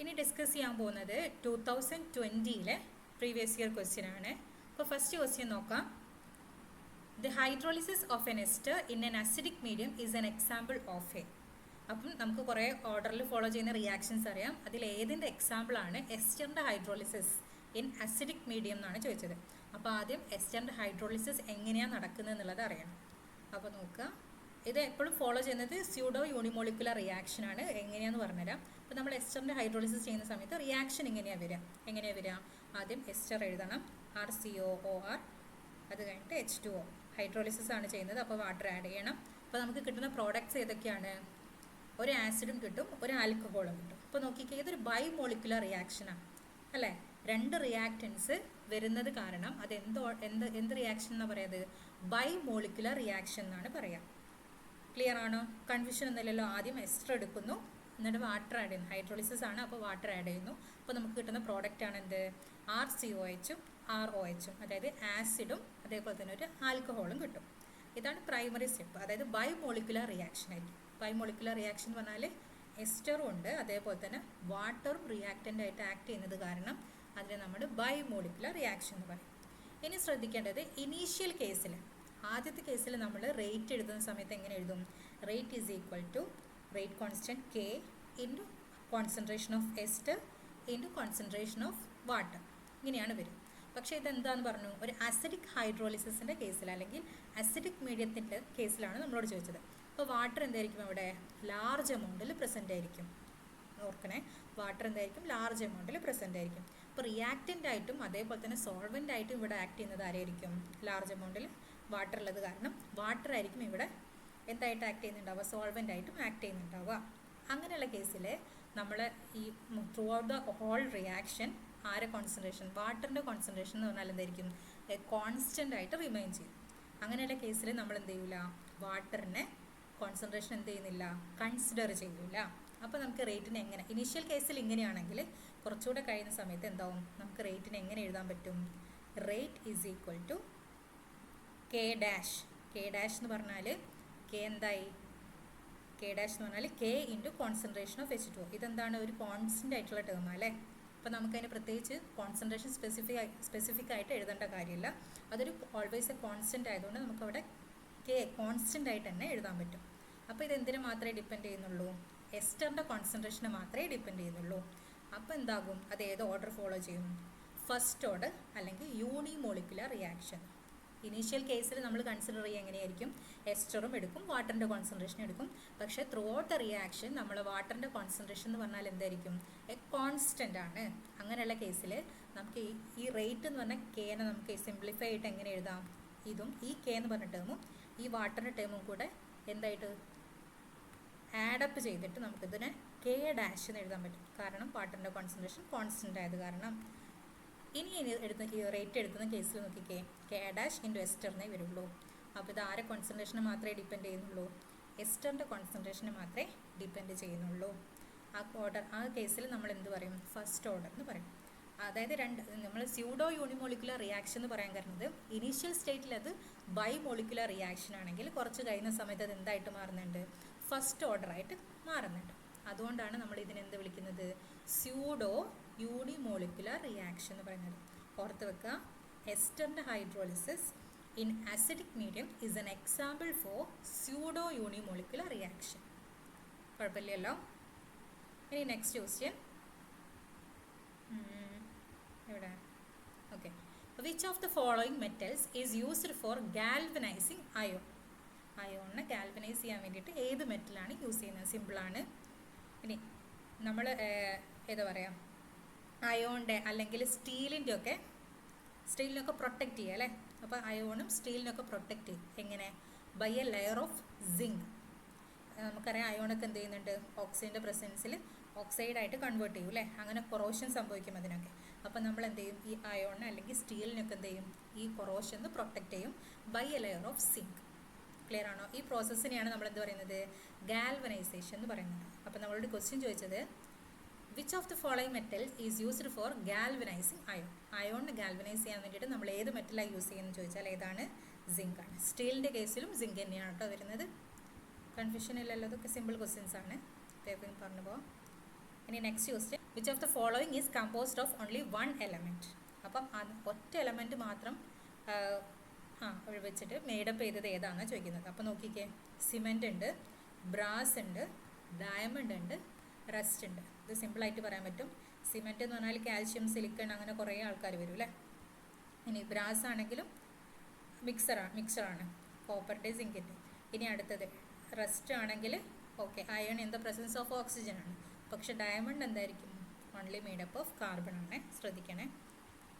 ഇനി ഡിസ്കസ് ചെയ്യാൻ പോകുന്നത് 2020 പ്രീവിയസ് ഇയർ ക്വസ്റ്റ്യൻ ആണ്. അപ്പോൾ ഫസ്റ്റ് ക്വസ്റ്റ്യൻ നോക്കാം. The hydrolysis of an ester in an acidic medium is an example of a. അപ്പം നമുക്ക് കുറേ ഓർഡറിൽ ഫോളോ ചെയ്യുന്ന റിയാക്ഷൻസ് അറിയാം. അതിൽ ഏതിൻ്റെ എക്സാമ്പിളാണ് എസ്റ്ററിൻ്റെ ഹൈഡ്രോളിസിസ് ഇൻ അസിഡിക് മീഡിയം എന്നാണ് ചോദിച്ചത്. അപ്പോൾ ആദ്യം എസ്റ്ററിൻ്റെ ഹൈഡ്രോളിസിസ് എങ്ങനെയാണ് നടക്കുന്നത് എന്നുള്ളത് അറിയണം. അപ്പോൾ നോക്കുക, ഇത് എപ്പോഴും ഫോളോ ചെയ്യുന്നത് സ്യൂഡോ യൂണിമോളിക്കുലർ റിയാക്ഷൻ ആണ്. എങ്ങനെയാണെന്ന് പറഞ്ഞുതരാം. അപ്പോൾ നമ്മൾ എസ്റ്ററിൻ്റെ ഹൈഡ്രോളിസിസ് ചെയ്യുന്ന സമയത്ത് റിയാക്ഷൻ എങ്ങനെയാണ് വരിക? ആദ്യം എസ്റ്റർ എഴുതണം, RCOOR, അത് കഴിഞ്ഞിട്ട് H2O. ഹൈഡ്രോളിസിസ് ആണ് ചെയ്യുന്നത്, അപ്പോൾ വാട്ടർ ആഡ് ചെയ്യണം. അപ്പോൾ നമുക്ക് കിട്ടുന്ന പ്രോഡക്ട്സ് ഏതൊക്കെയാണ്? ഒരു ആസിഡും കിട്ടും, ഒരു ആൽക്കഹോളും കിട്ടും. അപ്പോൾ നോക്കിക്കേ, ഇതൊരു ബൈമോളിക്കുലർ റിയാക്ഷനാണ് അല്ലേ? രണ്ട് റിയാക്റ്റൻസ് വരുന്നത് കാരണം അത് എന്ത് റിയാക്ഷൻ എന്നാണ് പറയുന്നത്? ബൈമോളിക്കുലർ റിയാക്ഷൻ എന്നാണ് പറയുക. ക്ലിയർ ആണോ? കൺഫ്യൂഷൻ ഒന്നുമില്ലല്ലോ. ആദ്യം എസ്റ്റർ എടുക്കുന്നു, എന്നിട്ട് വാട്ടർ ആഡ് ചെയ്യുന്നു. ഹൈഡ്രോളിസിസ് ആണ്, അപ്പോൾ വാട്ടർ ആഡ് ചെയ്യുന്നു. അപ്പോൾ നമുക്ക് കിട്ടുന്ന പ്രോഡക്റ്റ് ആണ് എന്ത്? RCOHും ROHും, അതായത് ആസിഡും അതേപോലെ തന്നെ ഒരു ആൽക്കഹോളും കിട്ടും. ഇതാണ് പ്രൈമറി സ്റ്റെപ്പ്, അതായത് ബൈമോളിക്കുലർ റിയാക്ഷൻ ആയിരിക്കും. ബൈമോളിക്കുലർ റിയാക്ഷൻ എന്ന് പറഞ്ഞാൽ എസ്റ്ററും ഉണ്ട്, അതേപോലെ തന്നെ വാട്ടറും റിയാക്റ്റൻ്റ് ആയിട്ട് ആക്ട് ചെയ്യുന്നത് കാരണം അതിനെ നമ്മൾ ബൈമോളിക്കുലർ റിയാക്ഷൻ എന്ന് പറയും. ഇനി ശ്രദ്ധിക്കേണ്ടത്, ഇനീഷ്യൽ കേസിൽ, ആദ്യത്തെ കേസിൽ നമ്മൾ റേറ്റ് എഴുതുന്ന സമയത്ത് എങ്ങനെ എഴുതും? Rate is equal to rate constant K into concentration of ester into concentration of water, ഇങ്ങനെയാണ് വരും. പക്ഷേ ഇതെന്താന്ന് പറഞ്ഞു? ഒരു അസിഡിക് ഹൈഡ്രോളിസിസിൻ്റെ കേസിൽ അല്ലെങ്കിൽ അസിഡിക് മീഡിയത്തിൻ്റെ കേസിലാണ് നമ്മളോട് ചോദിച്ചത്. അപ്പോൾ വാട്ടർ എന്തായിരിക്കും അവിടെ? ലാർജ് എമൗണ്ടിൽ പ്രസൻ്റ് ആയിരിക്കും. ഓർക്കണേ, വാട്ടർ എന്തായിരിക്കും? ലാർജ് എമൗണ്ടിൽ പ്രസൻ്റ് ആയിരിക്കും. അപ്പോൾ റിയാക്റ്റൻ്റ് ആയിട്ടും അതേപോലെ തന്നെ സോൾവെൻ്റ് ആയിട്ടും ഇവിടെ ആക്ട് ചെയ്യുന്നത് ആരായിരിക്കും? ലാർജ് എമൗണ്ടിൽ വാട്ടർ ഉള്ളത് കാരണം വാട്ടർ ആയിരിക്കും ഇവിടെ എന്തായിട്ട് ആക്ട് ചെയ്യുന്നുണ്ടാവുക? സോൾവെൻ്റ് ആയിട്ടും ആക്ട് ചെയ്യുന്നുണ്ടാവുക. അങ്ങനെയുള്ള കേസിൽ നമ്മൾ ഈ throughout the whole reaction ആരെ കോൺസെൻട്രേഷൻ? വാട്ടറിൻ്റെ കോൺസെൻട്രേഷൻ എന്ന് പറഞ്ഞാൽ എന്തായിരിക്കും? കോൺസ്റ്റൻ്റ് ആയിട്ട് റിമൈൻ ചെയ്യും. അങ്ങനെയുള്ള കേസിൽ നമ്മൾ എന്ത് ചെയ്യില്ല? വാട്ടറിനെ കോൺസെൻട്രേഷൻ എന്ത് ചെയ്യുന്നില്ല? കൺസിഡർ ചെയ്യില്ല. അപ്പോൾ നമുക്ക് റേറ്റിന് എങ്ങനെ, ഇനീഷ്യൽ കേസിൽ ഇങ്ങനെയാണെങ്കിൽ കുറച്ചുകൂടെ കഴിയുന്ന സമയത്ത് എന്താവും? നമുക്ക് റേറ്റിന് എങ്ങനെ എഴുതാൻ പറ്റും? Rate is equal to K dash. K dash എന്ന് പറഞ്ഞാൽ K എന്തായി? K ഡാഷ് എന്ന് പറഞ്ഞാൽ K into concentration of H2O. ഇതെന്താണ്? ഒരു കോൺസ്റ്റൻ്റ് ആയിട്ടുള്ള ടേം അല്ലേ? അപ്പോൾ നമുക്കതിന് പ്രത്യേകിച്ച് കോൺസെൻട്രേഷൻ സ്പെസിഫിക് ആയിട്ട് എഴുതേണ്ട കാര്യമില്ല. അതൊരു ഓൾവേസ് എ കോൺസ്റ്റൻ്റ് ആയതുകൊണ്ട് നമുക്കവിടെ K കോൺസ്റ്റൻ്റ് ആയിട്ട് തന്നെ എഴുതാൻ പറ്റും. അപ്പോൾ ഇതെന്തിനു മാത്രമേ ഡിപ്പെൻഡ് ചെയ്യുന്നുള്ളൂ? എസ്റ്ററിൻ്റെ കോൺസെൻട്രേഷനെ മാത്രമേ ഡിപ്പെൻഡ് ചെയ്യുന്നുള്ളൂ. അപ്പോൾ എന്താകും? അത് ഏത് ഓർഡർ ഫോളോ ചെയ്യും? ഫസ്റ്റ് ഓർഡർ അല്ലെങ്കിൽ യൂണിമോളിക്കുലർ റിയാക്ഷൻ. ഇനീഷ്യൽ കേസിൽ നമ്മൾ കൺസിഡർ ചെയ്യുക എങ്ങനെയായിരിക്കും? എസ്റ്ററും എടുക്കും, വാട്ടറിൻ്റെ കോൺസെൻട്രേഷൻ എടുക്കും. പക്ഷേ ത്രൂ ഔട്ട് ദ റിയാക്ഷൻ നമ്മൾ വാട്ടറിൻ്റെ കോൺസെൻട്രേഷൻ എന്ന് പറഞ്ഞാൽ എന്തായിരിക്കും? കോൺസ്റ്റൻ്റ് ആണ്. അങ്ങനെയുള്ള കേസിൽ നമുക്ക് ഈ റേറ്റ് എന്ന് പറഞ്ഞാൽ Kനെ നമുക്ക് സിംപ്ലിഫൈ ആയിട്ട് എങ്ങനെ എഴുതാം? ഇതും ഈ K എന്ന് പറഞ്ഞ ടേമും ഈ വാട്ടറിൻ്റെ ടേമും കൂടെ എന്തായിട്ട് ആഡപ്പ് ചെയ്തിട്ട് നമുക്കിതിനെ K ഡാഷ് എന്ന് എഴുതാൻ പറ്റും. കാരണം വാട്ടറിൻ്റെ കോൺസെൻട്രേഷൻ കോൺസ്റ്റൻ്റ് ആയത് കാരണം. ഇനി റേറ്റ് എടുക്കുന്ന കേസിൽ നോക്കിക്കേ, K ഡാഷ് ഇൻറ്റു എസ്റ്ററിനെ വരുള്ളൂ. അപ്പോൾ ഇത് ആരെ കോൺസെൻട്രേഷനെ മാത്രമേ ഡിപ്പെൻഡ് ചെയ്യുന്നുള്ളൂ? എസ്റ്ററിൻ്റെ കോൺസെൻട്രേഷനെ മാത്രമേ ഡിപ്പെൻഡ് ചെയ്യുന്നുള്ളൂ. ആ കേസിൽ നമ്മൾ എന്ത് പറയും? ഫസ്റ്റ് ഓർഡർ എന്ന് പറയും. അതായത് നമ്മൾ സ്യൂഡോ യൂണിമോളിക്കുലർ റിയാക്ഷൻ എന്ന് പറയാൻ കാരണം ഇനീഷ്യൽ സ്റ്റേറ്റിൽ അത് ബൈമോളിക്കുലർ റിയാക്ഷൻ ആണെങ്കിൽ കുറച്ച് കഴിയുന്ന സമയത്ത് അത് എന്തായിട്ട് മാറുന്നുണ്ട്? ഫസ്റ്റ് ഓർഡർ ആയിട്ട് മാറുന്നുണ്ട്. അതുകൊണ്ടാണ് നമ്മൾ ഇതിനെന്ത് വിളിക്കുന്നത്? സ്യൂഡോ യൂണിമോളിക്കുലർ റിയാക്ഷൻ എന്ന് പറയുന്നത്. ഓർത്ത് വെക്കുക, എസ്റ്ററിൻ്റെ hydrolysis in acidic medium is an example for pseudo unimolecular reaction. കുഴപ്പമില്ലല്ലോ. ഇനി നെക്സ്റ്റ് ക്വസ്റ്റ്യൻ എവിടെ? Okay. Which of the following metals is used for galvanising iron? അയോണിനെ ഗാൽവനൈസ് ചെയ്യാൻ വേണ്ടിയിട്ട് ഏത് മെറ്റലാണ് യൂസ് ചെയ്യുന്നത്? സിമ്പിളാണ്. ഇനി നമ്മൾ ഏതാ പറയുക, അയോണിൻ്റെ അല്ലെങ്കിൽ സ്റ്റീലിനൊക്കെ പ്രൊട്ടക്റ്റ് ചെയ്യുക അല്ലേ? അപ്പോൾ അയോണും സ്റ്റീലിനൊക്കെ പ്രൊട്ടക്റ്റ് ചെയ്യും. എങ്ങനെ? By a layer of zinc. നമുക്കറിയാം അയോണൊക്കെ എന്ത് ചെയ്യുന്നുണ്ട്? ഓക്സിജൻ്റെ പ്രസൻസിൽ ഓക്സൈഡായിട്ട് കൺവേർട്ട് ചെയ്യും അല്ലേ? അങ്ങനെ കൊറോഷൻ സംഭവിക്കും അതിനൊക്കെ. അപ്പോൾ നമ്മൾ എന്ത് ചെയ്യും? ഈ അയോണിനെ അല്ലെങ്കിൽ സ്റ്റീലിനൊക്കെ എന്ത് ചെയ്യും? ഈ കൊറോഷൻ പ്രൊട്ടക്റ്റ് ചെയ്യും by a layer of zinc. Clear ആണോ? ഈ പ്രോസസ്സിനെയാണ് നമ്മൾ എന്ത് പറയുന്നത്? ഗാൽവനൈസേഷൻ എന്ന് പറയുന്നത്. അപ്പോൾ നമ്മളോട് ക്വസ്റ്റ്യൻ ചോദിച്ചത് which of the following metal is used for galvanising iron? അയോണിനെ ഗാൽവനൈസ് ചെയ്യാൻ വേണ്ടിയിട്ട് നമ്മൾ ഏത് മെറ്റലാണ് യൂസ് ചെയ്യുന്നത് ചോദിച്ചാൽ ഏതാണ്? സിങ്ക് ആണ്. സ്റ്റീലിൻ്റെ കേസിലും സിങ്ക് തന്നെയാണ് കേട്ടോ വരുന്നത്. കൺഫ്യൂഷൻ ഇല്ലല്ലോ, അതൊക്കെ സിമ്പിൾ ക്വസ്റ്റ്യൻസ് ആണ്. വേഗം പറഞ്ഞു പോവാം. ഇനി next question, which of the following is composed of only one element. അപ്പം ഒറ്റ എലമെൻറ്റ് മാത്രം വെച്ചിട്ട് മേഡപ്പ് ചെയ്തത് ഏതാണെന്നാണ് ചോദിക്കുന്നത്. അപ്പോൾ നോക്കിക്കേ, സിമെൻ്റ് ഉണ്ട്, ബ്രാസ് ഉണ്ട്, ഡയമണ്ട് ഉണ്ട്, റസ്റ്റ് ഉണ്ട്. ഇത് സിമ്പിളായിട്ട് പറയാൻ പറ്റും. സിമെൻ്റ് എന്ന് പറഞ്ഞാൽ കാൽഷ്യം, സിലിക്കൺ, അങ്ങനെ കുറേ ആൾക്കാർ വരും അല്ലേ. ഇനി ബ്രാസ് ആണെങ്കിലും മിക്സറാണ്, കോപ്പറിൻ്റെ, സിങ്കിൻ്റെ. ഇനി അടുത്തത് റസ്റ്റ് ആണെങ്കിൽ okay, iron in the presence of oxygen ആണ്. പക്ഷെ ഡയമണ്ട് എന്തായിരിക്കും? ഓൺലി മേഡപ്പ് ഓഫ് കാർബൺ ആണ്. ശ്രദ്ധിക്കണേ,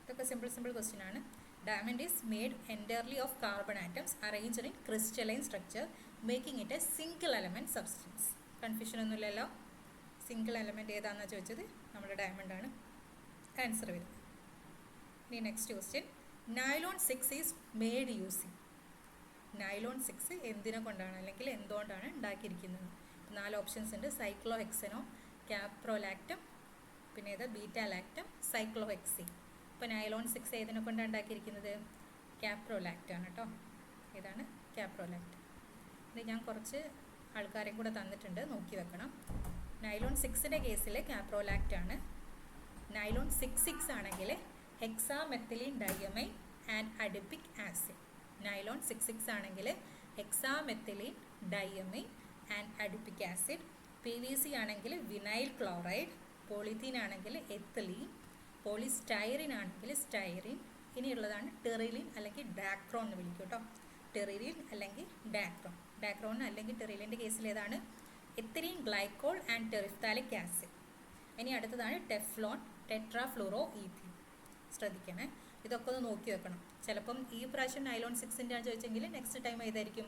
ഇതൊക്കെ സിമ്പിൾ ക്വസ്റ്റ്യൻ ആണ്. Diamond is made entirely of carbon atoms arranged in crystalline structure, making it a single element substance. Confusion ഒന്നുമില്ലല്ലോ. Single element ഏതാണെന്നാണ് ചോദിച്ചത്? നമ്മുടെ ഡയമണ്ട് ആണ് ആൻസർ വരുന്നത്. ഇനി next question, nylon 6 is made using. Nylon 6 എന്തിനെ കൊണ്ടാണ് അല്ലെങ്കിൽ എന്തുകൊണ്ടാണ് ഉണ്ടാക്കിയിരിക്കുന്നത്? 4 ഓപ്ഷൻസ് ഉണ്ട്. സൈക്ലോ ഹെക്സനോ, കാപ്രോലാക്റ്റം, പിന്നെ ഏതാ ബീറ്റാലാക്റ്റം, സൈക്ലോ ഹെക്സി. ഇപ്പോൾ നൈലോൺ 6 ഏതിനെ കൊണ്ടാണ് ഉണ്ടാക്കിയിരിക്കുന്നത്? കാപ്രോലാക്റ്റ് ആണ് കേട്ടോ. ഇതാണ് കാപ്രോലാക്റ്റ്. ഇത് ഞാൻ കുറച്ച് ആൾക്കാരെയും കൂടെ തന്നിട്ടുണ്ട്, നോക്കി വെക്കണം. നൈലോൺ 6ൻ്റെ കേസിൽ കാപ്രോലാക്റ്റ് ആണ്. നൈലോൺ 6 ആണെങ്കിൽ ഹെക്സാമെത്തിലീൻ ഡയമൈൻ ആൻഡ് അഡിപ്പിക് ആസിഡ്. നൈലോൺ 6 ആണെങ്കിൽ ഹെക്സാമെത്തിലീൻ ഡയമൈൻ ആൻഡ് അഡിപ്പിക് ആസിഡ്. PVC ആണെങ്കിൽ വിനൈൽ ക്ലോറൈഡ്. പോളിത്തീൻ ആണെങ്കിൽ എത്തലീൻ. പോളിസ്റ്റൈറിൻ ആണെങ്കിൽ സ്റ്റൈറിൻ. ഇനിയുള്ളതാണ് ടെറിലിൻ അല്ലെങ്കിൽ ഡാക്രോൺ എന്ന് വിളിക്കും കേട്ടോ. ടെറിലിൻ അല്ലെങ്കിൽ ഡാക്രോൺ. ഡാക്രോൺ അല്ലെങ്കിൽ ടെറിലിൻ്റെ കേസിൽ ഏതാണ്? Ethylene glycol and terephthalic acid. ഇനി അടുത്തതാണ് ടെഫ്ലോൺ, ടെട്രാഫ്ലൂറോ ഈഥീൻ. ശ്രദ്ധിക്കണേ, ഇതൊക്കെ ഒന്ന് നോക്കി വെക്കണം. ചിലപ്പം ഈ പ്രാവശ്യം നൈലോൺ 6ൻ്റെ ആണ് ചോദിച്ചെങ്കിൽ നെക്സ്റ്റ് ടൈം ഏതായിരിക്കും?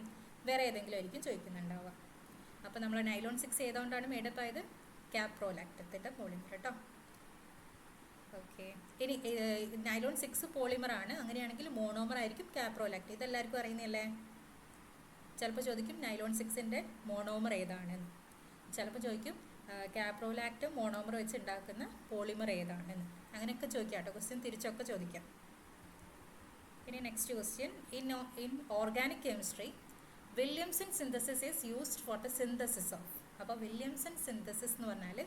വേറെ ഏതെങ്കിലും ആയിരിക്കും ചോദിക്കുന്നുണ്ടാവുക. അപ്പോൾ നമ്മൾ നൈലോൺ 6 ഏതുകൊണ്ടാണ് മേഡപ്പ് ആയത്? കാപ്രോലാക്റ്റത്തിൻ്റെ പോളിമർ കേട്ടോ. ഓക്കെ, ഇനി നൈലോൺ 6 പോളിമർ ആണ്, അങ്ങനെയാണെങ്കിൽ മോണോമർ ആയിരിക്കും കാപ്രോലാക്റ്റ്. ഇതെല്ലാവർക്കും അറിയുന്നതല്ലേ. ചിലപ്പോൾ ചോദിക്കും നൈലോൺ 6ൻ്റെ മോണോമർ ഏതാണെന്ന്. ചിലപ്പോൾ ചോദിക്കും കാപ്രോലാക്റ്റ് മോണോമർ വെച്ച് ഉണ്ടാക്കുന്ന പോളിമർ ഏതാണെന്ന്. അങ്ങനെയൊക്കെ ചോദിക്കാം കേട്ടോ. ക്വസ്റ്റ്യൻ തിരിച്ചൊക്കെ ചോദിക്കാം. ഇനി next question, in organic chemistry Williamson synthesis is used for the synthesis of. അപ്പോൾ വില്യംസൺ സിന്തസിസ് എന്ന് പറഞ്ഞാൽ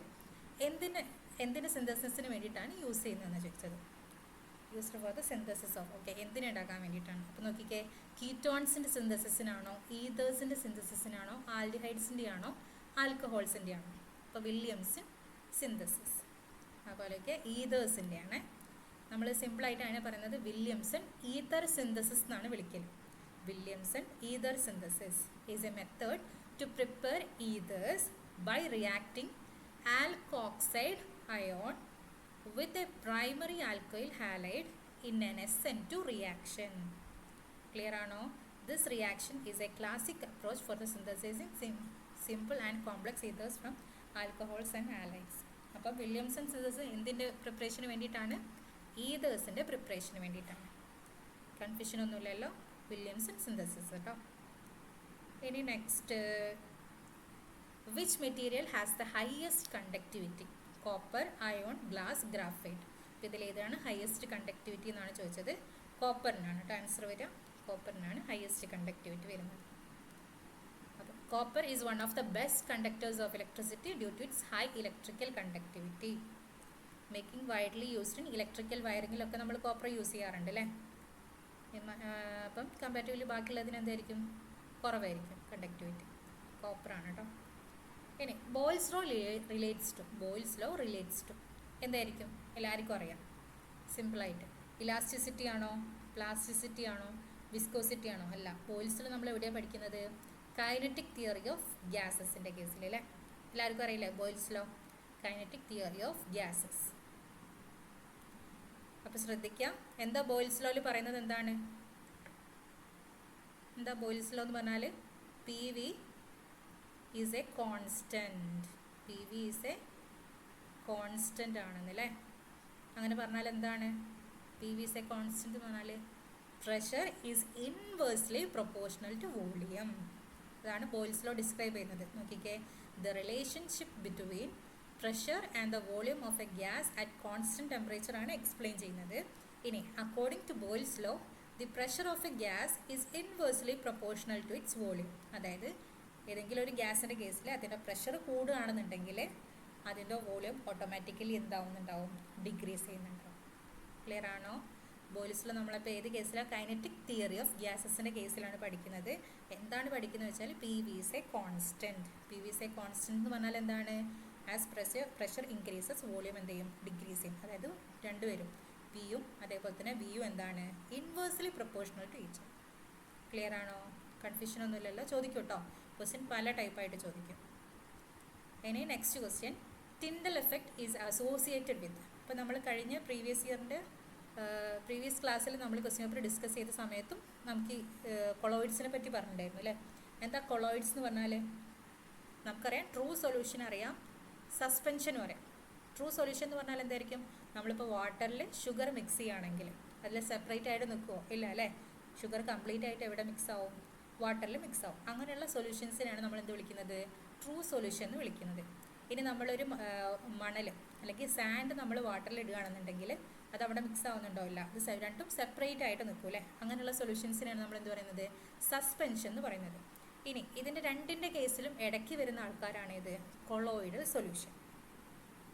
എന്തിൻ്റെ സിന്തസിസിന് വേണ്ടിയിട്ടാണ് യൂസ് ചെയ്യുന്നതെന്ന് ചോദിച്ചത്. Used for the synthesis of. Okay, എന്തിനുണ്ടാക്കാൻ വേണ്ടിയിട്ടാണ്? അപ്പോൾ നോക്കിക്കേ, കീറ്റോൺസിൻ്റെ സിന്തസിസിനാണോ, ഈതേഴ്സിൻ്റെ സിന്തസിസിനാണോ, ആൽഡിഹൈഡ്സിൻ്റെ ആണോ, ആൽക്കഹോൾസിൻ്റെ ആണോ? അപ്പോൾ വില്യംസൺ സിന്തസിസ്. അതുപോലെയൊക്കെ ഈതേഴ്സിൻ്റെ ആണ്. നമ്മൾ സിമ്പിളായിട്ട് അതിനെ പറയുന്നത് വില്യംസൺ ഈതർ സിന്തസിസ് എന്നാണ് വിളിക്കൽ. Williamson ether synthesis is a method to prepare ethers by reacting alkoxide ion with a primary alkyl halide in an SN2 reaction. Clear ആണോ? This reaction is a classic approach for the synthesizing simple and complex ethers from alcohols and halides. അപ്പോൾ Williamson synthesis എന്തിൻ്റെ പ്രിപ്പറേഷന് വേണ്ടിയിട്ടാണ്? ഈതേഴ്സിൻ്റെ പ്രിപ്പറേഷന് വേണ്ടിയിട്ടാണ്. Confusion ഒന്നുമില്ലല്ലോ. Williamson synthesis കേട്ടോ. ഇനി next, which material has the highest conductivity? Copper, iron, glass, graphite. അപ്പോൾ ഇതിലേതാണ് highest conductivity എന്നാണ് ചോദിച്ചത്? കോപ്പറിനാണ് കേട്ടോ ആൻസർ വരിക. കോപ്പറിനാണ് ഹയസ്റ്റ് കണ്ടക്ടിവിറ്റി വരുന്നത്. അപ്പോൾ copper is one of the best conductors of electricity due to its high electrical conductivity. Making widely used in electrical വയറിങ്ങിലൊക്കെ നമ്മൾ കോപ്പർ യൂസ് ചെയ്യാറുണ്ട് അല്ലേ. അപ്പം കമ്പാരിറ്റീവ്ലി ബാക്കിയുള്ളതിന് എന്തായിരിക്കും? കുറവായിരിക്കും കണ്ടക്ടിവിറ്റി. കോപ്പറാണ് കേട്ടോ. ഇനി ബോയ്ൽസ് ലോ റിലേറ്റ്സ് ടു എന്തായിരിക്കും? എല്ലാവർക്കും അറിയാം, സിമ്പിളായിട്ട്. ഇലാസ്റ്റിസിറ്റി ആണോ, പ്ലാസ്റ്റിസിറ്റി ആണോ, വിസ്കോസിറ്റി ആണോ? അല്ല. ബോയ്ൽസിൽ നമ്മൾ എവിടെയാണ് പഠിക്കുന്നത്? കൈനറ്റിക് തിയറി ഓഫ് ഗ്യാസസിൻ്റെ കേസിൽ അല്ലേ. എല്ലാവർക്കും അറിയില്ലേ Boyle's law? Kinetic theory of gases. അപ്പോൾ ശ്രദ്ധിക്കാം, എന്താ ബോയ്ൽസ് ലോയിൽ പറയുന്നത്? എന്താ ബോയ്ൽസ് ലോ എന്ന് പറഞ്ഞാൽ? PV is a constant. PV is a constant ആണെന്നല്ലേ. അങ്ങനെ പറഞ്ഞാൽ എന്താണ്? PV is a constant എന്ന് പറഞ്ഞാൽ pressure is inversely proportional to volume. അതാണ് ബോയ്ൽസ് ലോ ഡിസ്ക്രൈബ് ചെയ്യുന്നത്. നോക്കിക്കേ, the relationship between pressure and the volume of a gas at constant temperature ആണ് explain ചെയ്യുന്നത്. ഇനി according to Boyle's law, the pressure of a gas is inversely proportional to its volume. അതായത് ഏതെങ്കിലും ഒരു ഗ്യാസിൻ്റെ കേസിൽ അതിൻ്റെ പ്രഷർ കൂടുകയാണെന്നുണ്ടെങ്കിൽ അതിൻ്റെ വോളിയം ഓട്ടോമാറ്റിക്കലി എന്താവുന്നുണ്ടാവും, ഡിക്രീസ് ചെയ്യുന്നുണ്ടാവും. ക്ലിയർ ആണോ? ബോയ്ലിസിൽ നമ്മളിപ്പോൾ ഏത് കേസിലാണ്? കൈനറ്റിക് തിയറി ഓഫ് ഗ്യാസസിൻ്റെ കേസിലാണ് പഠിക്കുന്നത്. എന്താണ് പഠിക്കുന്നത് വെച്ചാൽ P V is a constant. P V is a constant എന്ന് പറഞ്ഞാൽ എന്താണ്? ആസ് പ്രഷർ ഇൻക്രീസസ് വോളിയം എന്ത് ചെയ്യും? ഡിക്രീസ് ചെയ്യും. അതായത് രണ്ടുപേരും പിയും അതേപോലെ തന്നെ വിയും എന്താണ്? Inversely proportional to each. Clear ആണോ? കൺഫ്യൂഷൻ ഒന്നുമില്ലല്ലോ? ചോദിക്കും കേട്ടോ. ക്വസ്റ്റ്യൻ പല ടൈപ്പായിട്ട് ചോദിക്കും. ഇനി next question, Tyndall effect is associated with. അപ്പോൾ നമ്മൾ കഴിഞ്ഞ പ്രീവിയസ് ക്ലാസ്സിൽ നമ്മൾ ക്വസ്റ്റ്യൻ പേപ്പർ ഡിസ്കസ് ചെയ്ത സമയത്തും നമുക്ക് ഈ കൊളോയിഡ്സിനെ പറ്റി പറഞ്ഞിട്ടുണ്ടായിരുന്നു അല്ലേ? എന്താ കൊളോയിഡ്സ് എന്ന് പറഞ്ഞാൽ? നമുക്കറിയാം ട്രൂ സൊല്യൂഷൻ അറിയാം, സസ്പെൻഷനും അറിയാം. ട്രൂ സൊല്യൂഷൻ എന്ന് പറഞ്ഞാൽ എന്തായിരിക്കും? നമ്മളിപ്പോൾ വാട്ടറിൽ ഷുഗർ മിക്സ് ചെയ്യുകയാണെങ്കിൽ അതിൽ സെപ്പറേറ്റ് ആയിട്ട് നിൽക്കുമോ? ഇല്ല അല്ലേ? ഷുഗർ കംപ്ലീറ്റ് ആയിട്ട് എവിടെ മിക്സ് ആവും? വാട്ടറിൽ മിക്സ് ആവും. അങ്ങനെയുള്ള സൊല്യൂഷൻസിനെയാണ് നമ്മൾ എന്ത് വിളിക്കുന്നത്? ട്രൂ സൊല്യൂഷൻ എന്ന് വിളിക്കുന്നത്. ഇനി നമ്മളൊരു മണൽ അല്ലെങ്കിൽ സാൻഡ് നമ്മൾ വാട്ടറിൽ ഇടുകയാണെന്നുണ്ടെങ്കിൽ അത് അവിടെ മിക്സ് ആവുന്നുണ്ടോ? ഇല്ല. ഇത് രണ്ടും സെപ്പറേറ്റ് ആയിട്ട് നിൽക്കും അല്ലേ? അങ്ങനെയുള്ള സൊല്യൂഷൻസിനെയാണ് നമ്മൾ എന്ത് പറയുന്നത്? സസ്പെൻഷൻ എന്ന് പറയുന്നത്. ഇനി ഇതിൻ്റെ രണ്ടിൻ്റെ കേസിലും ഇടയ്ക്ക് വരുന്ന ആൾക്കാരാണ് ഇത് കൊളോയിഡൽ സൊല്യൂഷൻ.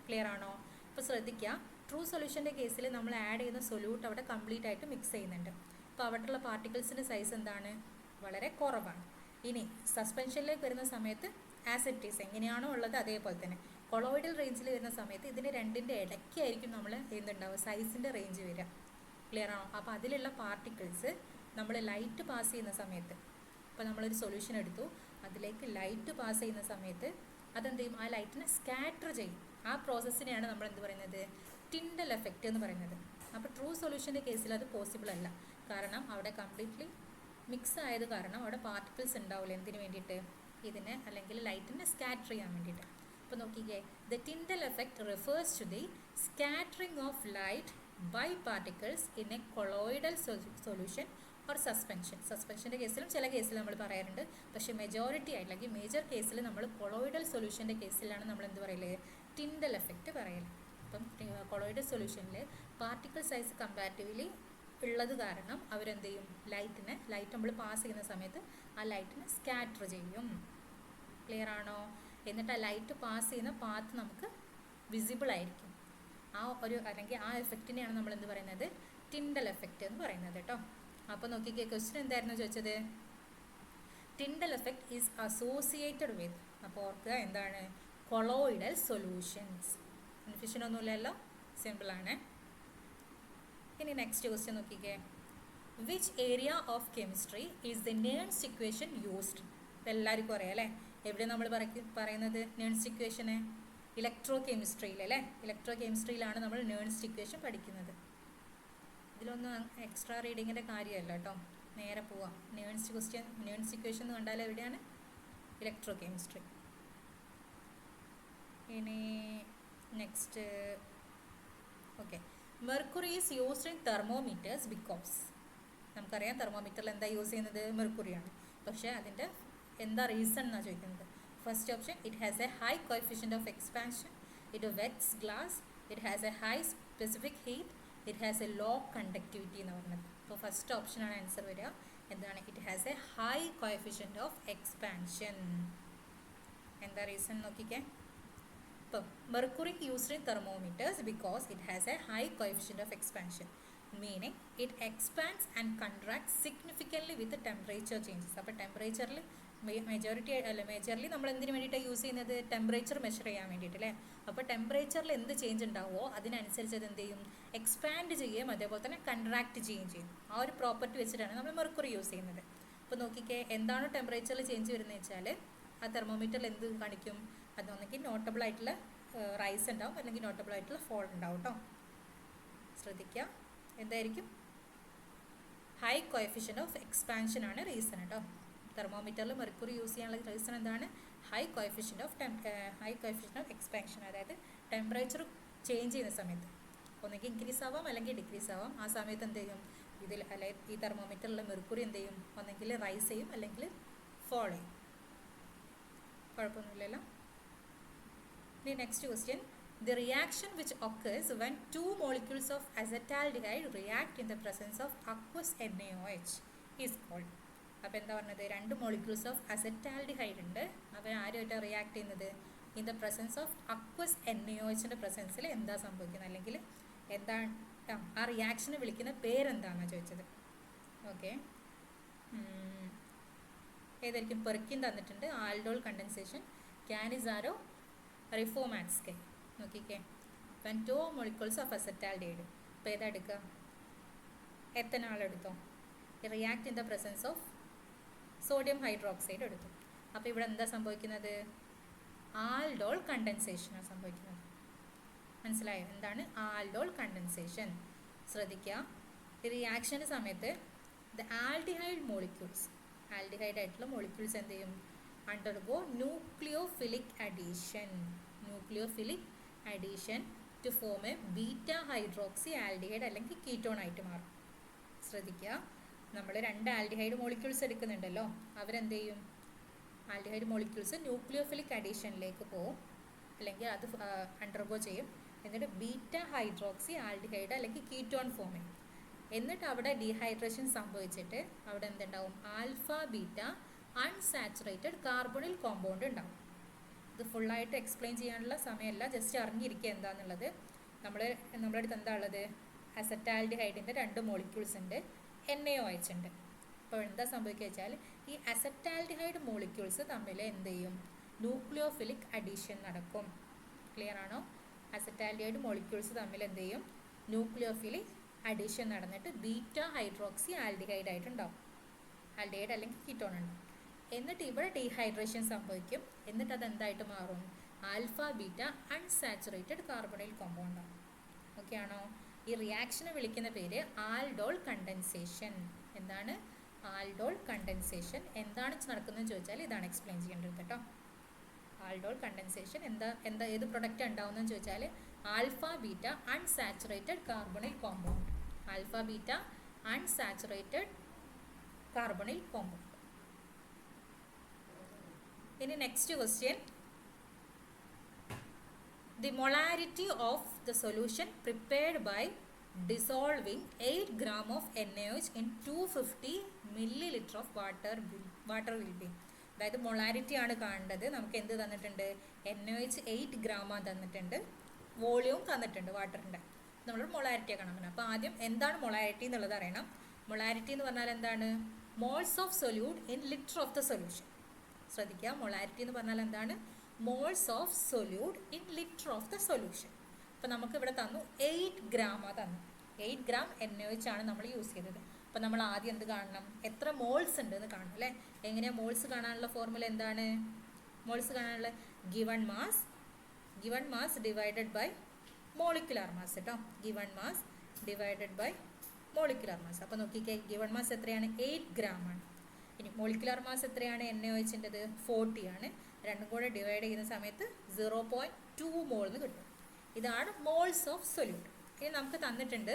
ക്ലിയർ ആണോ? അപ്പോൾ ശ്രദ്ധിക്കുക, ട്രൂ സൊല്യൂഷൻ്റെ കേസിൽ നമ്മൾ ആഡ് ചെയ്യുന്ന സൊല്യൂട്ട് അവിടെ കംപ്ലീറ്റ് ആയിട്ട് മിക്സ് ചെയ്യുന്നുണ്ട്. അപ്പോൾ അവിടെയുള്ള പാർട്ടിക്കിൾസിൻ്റെ സൈസ് എന്താണ്? വളരെ കുറവാണ്. ഇനി സസ്പെൻഷനിലേക്ക് വരുന്ന സമയത്ത് ആസിറ്റീസ് എങ്ങനെയാണോ ഉള്ളത് അതേപോലെ തന്നെ. കൊളോയിഡൽ റേഞ്ചിൽ വരുന്ന സമയത്ത് ഇതിൻ്റെ രണ്ടിൻ്റെ ഇടയ്ക്കായിരിക്കും നമ്മൾ എന്തുണ്ടാവുക? സൈസിൻ്റെ റേഞ്ച് വരിക. ക്ലിയർ ആണോ? അപ്പോൾ അതിലുള്ള പാർട്ടിക്കിൾസ് നമ്മൾ ലൈറ്റ് പാസ് ചെയ്യുന്ന സമയത്ത്, ഇപ്പോൾ നമ്മളൊരു സൊല്യൂഷൻ എടുത്തു, അതിലേക്ക് ലൈറ്റ് പാസ് ചെയ്യുന്ന സമയത്ത് അതെന്ത് ചെയ്യും? ആ ലൈറ്റിനെ സ്കാറ്റർ ചെയ്യും. ആ പ്രോസസ്സിനെയാണ് നമ്മൾ എന്ത് പറയുന്നത്? ടിൻഡൽ എഫക്റ്റ് എന്ന് പറയുന്നത്. അപ്പോൾ ട്രൂ സൊല്യൂഷൻ്റെ കേസിൽ അത് പോസിബിൾ അല്ല. കാരണം അവിടെ കംപ്ലീറ്റ്ലി മിക്സ് ആയത് കാരണം അവിടെ പാർട്ടിക്കിൾസ് ഉണ്ടാവില്ല. എന്തിനു വേണ്ടിയിട്ട്? ഇതിനെ അല്ലെങ്കിൽ ലൈറ്റിനെ സ്കാറ്റർ ചെയ്യാൻ വേണ്ടിയിട്ട്. അപ്പോൾ നോക്കിക്കേ, the Tyndall effect refers to the scattering of light by particles in a colloidal solution or suspension. സസ്പെൻഷൻ്റെ കേസിലും ചില കേസിൽ നമ്മൾ പറയാറുണ്ട്. പക്ഷേ മെജോറിറ്റി ആയിട്ട് അല്ലെങ്കിൽ മേജർ കേസിൽ നമ്മൾ കൊളോയിഡൽ സൊല്യൂഷൻ്റെ കേസിലാണ് നമ്മൾ എന്ത് പറയല്? ടിൻഡൽ എഫക്റ്റ് പറയല്. അപ്പം കൊളോയിഡൽ സൊല്യൂഷനിൽ പാർട്ടിക്കിൾ സൈസ് കമ്പാരിറ്റീവ്ലി ഉള്ളത് കാരണം അവരെന്ത് ചെയ്യും? ലൈറ്റ് നമ്മൾ പാസ് ചെയ്യുന്ന സമയത്ത് ആ ലൈറ്റിനെ സ്കാറ്റർ ചെയ്യും. ക്ലിയർ ആണോ? എന്നിട്ട് ആ ലൈറ്റ് പാസ് ചെയ്യുന്ന പാത്ത് നമുക്ക് വിസിബിൾ ആയിരിക്കും. ആ ഒരു അല്ലെങ്കിൽ ആ എഫക്റ്റിനെയാണ് നമ്മൾ എന്ത് പറയുന്നത്? ടിൻഡൽ എഫക്റ്റ് എന്ന് പറയുന്നത് കേട്ടോ. അപ്പോൾ നോക്കിക്കേ, ക്വസ്റ്റ്യൻ എന്തായിരുന്നു ചോദിച്ചത്? Tyndall effect is associated with. അപ്പോൾ ഓർക്കുക എന്താണ്? Colloidal solutions. കൺഫ്യൂഷൻ ഒന്നുമില്ലല്ലോ? സിമ്പിളാണ്. ഇനി നെക്സ്റ്റ് ക്വസ്റ്റ്യൻ നോക്കിക്കേ, which area of chemistry is the Nernst equation used? ഇതെല്ലാവർക്കും അറിയാം അല്ലേ? എവിടെ നമ്മൾ പറയുന്നത് നേൺസ്റ്റ് ഇക്വേഷന്? ഇലക്ട്രോ കെമിസ്ട്രിയിൽ അല്ലേ? ഇലക്ട്രോ കെമിസ്ട്രിയിലാണ് നമ്മൾ നേൺസ്റ്റ് ഇക്വേഷൻ പഠിക്കുന്നത്. ഇതിലൊന്നും എക്സ്ട്രാ റീഡിങ്ങിൻ്റെ കാര്യമല്ല കേട്ടോ. നേരെ പോവാം. നേൺസ്റ്റ് ഇക്വേഷൻ എന്ന് കണ്ടാൽ എവിടെയാണ്? Electrochemistry. ഇനി next, okay, mercury is used in thermometers because. നമുക്കറിയാം തെർമോമീറ്ററിൽ എന്താ യൂസ് ചെയ്യുന്നത്? മെർക്കുറിയാണ്. പക്ഷേ അതിൻ്റെ എന്താ റീസൺ എന്നാണ് ചോദിക്കുന്നത്. First option, it has a high coefficient of expansion, it wets glass, it has a high specific heat, it has a low conductivity എന്ന് പറഞ്ഞത്. അപ്പോൾ ഫസ്റ്റ് ഓപ്ഷനാണ് ആൻസർ വരിക. എന്താണ്? It has a high coefficient of expansion. എന്താ reason നോക്കിക്കേ. ഇപ്പം mercury used in thermometers because it has a high coefficient of expansion, meaning it expands and contracts significantly with temperature changes. അപ്പോൾ ടെമ്പറേച്ചറിൽ majorly നമ്മൾ എന്തിനു വേണ്ടിയിട്ടാണ് യൂസ് ചെയ്യുന്നത്? Temperature measure ചെയ്യാൻ വേണ്ടിയിട്ട് അല്ലേ? അപ്പോൾ ടെമ്പറേച്ചറിൽ എന്ത് ചേഞ്ച് ഉണ്ടാവുമോ അതിനനുസരിച്ച് അത് എന്ത് ചെയ്യും? എക്സ്പാൻഡ് ചെയ്യുകയും അതേപോലെ തന്നെ കൺട്രാക്ട് ചെയ്യുകയും ചെയ്യും. ആ ഒരു പ്രോപ്പർട്ടി വെച്ചിട്ടാണ് നമ്മൾ മെർക്കുറി യൂസ് ചെയ്യുന്നത്. അപ്പോൾ നോക്കിക്കേ, എന്താണോ ടെമ്പറേച്ചറിൽ ചേഞ്ച് വരുന്നത് വെച്ചാൽ ആ തെർമോമീറ്ററിൽ എന്ത് കാണിക്കും? അത് ഒന്നെങ്കിൽ നോട്ടബിൾ ആയിട്ടുള്ള റൈസ് ഉണ്ടാവും അല്ലെങ്കിൽ നോട്ടബിൾ ആയിട്ടുള്ള ഫോൾ ഉണ്ടാവും കേട്ടോ. ശ്രദ്ധിക്കുക, എന്തായിരിക്കും? ഹൈ കോഎഫിഷ്യൻ്റ് ഓഫ് എക്സ്പാൻഷൻ ആണ് റീസൺ കേട്ടോ. തെർമോമീറ്ററിൽ മെർക്കുറി യൂസ് ചെയ്യാനുള്ള റീസൺ എന്താണ്? High coefficient of expansion. അതായത് ടെമ്പറേച്ചർ ചേഞ്ച് ചെയ്യുന്ന സമയത്ത് ഒന്നെങ്കിൽ ഇൻക്രീസ് ആവാം അല്ലെങ്കിൽ ഡിക്രീസ് ആവാം. ആ സമയത്ത് എന്ത് ചെയ്യും? ഈ തെർമോമീറ്ററിലുള്ള മെർക്കുറി എന്ത് ചെയ്യും? ഒന്നെങ്കിൽ റൈസ് ചെയ്യും അല്ലെങ്കിൽ ഫോൾ ചെയ്യും. കുഴപ്പമൊന്നുമില്ലല്ലോ. ഇനി next question, the reaction which occurs when two molecules of acetaldehyde react in the presence of aqueous NaOH is called. അപ്പോൾ എന്താ പറഞ്ഞത്? രണ്ട് മോളിക്യൂൾസ് ഓഫ് അസറ്റാൽഡിഹൈഡ് ഉണ്ട്. അവർ ആരുമായിട്ടാണ് റിയാക്ട് ചെയ്യുന്നത്? In the presence of aqueous NaOHൻ്റെ പ്രസൻസിൽ എന്താ സംഭവിക്കുന്നത്, അല്ലെങ്കിൽ എന്താണ് ആ റിയാക്ഷനെ വിളിക്കുന്ന പേരെന്താണെന്നാണ് ചോദിച്ചത്. ഓക്കെ, ഏതായിരിക്കും? പെർക്കിൻ തന്നിട്ടുണ്ട്, ആൽഡോൾ കണ്ടൻസേഷൻ, ക്യാനിസാരോ, റിഫോമാറ്റ്സ്കെ. നോക്കിക്കേ, വെൻ 2 molecules ഓഫ് അസറ്റാൽഡിഹൈഡ്. അപ്പോൾ ഏതാ എടുക്കുക? എത്തനാൾ എടുത്തോ. React in the presence of sodium hydroxide എടുത്തു. അപ്പോൾ ഇവിടെ എന്താ സംഭവിക്കുന്നത്? ആൽഡോൾ കണ്ടൻസേഷനാണ് സംഭവിക്കുന്നത്. മനസ്സിലായോ? എന്താണ് ആൽഡോൾ കണ്ടൻസേഷൻ? ശ്രദ്ധിക്കുക, റിയാക്ഷൻ്റെ സമയത്ത് ദ ആൽഡിഹൈഡ് മോളിക്യൂൾസ്, ആൽഡിഹൈഡ് ആയിട്ടുള്ള മോളിക്യൂൾസ് എന്ത് ചെയ്യും? Undergo nucleophilic addition, nucleophilic addition to form a beta hydroxy aldehyde അല്ലെങ്കിൽ കീറ്റോൺ ആയിട്ട് മാറും. ശ്രദ്ധിക്കുക, നമ്മൾ 2 ആൽഡിഹൈഡ് മോളിക്യൂൾസ് എടുക്കുന്നുണ്ടല്ലോ, അവരെന്ത് ചെയ്യും? ആൽഡിഹൈഡ് മോളിക്യൂൾസ് ന്യൂക്ലിയോഫിലിക് അഡീഷനിലേക്ക് പോകും, അല്ലെങ്കിൽ അത് അണ്ടർഗോ ചെയ്യും. എന്നിട്ട് ബീറ്റ ഹൈഡ്രോക്സി ആൽഡിഹൈഡ് അല്ലെങ്കിൽ കീറ്റോൺ ഫോം ചെയ്യും. എന്നിട്ട് അവിടെ ഡീഹൈഡ്രേഷൻ സംഭവിച്ചിട്ട് അവിടെ എന്തുണ്ടാവും? Alpha beta unsaturated carbonyl compound ഉണ്ടാവും. ഇത് ഫുള്ളായിട്ട് എക്സ്പ്ലെയിൻ ചെയ്യാനുള്ള സമയമല്ല, ജസ്റ്റ് അറിഞ്ഞിരിക്കുക എന്താണെന്നുള്ളത്. നമ്മുടെ അടുത്ത് എന്താ ഉള്ളത്? അസറ്റാൽഡിഹൈഡിൻ്റെ 2 മോളിക്യൂൾസ് ഉണ്ട്, NaOH ഉണ്ട്. അപ്പോൾ എന്താ സംഭവിക്കുക വെച്ചാൽ ഈ അസറ്റാൽഡിഹൈഡ് മോളിക്യൂൾസ് തമ്മിൽ എന്ത് ചെയ്യും? ന്യൂക്ലിയോഫിലിക് അഡീഷൻ നടക്കും. ക്ലിയർ ആണോ? അസറ്റാൽഡിഹൈഡ് മോളിക്യൂൾസ് തമ്മിൽ എന്ത് ചെയ്യും? ന്യൂക്ലിയോഫിലിക് അഡീഷൻ നടന്നിട്ട് ബീറ്റ ഹൈഡ്രോക്സി ആൽഡിഹൈഡ് ആയിട്ടുണ്ടാവും, ആൽഡിഹൈഡ് അല്ലെങ്കിൽ കീറ്റോൺ ഉണ്ടാവും. എന്നിട്ട് ഇവിടെ ഡീഹൈഡ്രേഷൻ സംഭവിക്കും. എന്നിട്ട് അത് എന്തായിട്ട് മാറും? Alpha beta unsaturated carbonyl compound ആവും. ഓക്കെ ആണോ? ഈ റിയാക്ഷനെ വിളിക്കുന്ന പേര് ആൽഡോൾ കണ്ടൻസേഷൻ. എന്താണ് ആൽഡോൾ കണ്ടൻസേഷൻ? എന്താണ് നടക്കുന്നതെന്ന് ചോദിച്ചാൽ ഇതാണ് എക്സ്പ്ലെയിൻ ചെയ്യേണ്ടത് കേട്ടോ. ആൽഡോൾ കണ്ടൻസേഷൻ എന്താ ഏത് പ്രൊഡക്റ്റ് ഉണ്ടാവുന്നതെന്ന് ചോദിച്ചാൽ alpha beta unsaturated carbonyl compound, alpha beta unsaturated carbonyl compound. ഇനി next question, the molarity of the solution prepared by dissolving 8 gram of NaOH in 250 milliliter of water will be. അതായത് molarity ആണ് കാണേണ്ടത്. നമുക്ക് എന്ത് തന്നിട്ടുണ്ട്? NaOH 8 gram തന്നിട്ടുണ്ട്, volume തന്നിട്ടുണ്ട് വാട്ടറിൻ്റെ. നമ്മൾ മൊളാരിറ്റിയാണ് കാണാൻ പറ്റുന്നത്. അപ്പോൾ ആദ്യം എന്താണ് മൊളാരിറ്റി എന്നുള്ളത് അറിയണം. മൊളാരിറ്റി എന്ന് പറഞ്ഞാൽ എന്താണ്? Moles of solute in litre of the solution. ശ്രദ്ധിക്കുക, മൊളാരിറ്റി എന്ന് പറഞ്ഞാൽ എന്താണ്? Moles of solute in litre of the solution. അപ്പോൾ നമുക്ക് ഇവിടെ തന്നു 8 gram തന്നു. 8 gram NaOH ആണ് നമ്മൾ യൂസ് ചെയ്തത്. അപ്പോൾ നമ്മൾ ആദ്യം എന്ത് കാണണം? എത്ര മോൾസ് ഉണ്ട് എന്ന് കാണണം അല്ലേ? എങ്ങനെയാണ് മോൾസ് കാണാനുള്ള ഫോർമുല? എന്താണ് മോൾസ് കാണാനുള്ള? Given mass divided by molecular mass കേട്ടോ. Given mass divided by molecular mass. അപ്പോൾ നോക്കിക്കേ, ഗിവൺ മാസ് എത്രയാണ്? 8 gram ആണ്. ഇനി മോളിക്കുലാർ മാസ് എത്രയാണ്? NaOHൻ്റെത് 40 ആണ്. രണ്ടും കൂടെ ഡിവൈഡ് ചെയ്യുന്ന സമയത്ത് 0.2 മോൾ എന്ന് കിട്ടും. ഇതാണ് മോൾസ് ഓഫ് സൊല്യൂട്ട്. ഇനി നമുക്ക് തന്നിട്ടുണ്ട്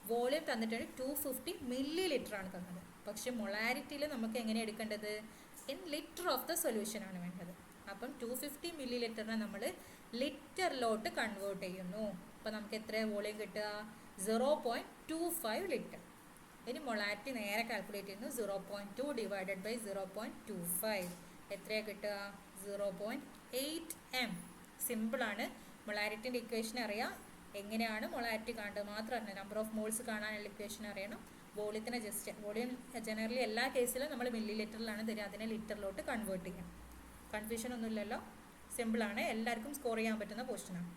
വോളിയം തന്നിട്ടുണ്ട് 250 milliliter ആണ് തന്നത്. പക്ഷേ മൊളാരിറ്റിയിൽ നമുക്ക് എങ്ങനെ എടുക്കേണ്ടത്? In litre of the solution ആണ് വേണ്ടത്. അപ്പം 250 milliliter നമ്മൾ ലിറ്ററിലോട്ട് കൺവേർട്ട് ചെയ്യുന്നു. അപ്പം നമുക്ക് എത്ര വോളിയം കിട്ടുക? 0.25 ലിറ്റർ. ഇനി മൊളാരിറ്റി നേരെ കാൽക്കുലേറ്റ് ചെയ്യുന്നു. 0.2 ഡിവൈഡഡ് ബൈ 0.25 എത്രയാണ് കിട്ടുക? 0.8 m. സിമ്പിളാണ്. മൊളാരിറ്റിൻ്റെ ഇക്വേഷൻ അറിയാം. എങ്ങനെയാണ് മൊളാരിറ്റി കാണേണ്ടത് മാത്രമല്ല, നമ്പർ ഓഫ് മോൾസ് കാണാനുള്ള ഇക്വേഷൻ അറിയണം. വോളിയത്തിന് വോളിയം ജനറലി എല്ലാ കേസിലും നമ്മൾ മില്ലി ലിറ്ററിലാണ് തരിക, അതിനെ ലിറ്ററിലോട്ട് കൺവേർട്ട് ചെയ്യണം. കൺഫ്യൂഷൻ ഒന്നുമില്ലല്ലോ, സിമ്പിളാണ്, എല്ലാവർക്കും സ്കോർ ചെയ്യാൻ പറ്റുന്ന ക്വസ്റ്റ്യനാണ്.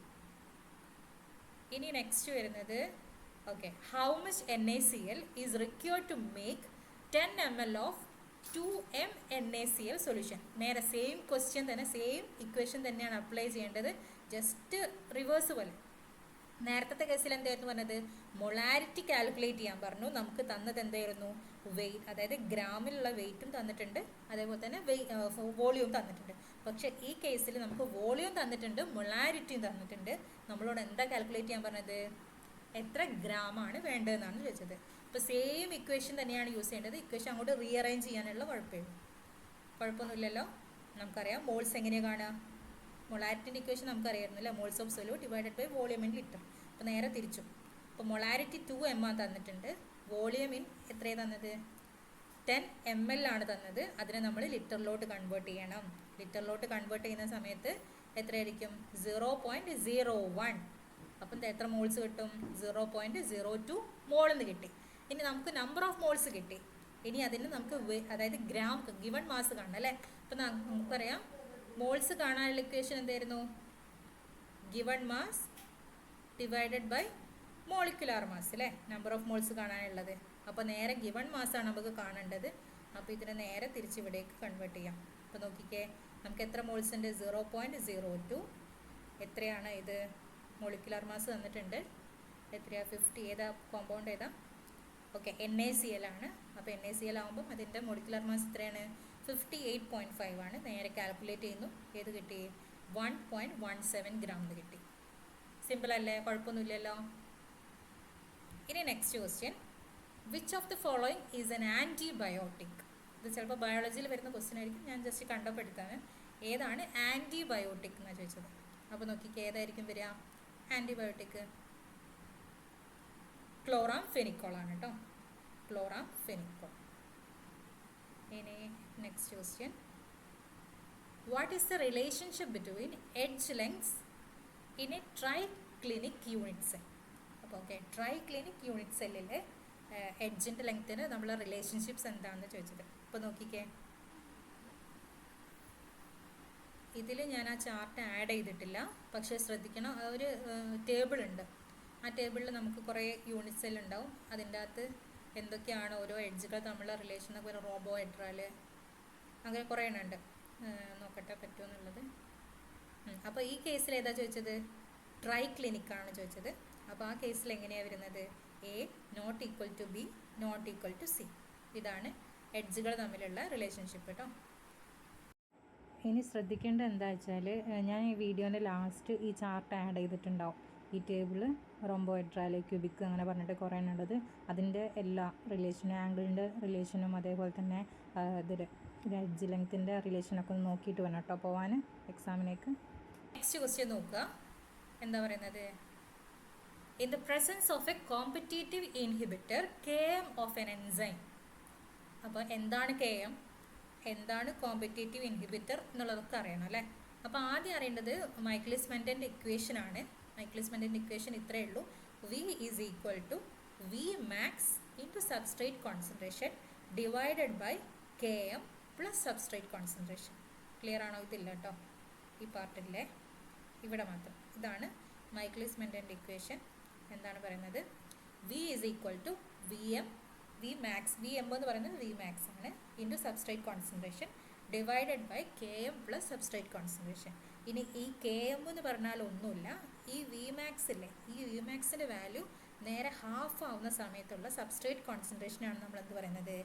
ഇനി നെക്സ്റ്റ് വരുന്നത്, okay, how much NaCl is required to make 10 ml of 2m NaCl solution. നേരെ സെയിം ക്വസ്റ്റ്യൻ തന്നെ, സെയിം ഇക്വേഷൻ തന്നെയാണ് അപ്ലൈ ചെയ്യേണ്ടത്, ജസ്റ്റ് റിവേഴ്സ് പോലെ. നേരത്തെ കേസിൽ എന്തായിരുന്നു പറഞ്ഞത്? മൊളാരിറ്റി കാൽക്കുലേറ്റ് ചെയ്യാൻ പറഞ്ഞു. നമുക്ക് തന്നത് എന്തായിരുന്നു? വെയിറ്റ്, അതായത് ഗ്രാമിലുള്ള വെയിറ്റും തന്നിട്ടുണ്ട്, അതേപോലെ തന്നെ വോളിയവും തന്നിട്ടുണ്ട്. പക്ഷേ ഈ കേസിൽ നമുക്ക് വോളിയം തന്നിട്ടുണ്ട്, മൊളാരിറ്റിയും തന്നിട്ടുണ്ട്. നമ്മളോട് എന്താ കാൽക്കുലേറ്റ് ചെയ്യാൻ പറഞ്ഞത്? എത്ര ഗ്രാമാണ് വേണ്ടതെന്നാണ് ചോദിച്ചത്. അപ്പോൾ സെയിം ഇക്വേഷൻ തന്നെയാണ് യൂസ് ചെയ്യേണ്ടത്. ഇക്വേഷൻ അങ്ങോട്ട് റീഅറേഞ്ച് ചെയ്യാനുള്ള കുഴപ്പമൊന്നുമില്ലല്ലോ. നമുക്കറിയാം മോൾസ് എങ്ങനെയാണ് കാണുക? മൊളാരിറ്റിൻ്റെ ഇക്വേഷൻ നമുക്കറിയായിരുന്നില്ല, moles of solute divided by volume in litre. അപ്പോൾ നേരെ തിരിച്ചു. അപ്പോൾ മൊളാരിറ്റി 2m തന്നിട്ടുണ്ട്, വോളിയം ഇൻ എത്രയാണ് തന്നത്? 10 ml ആണ് തന്നത്. അതിനെ നമ്മൾ ലിറ്ററിലോട്ട് കൺവേർട്ട് ചെയ്യണം. ലിറ്ററിലോട്ട് കൺവേർട്ട് ചെയ്യുന്ന സമയത്ത് എത്രയായിരിക്കും 0.01. അപ്പം എത്ര മോൾസ് കിട്ടും? 0.02 മോൾ എന്ന് കിട്ടി. ഇനി നമുക്ക് നമ്പർ ഓഫ് മോൾസ് കിട്ടി. ഇനി അതിന് നമുക്ക് അതായത് ഗ്രാം ഗിവൺ മാസ് കാണണം അല്ലേ. അപ്പം നമുക്കറിയാം മോൾസ് കാണാനുള്ള ഇക്വേഷൻ എന്തായിരുന്നു? Given mass divided by molecular mass അല്ലേ, നമ്പർ ഓഫ് മോൾസ് കാണാനുള്ളത്. അപ്പോൾ നേരെ ഗിവൺ മാസ്സാണ് നമുക്ക് കാണേണ്ടത്. അപ്പോൾ ഇതിനെ നേരെ തിരിച്ച് ഇവിടേക്ക് കൺവേർട്ട് ചെയ്യാം. അപ്പോൾ നോക്കിക്കേ, നമുക്ക് എത്ര മോൾസ് ഉണ്ട്? 0.02. എത്രയാണ് ഇത്? മോളിക്കുലാർ മാസ് തന്നിട്ടുണ്ട്. എത്രയാണ്? 50. ഏതാ കോമ്പൗണ്ട് ഏതാ? ഓക്കെ, NaCl ആണ്. അപ്പോൾ NaCl ആകുമ്പം അതിൻ്റെ മോളിക്കുലാർ മാസ് എത്രയാണ്? 58.5 ആണ്. നേരെ കാൽക്കുലേറ്റ് ചെയ്യുന്നു. ഏത് കിട്ടി? 1.17 ഗ്രാം എന്ന് കിട്ടി. സിമ്പിൾ അല്ലേ? കുഴപ്പമൊന്നുമില്ലല്ലോ. ഇനി next question, which of the following is N antibiotic? ഇത് ചിലപ്പോൾ ബയോളജിയിൽ വരുന്ന ക്വസ്റ്റ്യൻ ആയിരിക്കും, ഞാൻ ജസ്റ്റ് കണ്ടപ്പെടുത്താണ്. ഏതാണ് ആൻറ്റിബയോട്ടിക് എന്നാണ് ചോദിച്ചത്. അപ്പോൾ നോക്കിക്ക് ഏതായിരിക്കും വരിക? ആൻറ്റിബയോട്ടിക് ക്ലോറാംഫെനിക്കോൾ ആണ് കേട്ടോ, ക്ലോറാംഫെനിക്കോൾ. ഇനി next question, what is the relationship between edge lengths in A triclinic unit cell? അപ്പോൾ ഓക്കെ, ട്രൈക്ലിനിക് യൂണിറ്റ് സെല്ലിലെ എഡ്ജിൻ്റെ ലെങ്ത്തിന് നമ്മളെ റിലേഷൻഷിപ്സ് എന്താണെന്ന് ചോദിച്ചത്. അപ്പോൾ നോക്കിക്കേ, ഇതിൽ ഞാൻ ആ ചാർട്ട് ആഡ് ചെയ്തിട്ടില്ല, പക്ഷേ ശ്രദ്ധിക്കണം, ഒരു ടേബിൾ ഉണ്ട്. ആ ടേബിളിൽ നമുക്ക് കുറേ യൂണിറ്റ് സെൽ ഉണ്ടാവും. അതിൻ്റെ അകത്ത് എന്തൊക്കെയാണ് ഓരോ എഡ്ജുകൾ തമ്മിലുള്ള റിലേഷൻ, അതുപോലെ റോബോ ഹെഡ്രാൽ, അങ്ങനെ കുറേ എണ്ണമുണ്ട്. നോക്കട്ടെ പറ്റുമെന്നുള്ളത്. അപ്പോൾ ഈ കേസിൽ ഏതാ ചോദിച്ചത്? ട്രൈക്ലിനിക്കാണ് ചോദിച്ചത്. അപ്പോൾ ആ കേസിൽ എങ്ങനെയാണ് വരുന്നത്? A not equal to B not equal to C. ഇതാണ് എഡ്ജുകൾ തമ്മിലുള്ള റിലേഷൻഷിപ്പ് കേട്ടോ. ഇനി ശ്രദ്ധിക്കേണ്ട എന്താ വെച്ചാൽ, ഞാൻ ഈ വീഡിയോൻ്റെ ലാസ്റ്റ് ഈ ചാർട്ട് ആഡ് ചെയ്തിട്ടുണ്ടാവും. ഈ ടേബിള് റോംബോഹെഡ്രൽ, ക്യൂബിക് അങ്ങനെ പറഞ്ഞിട്ട് കുറേ ഉള്ളത്. അതിൻ്റെ എല്ലാ റിലേഷനും, ആംഗിളിൻ്റെ റിലേഷനും അതേപോലെ തന്നെ ഇതിൽ എഡ്ജ് ലെങ്ത്തിൻ്റെ റിലേഷനൊക്കെ ഒന്ന് നോക്കിയിട്ട് വേണം കേട്ടോ പോവാൻ എക്സാമിനേക്ക്. നെക്സ്റ്റ് ക്വസ്റ്റ്യൻ നോക്കുക, എന്താ പറയുന്നത്? In the presence of a competitive inhibitor Km of an enzyme. അപ്പോൾ എന്താണ് Km, എന്താണ് കോമ്പറ്റേറ്റീവ് ഇൻഹിബിറ്റർ എന്നുള്ളതൊക്കെ അറിയണം അല്ലേ. അപ്പോൾ ആദ്യം അറിയേണ്ടത് മൈക്കിളിസ് മെന്റൻ്റെ ഇക്വേഷൻ ആണ്. മൈക്കിളിസ് മെന്റൻ്റെ ഇക്വേഷൻ ഇത്രയേ ഉള്ളൂ, V is equal to Vmax into substrate concentration divided by Km plus substrate concentration. Clear ആണോ? ഇതില്ല കേട്ടോ ഈ പാർട്ടില്ലേ, ഇവിടെ മാത്രം. ഇതാണ് മൈക്കിളിസ് മെന്റൻ്റെ ഇക്വേഷൻ. എന്താണ് പറയുന്നത്? V is equal to Vmax, Vm എന്ന് പറയുന്നത് Vmax ആണ്, into substrate concentration divided by Km plus substrate concentration. ഇനി ഈ Km എന്ന് പറഞ്ഞാൽ ഒന്നുമില്ല, ഈ Vmax ഇല്ലേ, ഈ Vmaxൻ്റെ വാല്യൂ നേരെ ഹാഫ് ആവുന്ന സമയത്തുള്ള സബ്സ്ട്രേറ്റ് കോൺസെൻട്രേഷനാണ് നമ്മൾ എന്ത് പറയുന്നത്?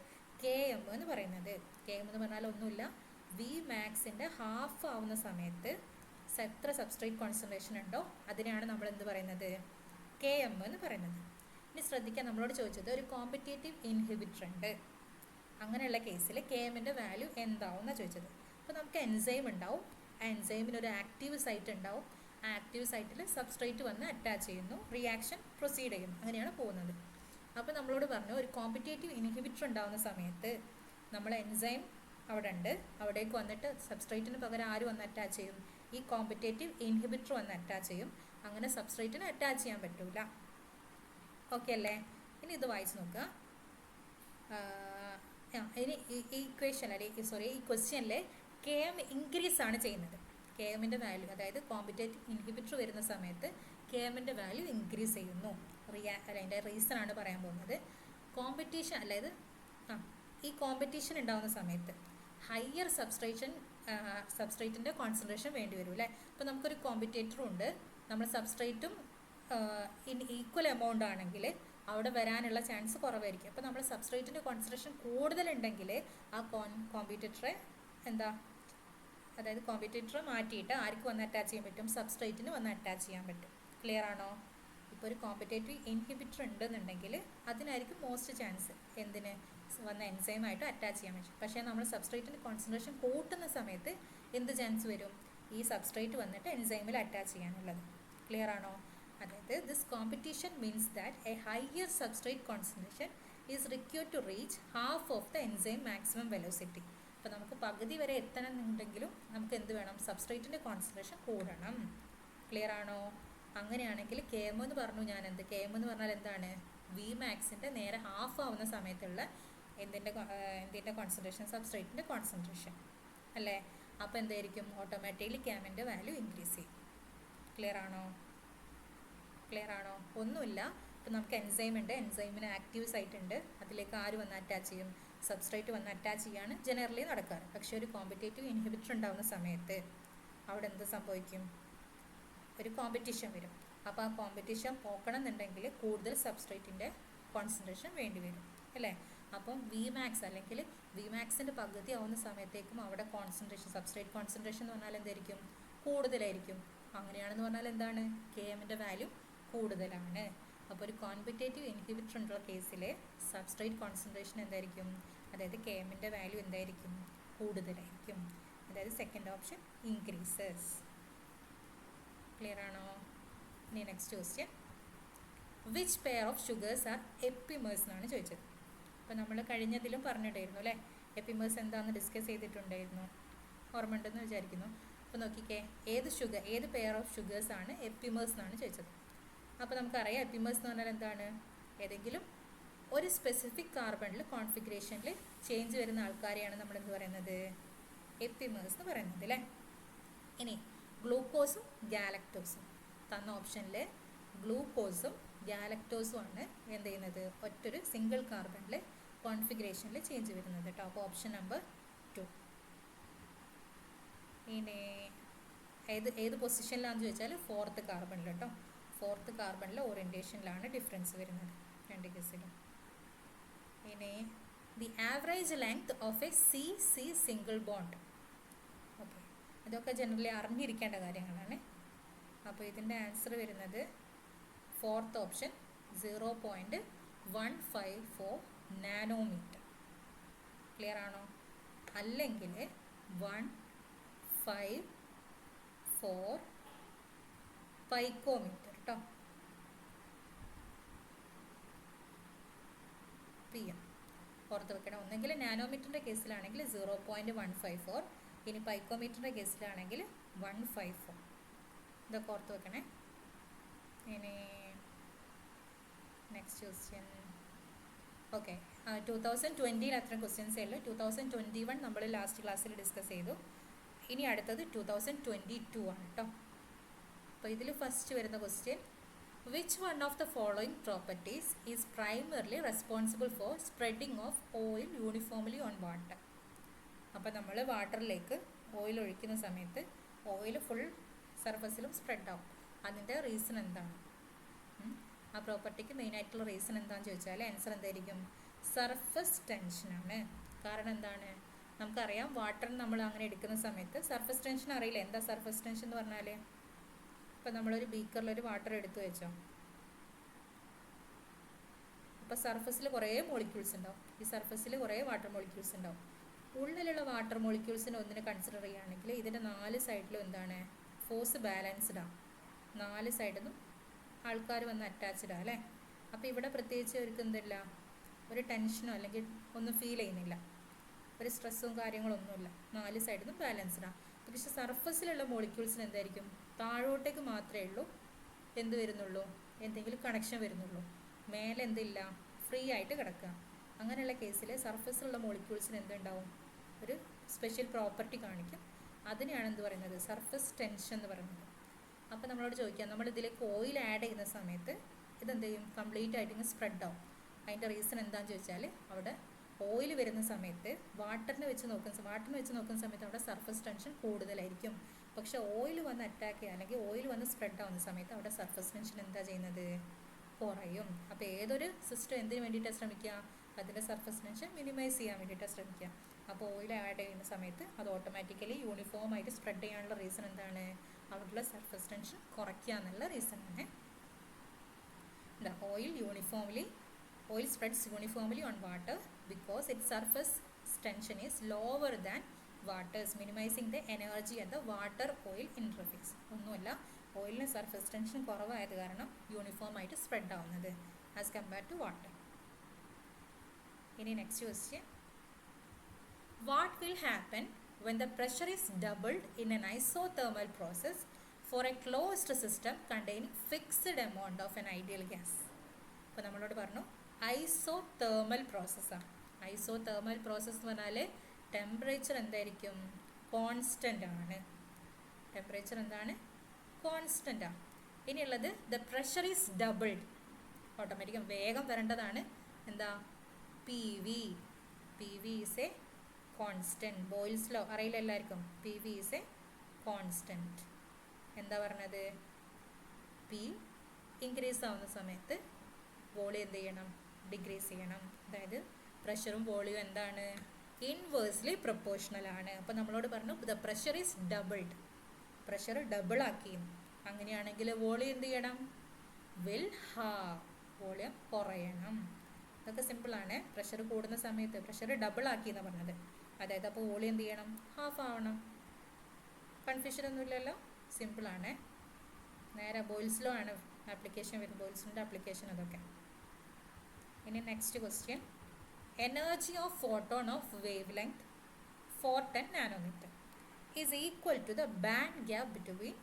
Km എന്ന് പറയുന്നത്. Km എന്ന് പറഞ്ഞാൽ ഒന്നുമില്ല, Vmaxൻ്റെ ഹാഫ് ആവുന്ന സമയത്ത് എത്ര സബ്സ്ട്രേറ്റ് കോൺസെൻട്രേഷൻ ഉണ്ടോ അതിനെയാണ് നമ്മൾ എന്ത് പറയുന്നത്? Km എന്ന് പറയുന്നത്. ഇനി ശ്രദ്ധിക്കാൻ, നമ്മളോട് ചോദിച്ചത് ഒരു കോമ്പറ്റേറ്റീവ് ഇൻഹിബിറ്റർ ഉണ്ട്, അങ്ങനെയുള്ള കേസിൽ Kmൻ്റെ വാല്യൂ എന്താവുമെന്നാണ് ചോദിച്ചത്. അപ്പോൾ നമുക്ക് എൻസൈം ഉണ്ടാവും, ആ എൻസൈമിന് ഒരു ആക്റ്റീവ് സൈറ്റ് ഉണ്ടാവും. ആ ആക്റ്റീവ് സൈറ്റിൽ സബ്സ്ട്രേറ്റ് വന്ന് അറ്റാച്ച് ചെയ്യുന്നു, റിയാക്ഷൻ പ്രൊസീഡ് ചെയ്യുന്നു, അങ്ങനെയാണ് പോകുന്നത്. അപ്പോൾ നമ്മളോട് പറഞ്ഞു ഒരു കോമ്പറ്റേറ്റീവ് ഇൻഹിബിറ്റർ ഉണ്ടാകുന്ന സമയത്ത് നമ്മൾ എൻസൈം അവിടെ ഉണ്ട്, അവിടേക്ക് വന്നിട്ട് സബ്സ്ട്രേറ്റിന് പകരം ആര് വന്ന് അറ്റാച്ച് ചെയ്യും? ഈ കോമ്പറ്റേറ്റീവ് ഇൻഹിബിറ്റർ വന്ന് അറ്റാച്ച് ചെയ്യും. അങ്ങനെ സബ്സ്ട്രേറ്റിന് അറ്റാച്ച് ചെയ്യാൻ പറ്റൂല. ഓക്കെ അല്ലേ? ഇനി ഇത് വായിച്ച് നോക്കുക. ഇനി ഈ ഇക്വേഷൻ അല്ലെ, സോറി, ഈ ക്വസ്റ്റ്യനിൽ Km ഇൻക്രീസ് ആണ് ചെയ്യുന്നത്. Kmൻ്റെ വാല്യൂ, അതായത് കോമ്പറ്റേറ്റീവ് ഇൻഹിബിറ്റർ വരുന്ന സമയത്ത് Kmൻ്റെ വാല്യൂ ഇൻക്രീസ് ചെയ്യുന്നു. അതിൻ്റെ റീസൺ ആണ് പറയാൻ പോകുന്നത്. കോമ്പറ്റീഷൻ, അതായത് ഈ കോമ്പറ്റീഷൻ ഉണ്ടാകുന്ന സമയത്ത് ഹയർ സബ്സ്ട്രേറ്റിൻ്റെ കോൺസെൻട്രേഷൻ വേണ്ടി വരും അല്ലേ. അപ്പോൾ നമുക്കൊരു കോമ്പറ്റേറ്ററും ഉണ്ട്, നമ്മൾ സബ്സ്ട്രേറ്റും ഇൻ ഈക്വൽ എമൗണ്ട് ആണെങ്കിൽ അവിടെ വരാനുള്ള ചാൻസ് കുറവായിരിക്കും. അപ്പോൾ നമ്മൾ സബ്സ്ട്രേറ്റിൻ്റെ കോൺസെൻട്രേഷൻ കൂടുതലുണ്ടെങ്കിൽ ആ കോമ്പറ്റേറ്ററെ അതായത് കോമ്പറ്റേറ്ററെ മാറ്റിയിട്ട് ആർക്ക് വന്ന് അറ്റാച്ച് ചെയ്യാൻ പറ്റും? സബ്സ്ട്രേറ്റിന് വന്ന് അറ്റാച്ച് ചെയ്യാൻ പറ്റും. ക്ലിയർ ആണോ? ഇപ്പോൾ ഒരു കോമ്പറ്റേറ്റീവ് ഇൻഹിബിറ്റർ ഉണ്ടെന്നുണ്ടെങ്കിൽ അതിനായിരിക്കും മോസ്റ്റ് ചാൻസ് എന്തിന് വന്ന എൻസൈമായിട്ട് അറ്റാച്ച് ചെയ്യാൻ പറ്റും. പക്ഷേ നമ്മൾ സബ്സ്ട്രേറ്റിൻ്റെ കോൺസെൻട്രേഷൻ കൂട്ടുന്ന സമയത്ത് എന്ത് ചാൻസ് വരും? ഈ സബ്സ്ട്രേറ്റ് വന്നിട്ട് എൻസൈമിൽ അറ്റാച്ച് ചെയ്യാനുള്ളത്. ക്ലിയർ ആണോ? അതായത് this competition means that a higher substrate concentration is required to reach half of the enzyme maximum velocity. അപ്പോൾ നമുക്ക് പകുതി വരെ എത്തണമെന്നുണ്ടെങ്കിലും നമുക്ക് എന്ത് വേണം, സബ്സ്ട്രേറ്റിൻ്റെ കോൺസെൻട്രേഷൻ കൂടണം. ക്ലിയർ ആണോ? അങ്ങനെയാണെങ്കിൽ KM എന്ന് പറഞ്ഞു ഞാൻ. KM എന്ന് പറഞ്ഞാൽ എന്താണ്? വി മാക്സിൻ്റെ നേരെ ഹാഫ് ആവുന്ന സമയത്തുള്ള എന്തിൻ്റെ കോൺസെൻട്രേഷൻ? സബ്സ്ട്രേറ്റിൻ്റെ കോൺസെൻട്രേഷൻ അല്ലേ? അപ്പോൾ എന്തായിരിക്കും? ഓട്ടോമാറ്റിക്കലി KMൻ്റെ വാല്യൂ ഇൻക്രീസ് ചെയ്യും. ക്ലിയർ ആണോ? ഒന്നുമില്ല. ഇപ്പം നമുക്ക് എൻസൈം ഉണ്ട്, എൻസൈമിന് ആക്റ്റീവ് സൈറ്റ് ഉണ്ട്, അതിലേക്ക് ആര് വന്ന് അറ്റാച്ച് ചെയ്യും? സബ്സ്ട്രേറ്റ് വന്ന് അറ്റാച്ച് ചെയ്യാണ് ജനറലി നടക്കാറ്. പക്ഷേ ഒരു കോമ്പറ്റേറ്റീവ് ഇൻഹിബിറ്റർ ഉണ്ടാകുന്ന സമയത്ത് അവിടെ എന്ത് സംഭവിക്കും? ഒരു കോമ്പറ്റീഷൻ വരും. അപ്പോൾ ആ കോമ്പറ്റീഷൻ പോക്കണം എന്നുണ്ടെങ്കിൽ കൂടുതൽ സബ്സ്ട്രേറ്റിൻ്റെ കോൺസെൻട്രേഷൻ വേണ്ടി വരും അല്ലേ? അപ്പം വി മാക്സ് അല്ലെങ്കിൽ വി മാക്സിൻ്റെ പകുതി ആവുന്ന സമയത്തേക്കും അവിടെ കോൺസെൻട്രേഷൻ, സബ്സ്ട്രേറ്റ് കോൺസെൻട്രേഷൻ എന്ന് പറഞ്ഞാൽ എന്തായിരിക്കും? കൂടുതലായിരിക്കും. അങ്ങനെയാണെന്ന് പറഞ്ഞാൽ എന്താണ്? KMൻ്റെ വാല്യൂ കൂടുതലാണ്. അപ്പോൾ ഒരു കോമ്പറ്റേറ്റീവ് ഇൻഹിബിറ്റർ ഉള്ള കേസിൽ സബ്സ്ട്രേറ്റ് കോൺസെൻട്രേഷൻ എന്തായിരിക്കും? അതായത് KMൻ്റെ വാല്യൂ എന്തായിരിക്കും? കൂടുതലായിരിക്കും. അതായത് സെക്കൻഡ് ഓപ്ഷൻ ഇൻക്രീസസ്. ക്ലിയർ ആണോ? ഇനി next question, which pair of sugars are epimers എന്നാണ് ചോദിച്ചത്. അപ്പോൾ നമ്മൾ കഴിഞ്ഞതിലും പറഞ്ഞിട്ടായിരുന്നു അല്ലേ? എപ്പിമേഴ്സ് എന്താണെന്ന് ഡിസ്കസ് ചെയ്തിട്ടുണ്ടായിരുന്നു, ഓർമ്മ ഉണ്ടെന്ന് വിചാരിക്കുന്നു. അപ്പോൾ നോക്കിക്കേ, ഏത് പെയർ ഓഫ് ഷുഗേഴ്സ് ആണ് എപ്പിമേഴ്സ് എന്നാണ് ചോദിച്ചത്. അപ്പോൾ നമുക്കറിയാം എപ്പിമേഴ്സ് എന്ന് പറഞ്ഞാൽ എന്താണ്? ഏതെങ്കിലും ഒരു സ്പെസിഫിക് കാർബണിൽ കോൺഫിഗറേഷനിൽ ചേഞ്ച് വരുന്ന ആൾക്കാരെയാണ് നമ്മൾ എന്ത് പറയുന്നത്? എപ്പിമേഴ്സ് എന്ന് പറയുന്നത് അല്ലേ? ഇനി ഗ്ലൂക്കോസും ഗാലക്ടോസും തന്ന ഓപ്ഷനിൽ ഗ്ലൂക്കോസും ഗാലക്ടോസും ആണ് എന്ത് ചെയ്യുന്നത്? ഒറ്റൊരു സിംഗിൾ കാർബണിൽ കോൺഫിഗറേഷനിൽ ചേഞ്ച് വരുന്നത് കേട്ടോ. അപ്പോൾ ഓപ്ഷൻ നമ്പർ 2. ഇനി ഏത് പൊസിഷനിലാണെന്ന് ചോദിച്ചാൽ 4th കാർബണിൽ കേട്ടോ. 4th കാർബണിലെ ഓറിയൻറ്റേഷനിലാണ് ഡിഫറൻസ് വരുന്നത് രണ്ട് കേസിലും. ഇനി the average length of A CC single bond. Okay, ഇതൊക്കെ ജനറലി അറിഞ്ഞിരിക്കേണ്ട കാര്യങ്ങളാണ്. അപ്പോൾ ഇതിൻ്റെ ആൻസർ വരുന്നത് 4th ഓപ്ഷൻ 0.154 നാനോമീറ്റർ. ക്ലിയർ ആണോ? അല്ലെങ്കിൽ 154 പൈക്കോമീറ്റർ കേട്ടോ. PM പുറത്ത് വെക്കണം. ഒന്നെങ്കിൽ നാനോമീറ്ററിൻ്റെ കേസിലാണെങ്കിൽ 0.154, ഇനി പൈക്കോമീറ്ററിൻ്റെ കേസിലാണെങ്കിൽ 154. ഇതൊക്കെ ഓർത്ത് വെക്കണേ. ഇനി നെക്സ്റ്റ് ക്വസ്റ്റ്യൻ. ഓക്കെ, 2020 അത്ര ക്വസ്റ്റ്യൻസേ ഉള്ളൂ. 2021 നമ്മൾ ലാസ്റ്റ് ക്ലാസ്സിൽ ഡിസ്കസ് ചെയ്തു. ഇനി അടുത്തത് 2022 ആണ് കേട്ടോ. അപ്പോൾ ഇതിൽ ഫസ്റ്റ് വരുന്ന question, which one of the following properties is primarily responsible for spreading of oil uniformly on water. അപ്പോൾ നമ്മൾ വാട്ടറിലേക്ക് ഓയിൽ ഒഴിക്കുന്ന സമയത്ത് ഓയിൽ ഫുൾ സർഫസിലും സ്പ്രെഡ് ആവും. അതിൻ്റെ റീസൺ എന്താണ്? ആ പ്രോപ്പർട്ടിക്ക് മെയിനായിട്ടുള്ള റീസൺ എന്താണെന്ന് ചോദിച്ചാൽ ആൻസർ എന്തായിരിക്കും? സർഫസ് ടെൻഷനാണ്. കാരണം എന്താണ്? നമുക്കറിയാം വാട്ടർ നമ്മൾ അങ്ങനെ എടുക്കുന്ന സമയത്ത് സർഫസ് ടെൻഷൻ അറിയില്ല. എന്താ സർഫസ് ടെൻഷൻ എന്ന് പറഞ്ഞാൽ? ഇപ്പം നമ്മളൊരു ബീക്കറിലൊരു വാട്ടർ എടുത്തു വെച്ചോ, അപ്പോൾ സർഫസിൽ കുറേ മോളിക്യൂൾസ് ഉണ്ടാവും. ഈ സർഫസിൽ കുറേ വാട്ടർ മോളിക്യൂൾസ് ഉണ്ടാവും. ഉള്ളിലുള്ള വാട്ടർ മോളിക്യൂൾസിനെ ഒന്നിനെ കൺസിഡർ ചെയ്യുകയാണെങ്കിൽ ഇതിൻ്റെ 4 സൈഡിലും എന്താണ്? ഫോഴ്സ് ബാലൻസ്ഡ് ആണ്. 4 സൈഡിൽ നിന്നും ആൾക്കാർ വന്ന് അറ്റാച്ച്ഡ് ആണ് അല്ലേ? അപ്പോൾ ഇവിടെ പ്രത്യേകിച്ച് അവർക്ക് എന്തില്ല, ഒരു ടെൻഷനോ അല്ലെങ്കിൽ ഒന്നും ഫീൽ ചെയ്യുന്നില്ല, ഒരു സ്ട്രെസ്സും കാര്യങ്ങളൊന്നുമില്ല. 4 സൈഡിൽ നിന്നും ബാലൻസ്ഡ് ആണ്. പക്ഷേ സർഫസിലുള്ള മോളിക്യൂൾസിന് എന്തായിരിക്കും? താഴോട്ടേക്ക് മാത്രമേ ഉള്ളൂ എന്ത് വരുന്നുള്ളൂ? എന്തെങ്കിലും കണക്ഷൻ വരുന്നുള്ളൂ. മേലെ എന്തില്ല, ഫ്രീ ആയിട്ട് കിടക്കുക. അങ്ങനെയുള്ള കേസിൽ സർഫസിലുള്ള മോളിക്യൂൾസിന് എന്തുണ്ടാവും? ഒരു സ്പെഷ്യൽ പ്രോപ്പർട്ടി കാണിക്കും. അതിനെയാണ് എന്ത് പറയുന്നത്? സർഫസ് ടെൻഷൻ എന്ന് പറയുന്നത്. അപ്പോൾ നമ്മളോട് ചോദിക്കാം, നമ്മൾ ഇതിലേക്ക് ഓയിൽ ആഡ് ചെയ്യുന്ന സമയത്ത് ഇതെന്ത് ചെയ്യും? കംപ്ലീറ്റ് ആയിട്ട് ഇങ്ങനെ സ്പ്രെഡ് ആവും. അതിൻ്റെ റീസൺ എന്താണെന്ന് ചോദിച്ചാൽ അവിടെ ഓയിൽ വരുന്ന സമയത്ത് വാട്ടറിനെ വെച്ച് നോക്കുന്ന സമയത്ത് അവിടെ സർഫസ് ടെൻഷൻ കൂടുതലായിരിക്കും. പക്ഷേ ഓയിൽ വന്ന് അറ്റാക്ക് ചെയ്യുക അല്ലെങ്കിൽ ഓയിൽ വന്ന് സ്പ്രെഡ് ആവുന്ന സമയത്ത് അവിടെ സർഫസ് ടെൻഷൻ എന്താ ചെയ്യുന്നത്? കുറയും. അപ്പോൾ ഏതൊരു സിസ്റ്റം എന്തിനു വേണ്ടിയിട്ടാണ് ശ്രമിക്കുക? അതിൻ്റെ സർഫസ് ടെൻഷൻ മിനിമൈസ് ചെയ്യാൻ വേണ്ടിയിട്ടാണ് ശ്രമിക്കുക. അപ്പോൾ ഓയിൽ ആഡ് ചെയ്യുന്ന സമയത്ത് അത് ഓട്ടോമാറ്റിക്കലി യൂണിഫോം ആയിട്ട് സ്പ്രെഡ് ചെയ്യാനുള്ള റീസൺ എന്താണ്? അവിടെയുള്ള സർഫസ് ടെൻഷൻ കുറയ്ക്കുക എന്നുള്ള റീസണാണ്. Oil spreads uniformly on water because its surface tension is lower than water's, minimizing the energy at the water-oil interface. ഒന്നുമല്ല, ഓയിലിന് സർഫസ് ടെൻഷൻ കുറവായത് കാരണം യൂണിഫോം ആയിട്ട് സ്പ്രെഡ് ആവുന്നത് ആസ് കമ്പയർഡ് ടു വാട്ടർ. ഇനി next question, What will happen when the pressure is doubled in an isothermal process for a closed system containing fixed amount of an ideal gas? അപ്പോൾ നമ്മളോട് പറഞ്ഞു isothermal പ്രോസസ്സാണ്. Isothermal process എന്ന് പറഞ്ഞാൽ temperature എന്തായിരിക്കും? Constant ആണ്. Temperature എന്താണ്? Constant ആണ്. ഇനിയുള്ളത് ദ പ്രഷർ ഈസ് ഡബിൾഡ്. ഓട്ടോമാറ്റിക്കും വേഗം വരേണ്ടതാണ് എന്താ? P V. P V is a constant. Boyle's law അറിയില്ല എല്ലാവർക്കും. P V is a constant. എന്താ പറഞ്ഞത്? പി ഇൻക്രീസ് ആവുന്ന സമയത്ത് വോളിയം എന്ത് ചെയ്യണം? ഡിക്രീസ് ചെയ്യണം. അതായത് പ്രഷറും വോളിയം എന്താണ്? ഇൻവേഴ്സ്ലി പ്രൊപ്പോർഷണൽ ആണ്. അപ്പോൾ നമ്മളോട് പറഞ്ഞു the pressure is doubled. Pressure double ആക്കി. അങ്ങനെയാണെങ്കിൽ വോളിയം എന്ത് ചെയ്യണം? Will have. വോളിയം കുറയണം. ഇതൊക്കെ സിമ്പിളാണ്. പ്രഷർ കൂടുന്ന സമയത്ത് പ്രഷർ ഡബിൾ ആക്കി എന്നാണ് പറഞ്ഞത്. അതായത് അപ്പോൾ വോളിയം എന്ത് ചെയ്യണം? ഹാഫ് ആവണം. കൺഫ്യൂഷൻ ഒന്നുമില്ലല്ലോ. സിമ്പിളാണ്. നേരെ ബോയിൽസ് ലോ ആണ് ആപ്ലിക്കേഷൻ വരുന്നത്. ബോയിൽസിൻ്റെ ആപ്ലിക്കേഷൻ അതൊക്കെ. ഇനി next question. Energy of photon of wavelength 410 nanometer is equal to the band gap between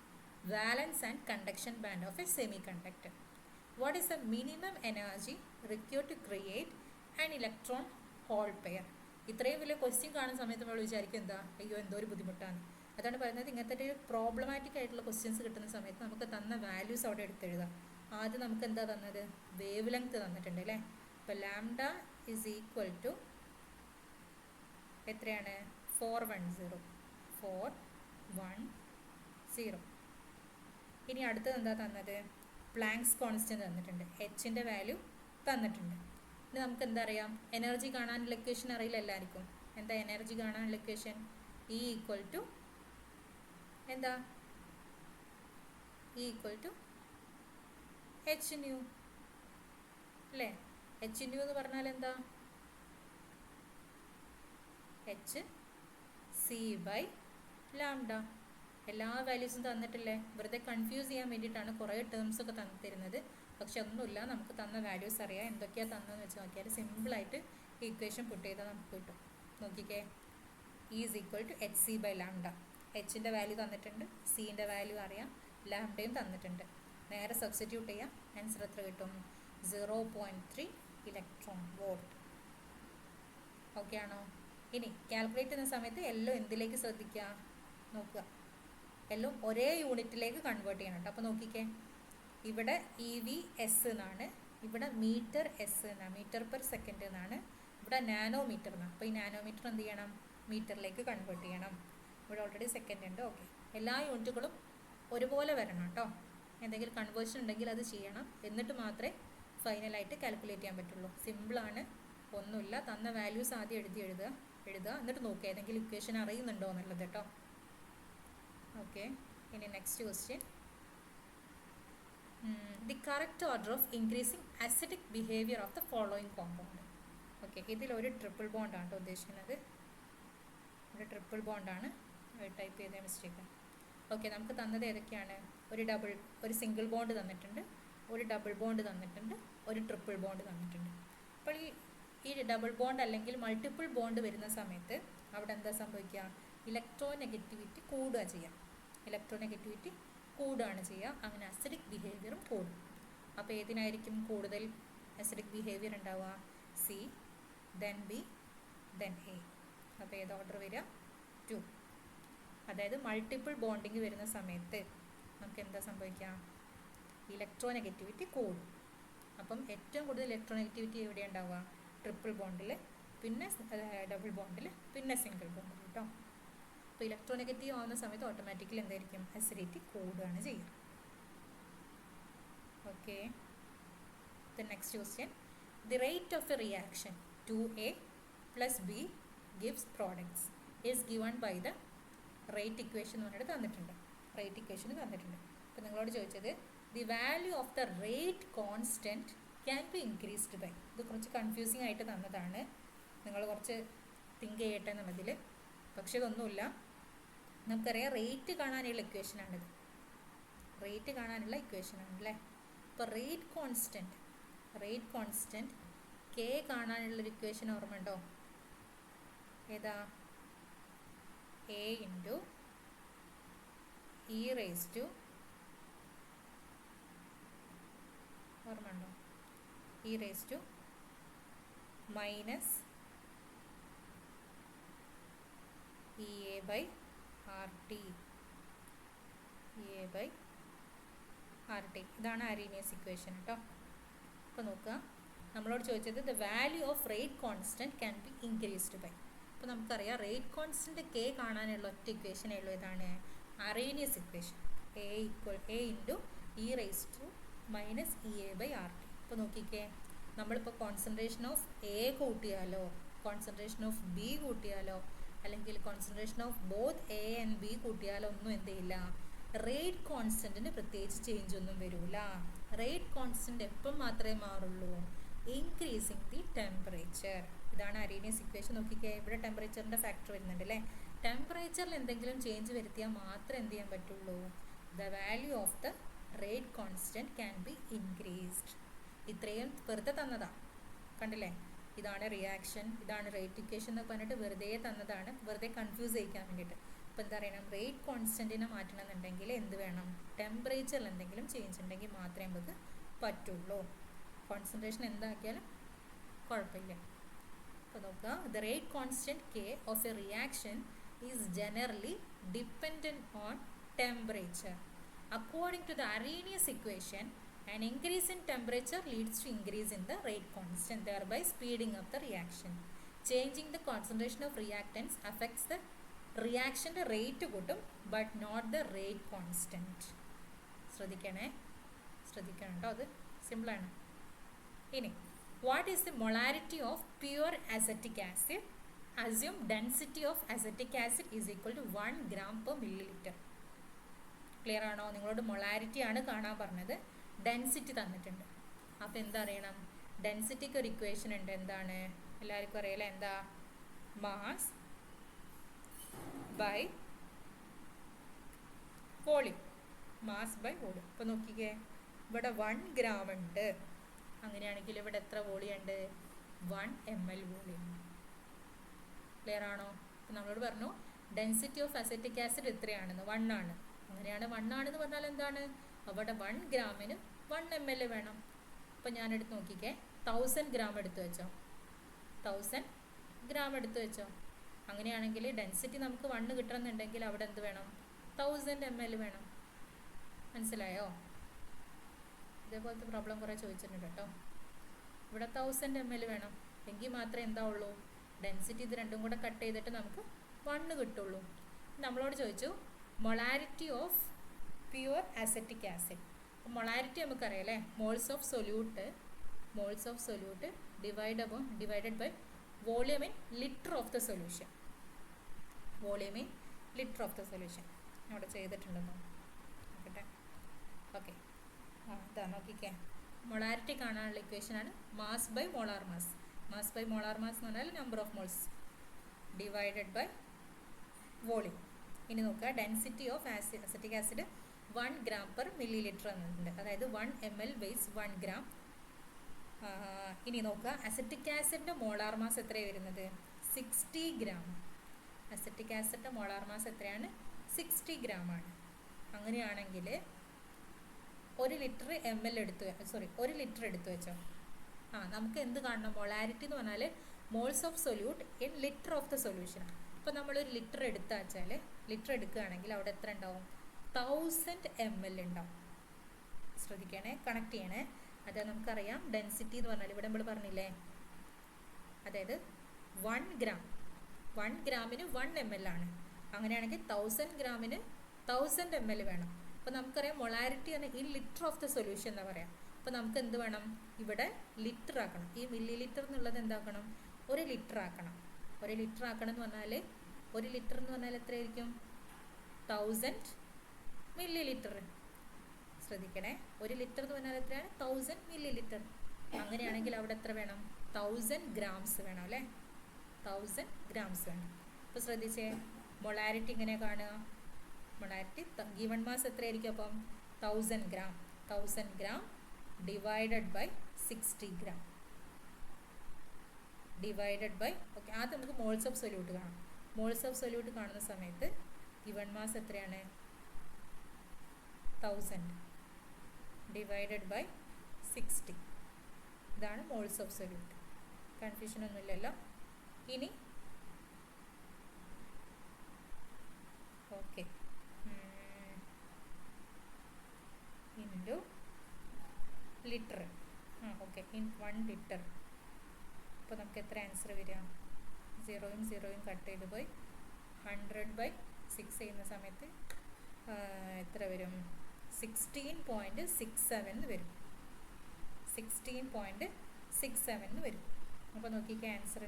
valence and conduction band of a semiconductor. What is the minimum energy required to create an electron hole pair? ഇത്രയും വലിയ question കാണുന്ന സമയത്ത് നമ്മൾ വിചാരിക്കും എന്താ, അയ്യോ എന്തോ ഒരു ബുദ്ധിമുട്ടാണ്. അതാണ് പറയുന്നത്, ഇങ്ങനത്തെ ഒരു പ്രോബ്ലമാറ്റിക് ആയിട്ടുള്ള ക്വസ്റ്റ്യൻസ് കിട്ടുന്ന സമയത്ത് നമുക്ക് തന്ന വാല്യൂസ് അവിടെ എടുത്തെഴുതാം. ആദ്യം നമുക്ക് എന്താ തന്നത്? വേവ് ലെങ്ത് തന്നിട്ടുണ്ട് അല്ലേ. അപ്പോൾ ലാംഡ ഈസ് ഈക്വൽ ടു എത്രയാണ്? 410. ഇനി അടുത്തത് എന്താ തന്നത്? പ്ലാങ്ക്സ് കോൺസ്റ്റന്റ് തന്നിട്ടുണ്ട്. എച്ചിൻ്റെ വാല്യൂ തന്നിട്ടുണ്ട്. ഇനി നമുക്ക് എന്താ അറിയാം? എനർജി കാണാനുള്ള ഇക്വേഷൻ അറിയില്ല എല്ലാവർക്കും. എന്താ എനർജി കാണാനുള്ള ഇക്വേഷൻ? ഇ ഈക്വൽ ടു എന്താ? E equal to H nu അല്ലേ. എച്ച് ന്യൂ എന്ന് പറഞ്ഞാൽ എന്താ? H C by lambda. എല്ലാ വാല്യൂസും തന്നിട്ടില്ലേ? വെറുതെ കൺഫ്യൂസ് ചെയ്യാൻ വേണ്ടിയിട്ടാണ് കുറേ ടേംസ് ഒക്കെ തന്നിരുന്നത്. പക്ഷെ ഒന്നുമില്ല, നമുക്ക് തന്ന വാല്യൂസ് അറിയാം. എന്തൊക്കെയാണ് തന്നതെന്ന് വെച്ച് നോക്കിയാൽ സിമ്പിളായിട്ട് ഇക്വേഷൻ പുട്ട് ചെയ്താൽ നമുക്ക് കിട്ടും. നോക്കിക്കേ, E is equal to H C by lambda. എച്ചിൻ്റെ വാല്യൂ തന്നിട്ടുണ്ട്, സീൻ്റെ വാല്യൂ അറിയാം, ലാംഡയും തന്നിട്ടുണ്ട്. നേരെ സബ്സ്റ്റിറ്റ്യൂട്ട് ചെയ്യാം. ആൻസർ എത്ര കിട്ടും? 0.3 ഇലക്ട്രോൺ വോൾട്ട്. ഓക്കെ ആണോ? ഇനി കാൽക്കുലേറ്റ് ചെയ്യുന്ന സമയത്ത് എല്ലാം എന്തിലേക്ക് ശ്രദ്ധിക്കുക? നോക്കുക, എല്ലാം ഒരേ യൂണിറ്റിലേക്ക് കൺവേർട്ട് ചെയ്യണം കേട്ടോ. അപ്പോൾ നോക്കിക്കേ, ഇവിടെ ഇ വി എസ് എന്നാണ്, ഇവിടെ മീറ്റർ എസ് എന്നാണ്, മീറ്റർ പെർ സെക്കൻഡ് എന്നാണ്, ഇവിടെ നാനോമീറ്റർ എന്നാണ്. അപ്പോൾ ഈ നാനോമീറ്റർ എന്ത് ചെയ്യണം? മീറ്ററിലേക്ക് കൺവേർട്ട് ചെയ്യണം. ഇവിടെ ഓൾറെഡി സെക്കൻഡ് ഉണ്ട്. ഓക്കെ, എല്ലാ യൂണിറ്റുകളും ഒരുപോലെ വരണം കേട്ടോ. എന്തെങ്കിലും കൺവേർഷൻ ഉണ്ടെങ്കിൽ അത് ചെയ്യണം. എന്നിട്ട് മാത്രമേ ഫൈനലായിട്ട് കാൽക്കുലേറ്റ് ചെയ്യാൻ പറ്റുള്ളൂ. സിമ്പിളാണ്, ഒന്നുമില്ല. തന്ന വാല്യൂസ് ആദ്യം എഴുതുക, എന്നിട്ട് നോക്കുക ഏതെങ്കിലും ഇക്വേഷൻ അറിയുന്നുണ്ടോ എന്നുള്ളത് കേട്ടോ. ഓക്കെ, ഇനി next question. The correct order of increasing acidic behaviour of the following compound. Okay, ഇതിലൊരു ട്രിപ്പിൾ ബോണ്ടാണ് കേട്ടോ ഉദ്ദേശിക്കുന്നത്. ഒരു ട്രിപ്പിൾ ബോണ്ടാണ്, ടൈപ്പ് ചെയ്ത മിസ്റ്റേക്കാണ്. ഓക്കെ, നമുക്ക് തന്നത് ഏതൊക്കെയാണ്? ഒരു സിംഗിൾ ബോണ്ട് തന്നിട്ടുണ്ട്, ഒരു ഡബിൾ ബോണ്ട് തന്നിട്ടുണ്ട്, ഒരു ട്രിപ്പിൾ ബോണ്ട് തന്നിട്ടുണ്ട്. അപ്പോൾ ഈ ഡബിൾ ബോണ്ട് അല്ലെങ്കിൽ മൾട്ടിപ്പിൾ ബോണ്ട് വരുന്ന സമയത്ത് അവിടെ എന്താ സംഭവിക്കുക? ഇലക്ട്രോനെഗറ്റിവിറ്റി കൂടുകയാണ് ചെയ്യുക. ഇലക്ട്രോനെഗറ്റിവിറ്റി കൂടുകയാണ് ചെയ്യുക. അങ്ങനെ അസിഡിക് ബിഹേവിയറും കൂടും. അപ്പോൾ ഏതിനായിരിക്കും കൂടുതൽ അസിഡിക് ബിഹേവിയർ ഉണ്ടാവുക? C, then B, then A. അപ്പോൾ ഏത് ഓർഡർ വരിക? 2. അതായത് മൾട്ടിപ്പിൾ ബോണ്ടിങ് വരുന്ന സമയത്ത് നമുക്ക് എന്താ സംഭവിക്കുക? ഇലക്ട്രോനെഗറ്റിവിറ്റി കൂടും. അപ്പം ഏറ്റവും കൂടുതൽ ഇലക്ട്രോനെഗറ്റിവിറ്റി എവിടെയാണ് ഉണ്ടാവുക? ട്രിപ്പിൾ ബോണ്ടിൽ, പിന്നെ ഡബിൾ ബോണ്ടിൽ, പിന്നെ സിംഗിൾ ബോണ്ടിൽ കേട്ടോ. അപ്പോൾ ഇലക്ട്രോനെഗറ്റീവ് ആവുന്ന സമയത്ത് ഓട്ടോമാറ്റിക്കലി എന്തായിരിക്കും? അസിഡിറ്റി കൂടുകയാണ് ചെയ്യുക. Okay, the next question. The rate of a reaction 2A + B gives products is given by the rate equation എന്ന് പറഞ്ഞിട്ട് തന്നിട്ടുണ്ട്. റേറ്റ് ഇക്വേഷൻ തന്നിട്ടുണ്ട്. അപ്പോൾ നിങ്ങളോട് ചോദിച്ചത് the value of the rate constant can be increased by. ഇത് കുറച്ച് confusing ആയിട്ട് തന്നതാണ്, നിങ്ങൾ കുറച്ച് തിങ്ക് ചെയ്യട്ടെ എന്നുള്ളതിൽ. പക്ഷേ ഇതൊന്നുമില്ല, നമുക്കറിയാം റേറ്റ് കാണാനുള്ള ഇക്വേഷനാണിത്. റേറ്റ് കാണാനുള്ള ഇക്വേഷനാണല്ലേ. അപ്പോൾ റേറ്റ് കോൺസ്റ്റൻറ്റ് കെ കാണാനുള്ളൊരു ഇക്വേഷൻ ഓർമ്മ ഉണ്ടോ? ഏതാ? A into e raised to ഓർമ്മയുണ്ടോ e raised to minus EA by RT. EA by RT. ഇതാണ് അറീനിയസ് ഇക്വേഷൻ കേട്ടോ. അപ്പോൾ നോക്കുക, നമ്മളോട് ചോദിച്ചത് the value of rate constant can be increased by. അപ്പോൾ നമുക്കറിയാം റേറ്റ് കോൺസ്റ്റൻറ്റ് കെ കാണാനുള്ള ഒറ്റ ഇക്വേഷനേ ഉള്ളൂ. ഇതാണ് Arrhenius equation. A into e raise to minus EA by RT. ഇപ്പോൾ നോക്കിക്കേ, നമ്മളിപ്പോൾ കോൺസെൻട്രേഷൻ ഓഫ് എ കൂട്ടിയാലോ കോൺസെൻട്രേഷൻ ഓഫ് ബി കൂട്ടിയാലോ അല്ലെങ്കിൽ concentration of both A and B കൂട്ടിയാലോ ഒന്നും എന്ത് ചെയ്യില്ല, റേറ്റ് കോൺസ്റ്റൻറ്റിന് പ്രത്യേകിച്ച് ചേഞ്ച് ഒന്നും വരില്ല. റേറ്റ് കോൺസ്റ്റൻറ്റ് എപ്പം മാത്രമേ മാറുള്ളൂ, ഇൻക്രീസിങ് ദി ടെമ്പറേച്ചർ. ഇതാണ് അറീനിയസ് ഇക്വേഷൻ. നോക്കിക്കേ, ഇവിടെ ടെമ്പറേച്ചറിൻ്റെ ഫാക്ടർ വരുന്നുണ്ട് അല്ലേ. ടെമ്പറേച്ചറിൽ എന്തെങ്കിലും ചേഞ്ച് വരുത്തിയാൽ മാത്രമേ എന്ത് ചെയ്യാൻ പറ്റുള്ളൂ, the value of the rate constant can be increased. ഇത്രയും വെറുതെ തന്നതാണ്, കണ്ടില്ലേ. ഇതാണ് റിയാക്ഷൻ, ഇതാണ് റേറ്റ് ഇക്വേഷൻ എന്ന് പറഞ്ഞിട്ട് വെറുതെ തന്നതാണ്, വെറുതെ കൺഫ്യൂസ് ചെയ്യിക്കാൻ വേണ്ടിയിട്ട്. അപ്പോൾ എന്താ പറയണം, റേറ്റ് കോൺസ്റ്റൻറ്റിനെ മാറ്റണമെന്നുണ്ടെങ്കിൽ എന്ത് വേണം, ടെമ്പറേച്ചറിൽ എന്തെങ്കിലും ചേഞ്ച് ഉണ്ടെങ്കിൽ മാത്രമേ നമുക്ക് പറ്റുള്ളൂ. കോൺസെൻട്രേഷൻ എന്താക്കിയാലും കുഴപ്പമില്ല. അപ്പോൾ നോക്കുക, the rate constant K of a reaction is generally dependent on temperature. According to the Arrhenius equation, an increase in temperature leads to increase in the rate constant, thereby speeding up the reaction. Changing the concentration of reactants affects the reaction rate കൂട്ടും but not the rate constant. ശ്രദ്ധിക്കണം കേട്ടോ, അത് സിമ്പിളാണ്. ഇനി what is the molarity of pure acetic acid? Assume density of acetic acid is equal to 1 gram per milliliter. Clear ആണോ? നിങ്ങളോട് molarity ആണ് കാണാൻ പറഞ്ഞത്, ഡെൻസിറ്റി തന്നിട്ടുണ്ട്. അപ്പോൾ എന്താ അറിയണം, ഡെൻസിറ്റിക്ക് ഒരു ഇക്വേഷൻ ഉണ്ട്. എന്താണ്, എല്ലാവർക്കും അറിയില്ല, എന്താ, mass by volume. Mass by volume. അപ്പോൾ നോക്കിക്കേ, ഇവിടെ 1 gram ഉണ്ട്, അങ്ങനെയാണെങ്കിൽ ഇവിടെ എത്ര വോളിയം ഉണ്ട്, 1 ml വോളിയം. ക്ലിയർ ആണോ? അപ്പോൾ നമ്മളോട് പറഞ്ഞു ഡെൻസിറ്റി ഓഫ് അസറ്റിക് ആസിഡ് എത്രയാണെന്ന്, 1 ആണ്. അങ്ങനെയാണ് 1 ആണെന്ന് പറഞ്ഞാൽ എന്താണ്, അവിടെ 1 ഗ്രാമിന് 1 ml വേണം. അപ്പം ഞാനെടുത്ത് നോക്കിക്കേ, 1000 gram എടുത്തു വെച്ചോ, 1000 gram എടുത്തു വെച്ചോ. അങ്ങനെയാണെങ്കിൽ ഡെൻസിറ്റി നമുക്ക് 1 കിട്ടണമെന്നുണ്ടെങ്കിൽ അവിടെ എന്ത് വേണം, 1000 ml വേണം. മനസ്സിലായോ? ഇതേപോലത്തെ പ്രോബ്ലം കുറേ ചോദിച്ചിട്ടുണ്ട് കേട്ടോ. ഇവിടെ 1000 ml വേണം, എങ്കിൽ മാത്രമേ എന്താ ഉള്ളൂ, ഡെൻസിറ്റി ഇത് രണ്ടും കൂടെ കട്ട് ചെയ്തിട്ട് നമുക്ക് 1 കിട്ടുള്ളൂ. നമ്മളോട് ചോദിച്ചു molarity of pure acetic acid. അപ്പോൾ മൊളാരിറ്റി നമുക്കറിയാം അല്ലേ, moles of solute divided by volume in litre of the solution. Volume in litre of the solution അവിടെ ചെയ്തിട്ടുണ്ടെന്നോ നോക്കട്ടെ. ഓക്കെ, ഇതാ നോക്കിക്കേ, മൊളാരിറ്റി കാണാനുള്ള ഇക്വേഷനാണ് mass by molar mass. Mass by molar mass എന്ന് പറഞ്ഞാൽ number of moles divided by volume. ഇനി നോക്കുക, density of acetic acid 1 gram per milliliter എന്നുണ്ട്, അതായത് 1 ml ബേസ് 1 gram. ഇനി നോക്കുക, അസറ്റിക് ആസിഡിൻ്റെ മോളാർ മാസ് എത്രയാണ് വരുന്നത്, 60 gram. അസറ്റിക് ആസിഡിൻ്റെ മോളാർ മാസ് എത്രയാണ്, 60 gram ആണ്. അങ്ങനെയാണെങ്കിൽ 1 ലിറ്റർ എടുത്തു വെച്ചോ. നമുക്ക് എന്ത് കാണണം, മൊളാരിറ്റി എന്ന് പറഞ്ഞാൽ moles of solute in litre of the solution. അപ്പോൾ നമ്മളൊരു ലിറ്റർ എടുക്കുകയാണെങ്കിൽ അവിടെ എത്ര ഉണ്ടാവും, 1000 ml ഉണ്ടാവും. ശ്രദ്ധിക്കണേ, കണക്ട് ചെയ്യണേ. അത് നമുക്കറിയാം ഡെൻസിറ്റി എന്ന് പറഞ്ഞാൽ ഇവിടെ നമ്മൾ പറഞ്ഞില്ലേ, അതായത് 1 ഗ്രാമിന് 1 ml ആണ്. അങ്ങനെയാണെങ്കിൽ 1000 ഗ്രാമിന് 1000 ml വേണം. അപ്പോൾ നമുക്കറിയാം മൊളാരിറ്റി ആണ് ഈ ലിറ്റർ ഓഫ് ദ സൊല്യൂഷൻ എന്ന് പറയാം. അപ്പോൾ നമുക്ക് എന്ത് വേണം, ഇവിടെ ലിറ്റർ ആക്കണം. ഈ മില്ലി ലിറ്റർ എന്നുള്ളത് എന്താക്കണം, 1 ലിറ്റർ ആക്കണം. 1 ലിറ്റർ ആക്കണം എന്ന് പറഞ്ഞാൽ 1 ലിറ്റർ എന്ന് പറഞ്ഞാൽ എത്രയായിരിക്കും, 1000 milliliter. ശ്രദ്ധിക്കണേ, 1 ലിറ്റർ എന്ന് പറഞ്ഞാൽ എത്രയാണ്, 1000 milliliter. അങ്ങനെയാണെങ്കിൽ അവിടെ എത്ര വേണം, 1000 grams വേണം അല്ലേ, 1000 grams വേണം. അപ്പോൾ ശ്രദ്ധിച്ചേ, മൊളാരിറ്റി ഇങ്ങനെ കാണുക, മൊളാരിറ്റി ഗിവൺ മാസ് എത്രയായിരിക്കും, അപ്പം 1000 gram divided by 60 gram divided by, okay, ആദ്യം നമുക്ക് മോൾസ് ഓഫ് സൊല്യൂട്ട് കാണാം. മോൾസ് ഓഫ് സൊല്യൂട്ട് കാണുന്ന സമയത്ത് ഗിവൺ മാസ് എത്രയാണ്? 1000 ഡിവൈഡഡ് ബൈ 60. ഇതാണ് മോൾസ് ഓഫ് സൊല്യൂട്ട്. കൺഫ്യൂഷൻ ഒന്നുമില്ലല്ലോ. ഇനി okay into litre. Okay, in 1 litre. അപ്പോൾ നമുക്ക് എത്ര ആൻസർ വരിക? 0യും 0യും കട്ട് ചെയ്ത് പോയി 100/6 ചെയ്യുന്ന സമയത്ത് എത്ര വരും? 16.67 വരും. 16.67 വരും. അപ്പോൾ നോക്കിക്കേ ആൻസർ.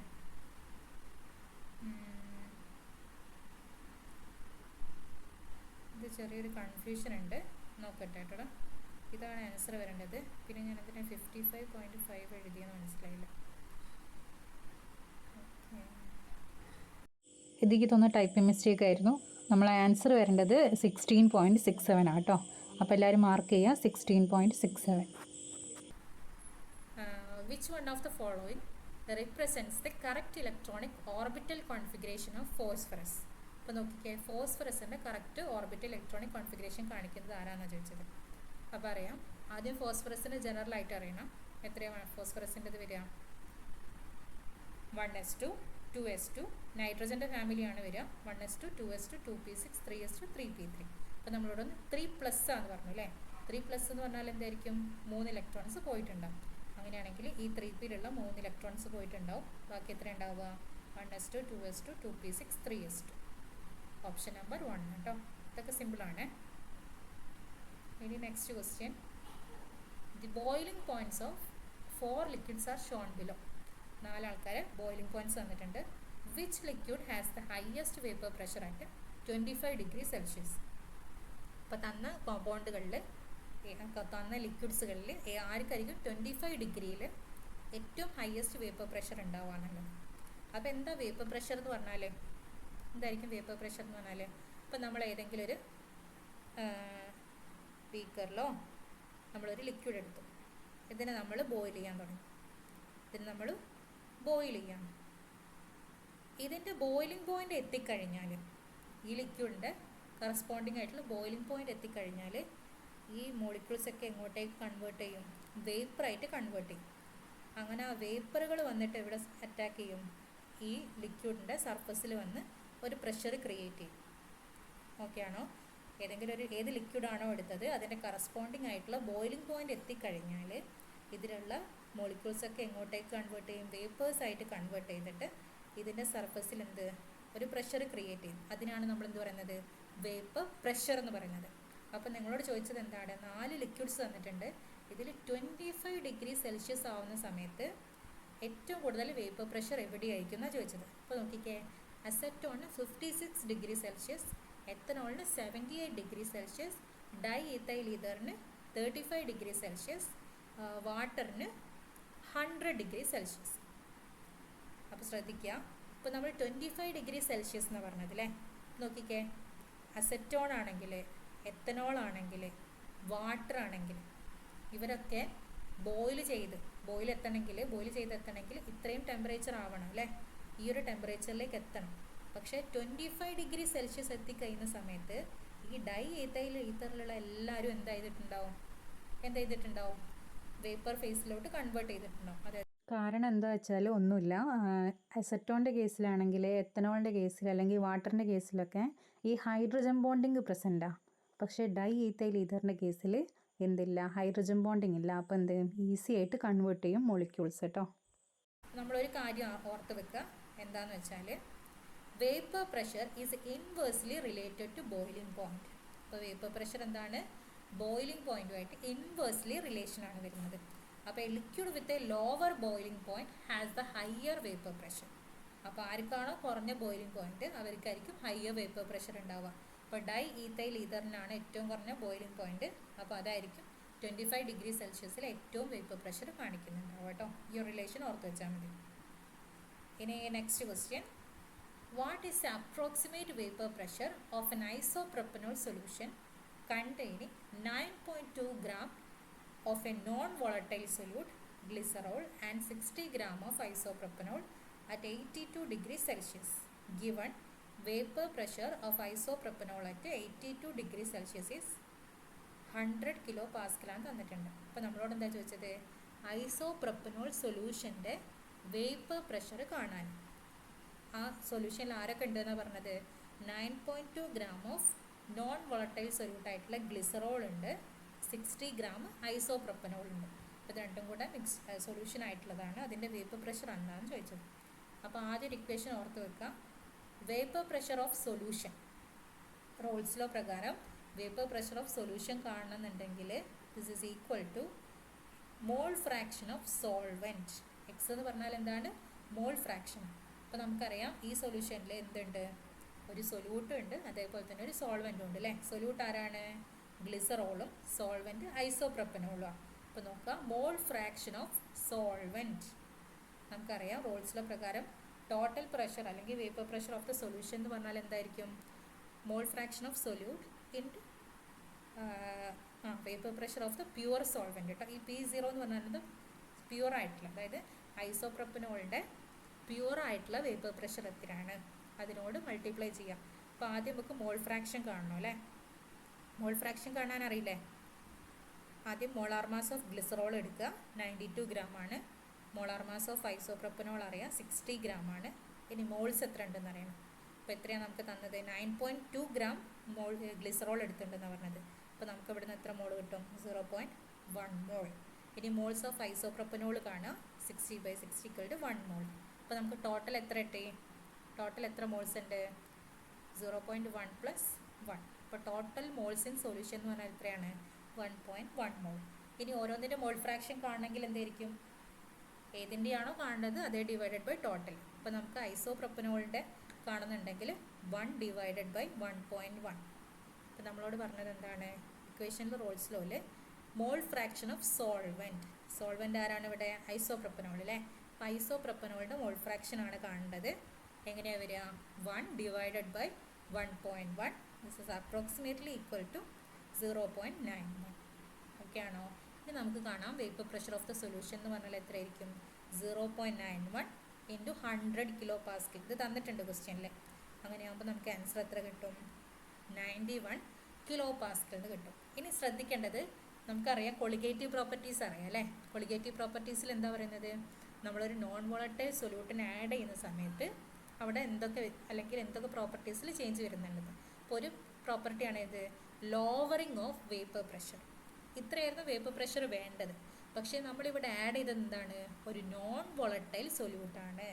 ഇത് ചെറിയൊരു കൺഫ്യൂഷൻ ഉണ്ട്, നോക്കട്ടെ കേട്ടോ. ഇതാണ് ആൻസർ വരേണ്ടത്. പിന്നെ ഞാൻ അതിന് 55.5 എഴുതിയെന്ന് മനസ്സിലായില്ല. ഇതിക്ക് തോന്നുന്ന ടൈപ്പിംഗ് മിസ്റ്റേക്ക് ആയിരുന്നു. നമ്മൾ ആൻസർ വരേണ്ടത് 16.67 ആട്ടോ. അപ്പോൾ എല്ലാവരും മാർക്ക് ചെയ്യുക 16.67. Which one of the following represents the correct electronic orbital configuration of phosphorus? അപ്പോൾ നോക്കിക്കേ, ഫോസ്ഫറസിൻ്റെ കറക്റ്റ് ഓർബിറ്റൽ ഇലക്ട്രോണിക് കോൺഫിഗറേഷൻ കാണിക്കുന്നത് ആരാണെന്നാണ് ചോദിച്ചത്. അപ്പോൾ അറിയാം, ആദ്യം ഫോസ്ഫറസിൻ്റെ ജനറലായിട്ട് അറിയണം. എത്രയാണ് ഫോസ്ഫറസിൻ്റെത് വരിക? 1s2 2s2. നൈട്രജൻ്റെ ഫാമിലിയാണ് വരിക. 1s2 2s2 2p6 3s2 3p3. അപ്പോൾ നമ്മളോട് 3+ ആണെന്ന് പറഞ്ഞു അല്ലേ. 3+ എന്ന് പറഞ്ഞാൽ എന്തായിരിക്കും? 3 ഇലക്ട്രോൺസ് പോയിട്ടുണ്ടാവും. അങ്ങനെയാണെങ്കിൽ ഈ 3pയിലുള്ള 3 ഇലക്ട്രോൺസ് പോയിട്ടുണ്ടാവും. ബാക്കി എത്ര ഉണ്ടാവുക? 1s2 2s2 2p6 3s2. Option number 1 കേട്ടോ. ഇതൊക്കെ സിമ്പിളാണ്. ഇനി next question. The boiling points of 4 liquids are shown below. 4 ആൾക്കാരെ ബോയിലിംഗ് പോയിൻറ്റ്സ് തന്നിട്ടുണ്ട്. Which liquid has the highest vapour pressure at 25 degree Celsius? അപ്പോൾ തന്ന കോമ്പൗണ്ടുകളിൽ, തന്ന ലിക്വിഡ്സുകളിൽ ആർക്കായിരിക്കും 25 ഡിഗ്രിയിൽ ഏറ്റവും ഹയസ്റ്റ് വേപ്പർ പ്രഷർ ഉണ്ടാവുകയാണുള്ളത്. അപ്പോൾ എന്താ വേപ്പർ പ്രഷർ എന്ന് പറഞ്ഞാൽ? എന്തായിരിക്കും വേപ്പർ പ്രഷർ എന്ന് പറഞ്ഞാൽ? ഇപ്പം നമ്മൾ ഏതെങ്കിലും ഒരു ബീക്കറിലോ നമ്മളൊരു ലിക്വിഡ് എടുത്തു. ഇതിനെ നമ്മൾ ബോയിൽ ചെയ്യാൻ തുടങ്ങി. ഇതിൻ്റെ ബോയിലിംഗ് പോയിൻ്റ് എത്തിക്കഴിഞ്ഞാൽ, ഈ ലിക്വിഡിൻ്റെ കറസ്പോണ്ടിങ് ആയിട്ടുള്ള ബോയിലിംഗ് പോയിൻ്റ് എത്തിക്കഴിഞ്ഞാൽ ഈ മോളിക്യൂൾസ് ഒക്കെ എങ്ങോട്ടേക്ക് കൺവേർട്ട് ചെയ്യും? വേപ്പറായിട്ട് കൺവേർട്ട് ചെയ്യും. അങ്ങനെ ആ വേപ്പറുകൾ വന്നിട്ട് ഇവിടെ അറ്റാക്ക് ചെയ്യും? ഈ ലിക്വിഡിൻ്റെ സർഫസിൽ വന്ന് ഒരു പ്രഷർ ക്രിയേറ്റ് ചെയ്യും. ഓക്കെ ആണോ? ഏത് ലിക്വിഡാണോ എടുത്തത് അതിൻ്റെ കറസ്പോണ്ടിങ് ആയിട്ടുള്ള ബോയിലിംഗ് പോയിൻ്റ് എത്തിക്കഴിഞ്ഞാൽ ഇതിലുള്ള മോളിക്യൂൾസൊക്കെ എങ്ങോട്ടേക്ക് കൺവേർട്ട് ചെയ്യും? വേപ്പേഴ്സായിട്ട് കൺവേർട്ട് ചെയ്തിട്ട് ഇതിൻ്റെ സർഫസിൽ ഒരു പ്രഷർ ക്രിയേറ്റ് ചെയ്യും. അതിനാണ് നമ്മൾ പറയുന്നത്? വേപ്പർ പ്രഷർ എന്ന് പറയുന്നത്. അപ്പോൾ നിങ്ങളോട് ചോദിച്ചത് എന്താണ്? 4 ലിക്വിഡ്സ് തന്നിട്ടുണ്ട്. ഇതിൽ 25 ഡിഗ്രി സെൽഷ്യസ് ആവുന്ന സമയത്ത് ഏറ്റവും കൂടുതൽ വേപ്പർ പ്രഷർ എവിടെയായിരിക്കും എന്നാണ് ചോദിച്ചത്. അപ്പോൾ നോക്കിക്കേ, അസറ്റോണിന് 56 ഡിഗ്രി സെൽഷ്യസ്, എത്തനോളിന് 78 ഡിഗ്രി സെൽഷ്യസ്, ഡൈ ഈത്തൈൽ ഈതറിന് 35 ഡിഗ്രി സെൽഷ്യസ്, വാട്ടറിന് 100 ഡിഗ്രി സെൽഷ്യസ്. അപ്പോൾ ശ്രദ്ധിക്കുക, ഇപ്പോൾ നമ്മൾ 25 ഡിഗ്രി സെൽഷ്യസ് എന്ന് പറഞ്ഞതില്ലേ, നോക്കിക്കേ, അസറ്റോൺ ആണെങ്കിൽ, എത്തനോൾ ആണെങ്കിൽ, വാട്ടർ ആണെങ്കിൽ, ഇവരൊക്കെ ബോയിൽ ചെയ്തെത്തണമെങ്കിൽ ഇത്രയും ടെമ്പറേച്ചർ ആവണം അല്ലേ. ഈ ഒരു ടെമ്പറേച്ചറിലേക്ക് എത്തണം. പക്ഷേ 25 ഡിഗ്രി സെൽഷ്യസ് എത്തിക്കഴിയുന്ന സമയത്ത് ഈ ഡൈ ഈത്തൈൽ ഈത്തറിലുള്ള എല്ലാവരും എന്ത് ചെയ്തിട്ടുണ്ടാവും? വേപ്പർ ഫേസിലോട്ട് കൺവേർട്ട് ചെയ്തിട്ടുണ്ടാവും. അതായത് കാരണം എന്താ വെച്ചാൽ ഒന്നുമില്ല, അസറ്റോണിൻ്റെ കേസിലാണെങ്കിൽ, എത്തനോളിൻ്റെ കേസിൽ അല്ലെങ്കിൽ വാട്ടറിൻ്റെ കേസിലൊക്കെ ഈ ഹൈഡ്രജൻ ബോണ്ടിങ് പ്രസൻറ്റാണ്. പക്ഷേ ഡൈ ഈത്തൈൽ ഈതറിൻ്റെ കേസിൽ എന്തില്ല? ഹൈഡ്രജൻ ബോണ്ടിങ് ഇല്ല. അപ്പോൾ എന്ത് ചെയ്യും? ഈസി ആയിട്ട് കൺവേർട്ട് ചെയ്യും മോളിക്യൂൾസ് കേട്ടോ. നമ്മളൊരു കാര്യം ഓർത്ത് വെക്കുക, എന്താണെന്ന് വെച്ചാൽ vapour pressure is inversely related to boiling point. അപ്പോൾ വേപ്പർ പ്രഷർ എന്താണ്? ബോയിലിംഗ് പോയിന്റുമായിട്ട് ഇൻവേഴ്സ്ലി റിലേഷനാണ് വരുന്നത്. അപ്പോൾ a liquid with a lower boiling point has the higher vapour pressure. അപ്പോൾ ആർക്കാണോ കുറഞ്ഞ ബോയിലിംഗ് പോയിന്റ് അവർക്കായിരിക്കും ഹയർ വേപ്പർ പ്രഷർ ഉണ്ടാവുക. അപ്പോൾ ഡൈ ഈത്തൈൽ ഈതറിനാണ് ഏറ്റവും കുറഞ്ഞ ബോയിലിംഗ് പോയിന്റ്. അപ്പോൾ അതായിരിക്കും 25 ഡിഗ്രി സെൽഷ്യസിൽ ഏറ്റവും വേപ്പർ പ്രഷർ കാണിക്കുന്നുണ്ടാവും കേട്ടോ. ഈ റിലേഷൻ ഓർത്ത് വെച്ചാൽ മതി. ഇനി next question. What is the approximate vapour pressure of an isopropanol solution containing 9.2 gram of a non-volatile solute glycerol and 60 gram of isopropanol at 82 degrees Celsius given vapour pressure of isopropanol at 82 degree Celsius is 100 kilo പാസ്കലാണ് തന്നിട്ടുണ്ട്. അപ്പോൾ നമ്മളോട് എന്താ ചോദിച്ചത്? ഐസോപ്രൊപ്പനോൾ സൊല്യൂഷൻ്റെ vapour pressure കാണാൻ. ആ സൊല്യൂഷനിൽ ആരൊക്കെ ഉണ്ടെന്നാണ് പറഞ്ഞത്? 9.2 gram of non volatile solute ആയിട്ടുള്ള ഗ്ലിസറോൾ ഉണ്ട്, 60 ഗ്രാം ഐസോപ്രൊപ്പനോൾ ഉണ്ട്. അപ്പോൾ ഇത് രണ്ടും കൂടെ സൊല്യൂഷൻ ആയിട്ടുള്ളതാണ്. അതിൻ്റെ വേപ്പർ പ്രഷർ എന്താണെന്ന് ചോദിച്ചത്. അപ്പോൾ ആദ്യം ഒരു ഇക്വേഷൻ ഓർത്ത് വെക്കാം. Vapour pressure of solution Raoult's law പ്രകാരം വേപ്പർ പ്രഷർ ഓഫ് സൊല്യൂഷൻ കാണണമെന്നുണ്ടെങ്കിൽ this is equal to mole fraction of solvent. X എന്ന് പറഞ്ഞാൽ എന്താണ്? Mole fraction. അപ്പോൾ നമുക്കറിയാം ഈ സൊല്യൂഷനിൽ എന്തുണ്ട്? ഒരു സൊല്യൂട്ടും ഉണ്ട്, അതേപോലെ തന്നെ ഒരു സോൾവെൻറ്റും ഉണ്ട് അല്ലേ? സൊല്യൂട്ട് ആരാണ്? ഗ്ലിസറോളും, സോൾവെൻറ്റ് ഐസോപ്രൊപ്പനോളും. അപ്പോൾ നോക്കാം, മോൾ ഫ്രാക്ഷൻ ഓഫ് സോൾവെൻറ്റ്. നമുക്കറിയാം റോൾസ് ലോ പ്രകാരം ടോട്ടൽ പ്രഷർ അല്ലെങ്കിൽ vapour pressure of the solution എന്ന് പറഞ്ഞാൽ എന്തായിരിക്കും? മോൾ fraction of solute into vapour pressure of the pure solvent കേട്ടോ. ഈ P0 എന്ന് പറഞ്ഞാൽ പ്യുവർ ആയിട്ടുള്ള, അതായത് ഐസോപ്രൊപ്പനോളിൻ്റെ പ്യുവർ ആയിട്ടുള്ള വേപ്പർ പ്രഷർ എത്രയാണ് അതിനോട് മൾട്ടിപ്ലൈ ചെയ്യാം. അപ്പോൾ ആദ്യം നമുക്ക് മോൾ ഫ്രാക്ഷൻ കാണണം അല്ലേ? മോൾ ഫ്രാക്ഷൻ കാണാൻ അറിയില്ലേ? ആദ്യം മോളാർ മാസ് ഓഫ് ഗ്ലിസറോൾ എടുക്കുക, 92 ഗ്രാം ആണ്. മോളാർ മാസ് ഓഫ് ഐസോപ്രൊപ്പനോൾ അറിയാം, 60 ഗ്രാം ആണ്. ഇനി മോൾസ് എത്ര ഉണ്ടെന്ന് അറിയണം. അപ്പോൾ എത്രയാണ് നമുക്ക് തന്നത്? 9.2 ഗ്രാം മോൾ ഗ്ലിസറോൾ എടുത്തിട്ടുണ്ടെന്ന് പറഞ്ഞത്. അപ്പോൾ നമുക്ക് ഇവിടുന്ന് എത്ര മോൾ കിട്ടും? 0.1 മോൾ. ഇനി മോൾസ് ഓഫ് ഐസോപ്രൊപ്പനോൾ കാണുക, 60/60 = 1 മോൾ. അപ്പോൾ നമുക്ക് ടോട്ടൽ എത്ര കിട്ടി? ടോട്ടൽ എത്ര മോൾസ് ഉണ്ട്? 0.1 + 1. അപ്പോൾ ടോട്ടൽ മോൾസ് ഇൻ സൊല്യൂഷൻ എന്ന് പറഞ്ഞാൽ എത്രയാണ്? 1.1 മോൾ. ഇനി ഓരോന്നിൻ്റെ മോൾ ഫ്രാക്ഷൻ കാണണമെങ്കിൽ എന്തായിരിക്കും? ഏതിൻ്റെയാണോ കാണുന്നത് അതേ ഡിവൈഡഡ് ബൈ ടോട്ടൽ. അപ്പോൾ നമുക്ക് ഐസോപ്രൊപ്പനോളിൻ്റെ കാണുന്നുണ്ടെങ്കിൽ 1/1.1. അപ്പോൾ നമ്മളോട് പറഞ്ഞത് എന്താണ്? ഇക്വേഷനിൽ റോൾസ് ലോയിൽ മോൾ ഫ്രാക്ഷൻ ഓഫ് സോൾവെൻറ്റ് ആരാണ് ഇവിടെ? ഐസോപ്രൊപ്പനോൾ അല്ലേ? അപ്പോൾ ഐസോപ്രൊപ്പനോളിൻ്റെ മോൾ ഫ്രാക്ഷൻ ആണ് കാണേണ്ടത്. എങ്ങനെയാണ് വരിക? 1/1.1. This is approximately equal to 0.91. Okay ആണോ? ഇനി നമുക്ക് കാണാം vapour pressure of the solution എന്ന് പറഞ്ഞാൽ എത്രയായിരിക്കും? 0.91 × 100 കിലോ പാസ്കൽ. ഇത് തന്നിട്ടുണ്ട് ക്വസ്റ്റ്യനിൽ. അങ്ങനെയാകുമ്പോൾ നമുക്ക് ആൻസർ എത്ര കിട്ടും? 91 കിലോ പാസ്കൽ കിട്ടും. ഇനി ശ്രദ്ധിക്കേണ്ടത്, നമുക്കറിയാം കൊളിഗേറ്റീവ് പ്രോപ്പർട്ടീസ് അറിയാം അല്ലേ? കൊളിഗേറ്റീവ് പ്രോപ്പർട്ടീസിൽ എന്താ പറയുന്നത്? നമ്മളൊരു നോൺ വോളട്ടൈൽ സൊല്യൂട്ടിന് ആഡ് ചെയ്യുന്ന സമയത്ത് അവിടെ എന്തൊക്കെ പ്രോപ്പർട്ടീസിൽ ചേഞ്ച് വരുന്നുണ്ട്. അപ്പോൾ ഒരു പ്രോപ്പർട്ടിയാണ് ഇത്, ലോവറിങ് ഓഫ് വേപ്പർ പ്രഷർ. ഇത്രയായിരുന്നു വേപ്പർ പ്രഷർ വേണ്ടത്. പക്ഷേ നമ്മളിവിടെ ആഡ് ചെയ്തത് എന്താണ്? ഒരു നോൺ വോളട്ടൈൽ സൊല്യൂട്ടാണ്.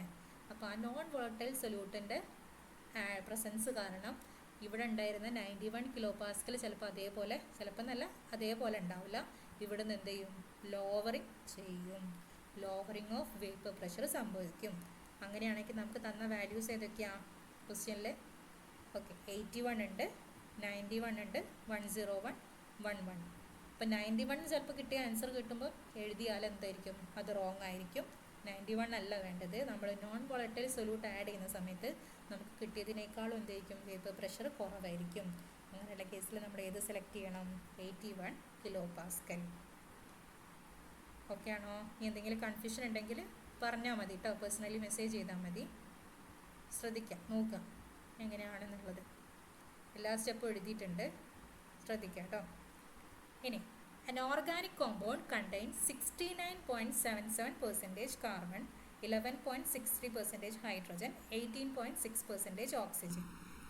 അപ്പോൾ ആ നോൺ വോളട്ടൈൽ സൊല്യൂട്ടിൻ്റെ പ്രസൻസ് കാരണം ഇവിടെ ഉണ്ടായിരുന്ന 91 കിലോ പാസ്കൽ ചിലപ്പോൾ അതേപോലെ ഉണ്ടാവില്ല. ഇവിടെ നിന്ന് എന്ത് ചെയ്യും? ലോവറിങ് ചെയ്യും. ലോവറിങ് ഓഫ് വേപ്പർ പ്രഷർ സംഭവിക്കും. അങ്ങനെയാണെങ്കിൽ നമുക്ക് തന്ന വാല്യൂസ് ഏതൊക്കെയാണ് ക്വസ്റ്റ്യനിൽ? ഓക്കെ, 81 ഉണ്ട്, 91 ഉണ്ട്, 101, 11. അപ്പോൾ 91 ചിലപ്പോൾ കിട്ടിയ ആൻസർ കിട്ടുമ്പോൾ എഴുതിയാൽ എന്തായിരിക്കും? അത് റോങ് ആയിരിക്കും. 91 അല്ല വേണ്ടത്. നമ്മൾ നോൺ വോളട്ടൈൽ സൊല്യൂട്ട് ആഡ് ചെയ്യുന്ന സമയത്ത് നമുക്ക് കിട്ടിയതിനേക്കാളും എന്തായിരിക്കും? വേപ്പർ പ്രഷർ കുറവായിരിക്കും. അങ്ങനെയുള്ള കേസിൽ നമ്മൾ ഏത് സെലക്ട് ചെയ്യണം? 81 കിലോ പാസ്കൽ. ഓക്കെ ആണോ? ഇനി എന്തെങ്കിലും കൺഫ്യൂഷൻ ഉണ്ടെങ്കിൽ പറഞ്ഞാൽ മതി കേട്ടോ. പേഴ്സണലി മെസ്സേജ് ചെയ്താൽ മതി. ശ്രദ്ധിക്കാം, നോക്കാം എങ്ങനെയാണെന്നുള്ളത്. എല്ലാ സ്റ്റെപ്പും എഴുതിയിട്ടുണ്ട്, ശ്രദ്ധിക്കാം കേട്ടോ. ഇനി an organic compound contains 69.77% carbon, 11.63% hydrogen, 18.6% oxygen.